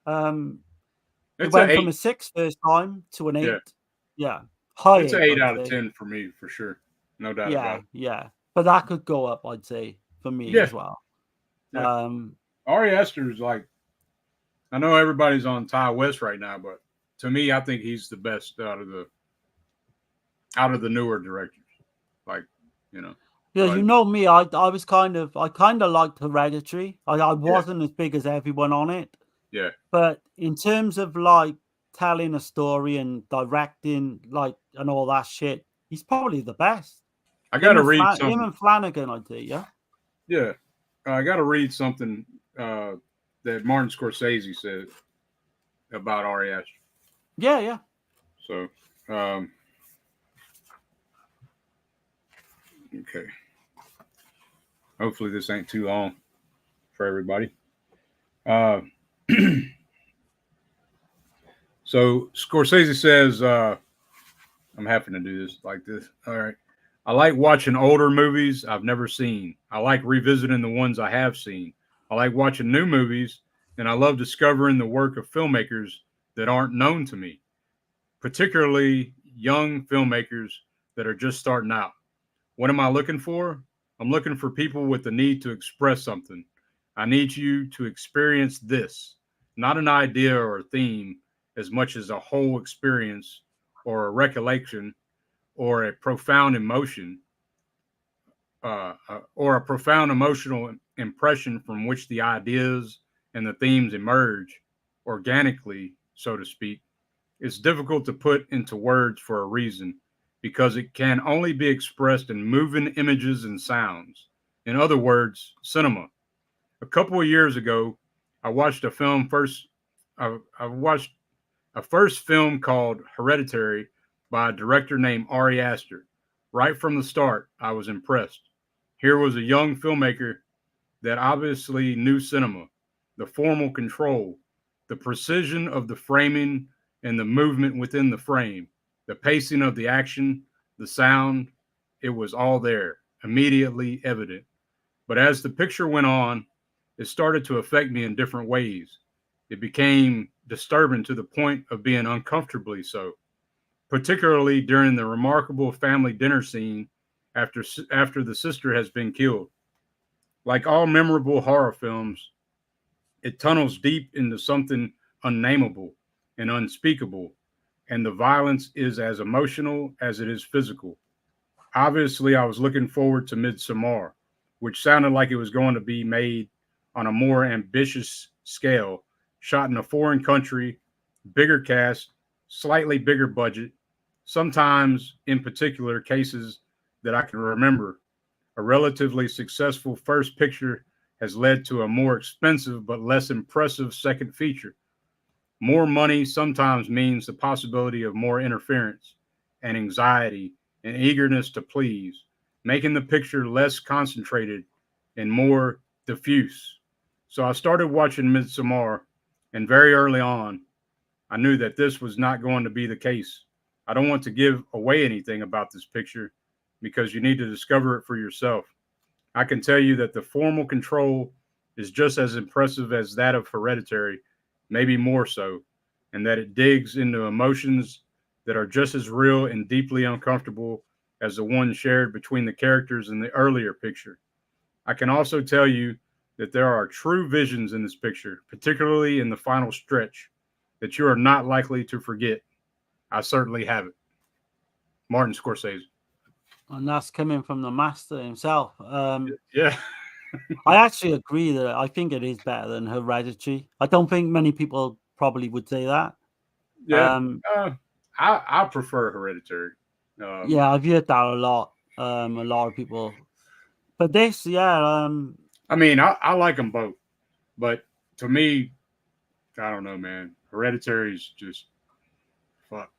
It went from a 6 first time to an 8. Yeah. High it's an 8 out of 10 for me, for sure. No doubt about it. Yeah. But that could go up, I'd say, for me as well. Yeah. Ari Aster is like, I know everybody's on Ty West right now, but to me, I think he's the best out of the newer directors. Like, you know. Yeah, you know me, I kind of liked Hereditary. I wasn't as big as everyone on it. Yeah. But in terms of like telling a story and directing, like, and all that shit, he's probably the best. I got to read something. Him and Flanagan, I'd say, yeah. Yeah. I got to read something that Martin Scorsese said about Ari Aster. Yeah. So, okay. Hopefully this ain't too long for everybody. So Scorsese says, I'm having to do this like this. All right. I like watching older movies I've never seen. I like revisiting the ones I have seen. I like watching new movies, and I love discovering the work of filmmakers that aren't known to me, particularly young filmmakers that are just starting out. What am I looking for? I'm looking for people with the need to express something. I need you to experience this, not an idea or a theme, as much as a whole experience or a recollection or a profound emotion or a profound emotional impression from which the ideas and the themes emerge organically, so to speak. It's difficult to put into words for a reason because it can only be expressed in moving images and sounds. In other words, cinema. A couple of years ago, I watched a film I watched a first film called Hereditary by a director named Ari Aster. Right from the start, I was impressed. Here was a young filmmaker that obviously knew cinema. the formal control, the precision of the framing and the movement within the frame, the pacing of the action, the sound, it was all there, immediately evident. But as the picture went on, it started to affect me in different ways. It became disturbing to the point of being uncomfortably so, particularly during the remarkable family dinner scene after the sister has been killed. Like all memorable horror films, it tunnels deep into something unnameable and unspeakable, and the violence is as emotional as it is physical. Obviously, I was looking forward to Midsommar, which sounded like it was going to be made on a more ambitious scale, shot in a foreign country, bigger cast, slightly bigger budget. Sometimes, in particular cases that I can remember, a relatively successful first picture has led to a more expensive but less impressive second feature. More money sometimes means the possibility of more interference and anxiety and eagerness to please, making the picture less concentrated and more diffuse. So I started watching Midsommar, and very early on, I knew that this was not going to be the case. I don't want to give away anything about this picture because you need to discover it for yourself. I can tell you that the formal control is just as impressive as that of Hereditary, maybe more so, and that it digs into emotions that are just as real and deeply uncomfortable as the one shared between the characters in the earlier picture. I can also tell you that there are true visions in this picture, particularly in the final stretch, that you are not likely to forget. I certainly have it. Martin Scorsese. And that's coming from the master himself. Yeah. I actually agree that I think it is better than Hereditary. I don't think many people probably would say that. Yeah. I prefer Hereditary. Yeah, I've heard that a lot. A lot of people. But this, yeah. I mean, I like them both. But to me, I don't know, man. Hereditary is just fuck.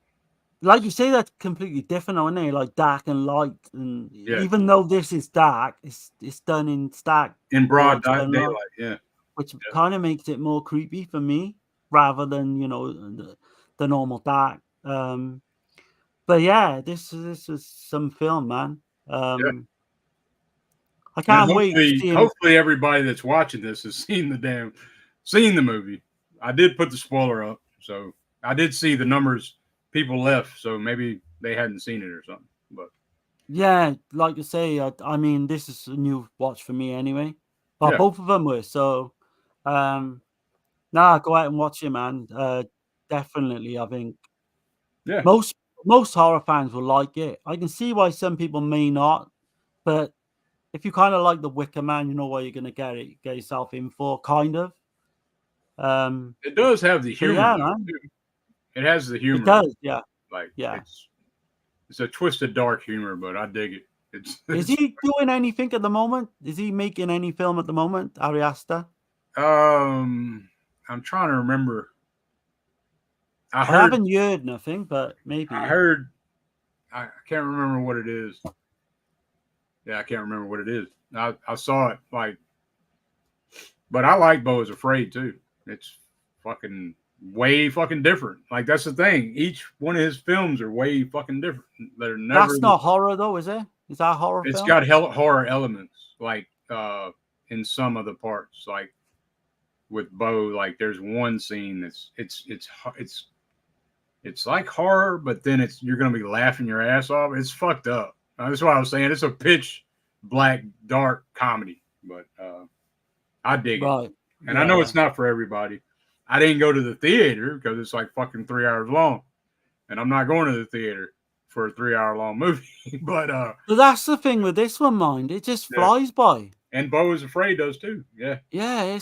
Like you say, that's completely different, aren't they? Like dark and light, and Yeah. even though this is dark, it's done in stark In broad sunlight, daylight, yeah. which kind of makes it more creepy for me, rather than the normal dark. But yeah, this is some film, man. I can't wait to see him. Hopefully everybody that's watching this has seen the movie. I did put the spoiler up, so I did see the numbers people left, so maybe they hadn't seen it or something. But yeah, like I say, I mean, this is a new watch for me anyway. But both of them were so. Nah, go out and watch it, man. Definitely, I think. Yeah. Most horror fans will like it. I can see why some people may not, but if you kind of like The Wicker Man, you know what you're gonna get yourself in for, kind of. It does have the humor. Yeah, man. It has the humor. It does, yeah. Like yeah. It's a twisted dark humor, but I dig it. Is he doing anything at the moment? Is he making any film at the moment, Ari Aster? I'm trying to remember. I haven't heard nothing, but maybe. I heard. I can't remember what it is. Yeah, I can't remember what it is. I saw it but I like Beau is Afraid too. It's fucking way fucking different. Like that's the thing. Each one of his films are way fucking different. They're never. That's not horror though, is it? Is that a horror? It's film? got horror elements, like in some of the parts, like with Beau. Like there's one scene that's it's like horror, but then you're gonna be laughing your ass off. It's fucked up. That's what I was saying. It's a pitch black dark comedy, but I dig it. And I know it's not for everybody. I didn't go to the theater because it's like fucking 3 hours long, and I'm not going to the theater for a 3 hour long movie. But that's the thing with this one, mind. It just flies by. And Beau is Afraid does too. Yeah. Yeah,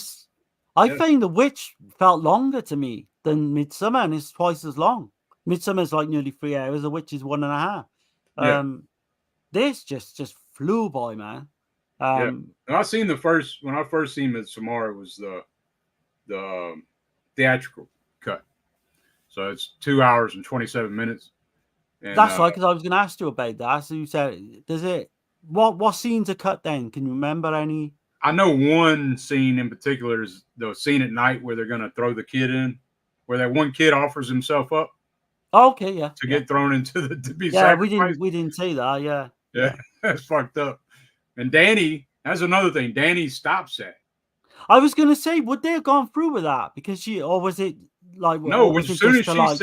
I think The Witch felt longer to me than Midsommar, and it's twice as long. Midsommar's like nearly 3 hours. The Witch is 1.5. This just flew by, man. And I seen when I first seen Midsommar, it was the theatrical cut. So it's 2 hours and 27 minutes. And, that's right, because I was going to ask you about that. So you said, does it? What scenes are cut then? Can you remember any? I know one scene in particular is the scene at night where they're going to throw the kid in, where that one kid offers himself up Okay, yeah. to get thrown into to be Yeah, sacrificed. we didn't see that. Yeah. Yeah, that's fucked up. And Danny, that's another thing. Danny stops that. I was gonna say, would they have gone through with that because or was it like, No, or was as it soon just as to she like?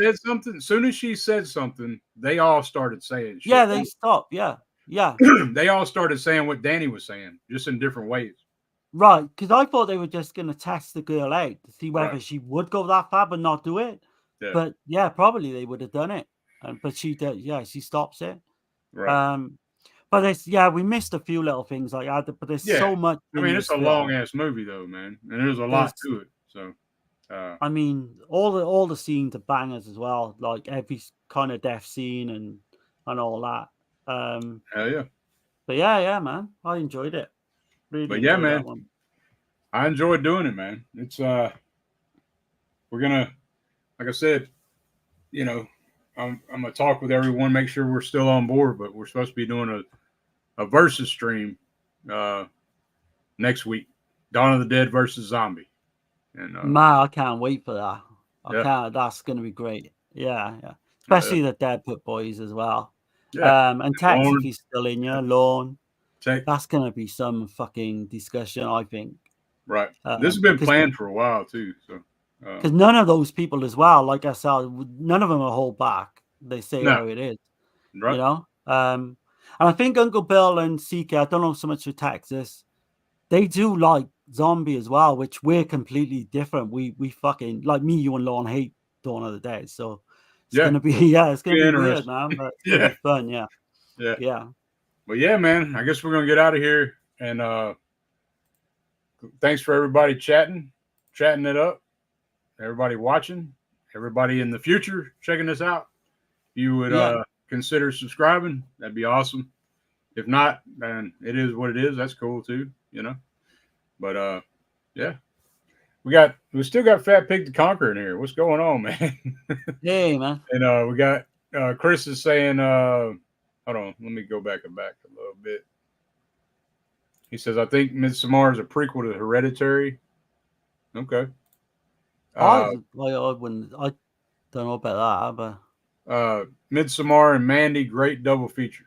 said something, they all started saying shit. Yeah, they stopped. Yeah, yeah. They all started saying what Danny was saying, just in different ways. Right, because I thought they were just gonna test the girl out to see whether Right. she would go that far but not do it. Yeah. But yeah, probably they would have done it. But she did. Yeah, she stops it. Right. But we missed a few little things like that. But there's Yeah. so much. I mean, it's a film. long ass movie though, man, and there's a lot to it. So, I mean, all the scenes are bangers as well. Like every kind of death scene and all that. hell yeah. But yeah, man, I enjoyed it. Really But yeah, enjoyed man, that one. I enjoyed doing it, man. It's we're gonna, like I said, you know, I'm gonna talk with everyone, make sure we're still on board. But we're supposed to be doing a versus stream next week, Dawn of the Dead versus Zombie. And Man, I can't wait for that. Yeah. I can't. That's gonna be great. Yeah. Especially the Deadput boys as well. yeah, And Tex, Lorne. if he's still in here, Lorne. Take That's gonna be some fucking discussion, I think. right. This has been planned for a while too. So because none of those people as well, like I said, none of them will hold back. They say No. how it is, right. you know. And I think Uncle Bill and CK, I don't know so much with Texas, they do like zombie as well, which we're completely different. We fucking like me, you and Lorne hate Dawn of the Dead, so it's gonna be it's gonna be weird, man. But it's gonna be fun, yeah. Well, yeah, man. I guess we're gonna get out of here, and thanks for everybody chatting it up. Everybody watching, everybody in the future checking this out. If you would consider subscribing, that'd be awesome. If not, then it is what it is. That's cool too, you know. But yeah. We still got Fat Pig the Conqueror in here. What's going on, man? Hey, man. And we got Chris is saying hold on, let me go back a little bit. He says, I think Midsommar is a prequel to Hereditary. Okay. I wouldn't. I don't know about that, but Midsommar and Mandy, great double feature.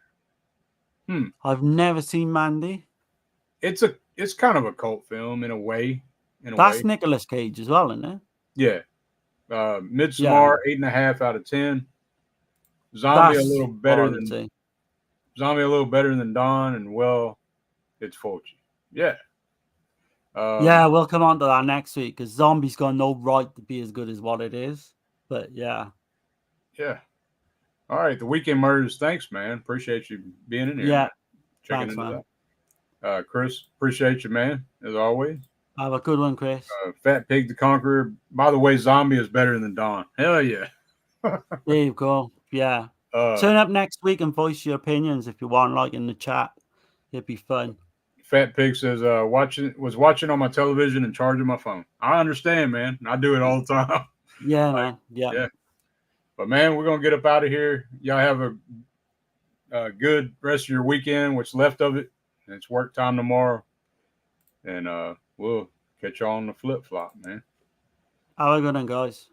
I've never seen Mandy. It's kind of a cult film in a way. That's Nicolas Cage as well, isn't it? Yeah. Midsommar 8.5 out of 10. Zombie a little better than Dawn, and well, it's Fulci. Yeah. We'll come on to that next week because Zombie's got no right to be as good as what it is. But yeah. All right, the Weekend Murders. Thanks, man. Appreciate you being in here. Yeah. Checking into that. Chris, appreciate you, man. As always. Have a good one, Chris. Fat Pig the Conqueror. By the way, Zombie is better than Dawn. Hell yeah. There you go. Yeah. Turn up next week and voice your opinions if you want, like in the chat. It'd be fun. Fat Pig says, was watching on my television and charging my phone. I understand, man. I do it all the time. Yeah, man. Yeah. But man, we're gonna get up out of here. Y'all have a good rest of your weekend, what's left of it. And it's work time tomorrow. And we'll catch y'all on the flip flop, man. Have a good one, guys.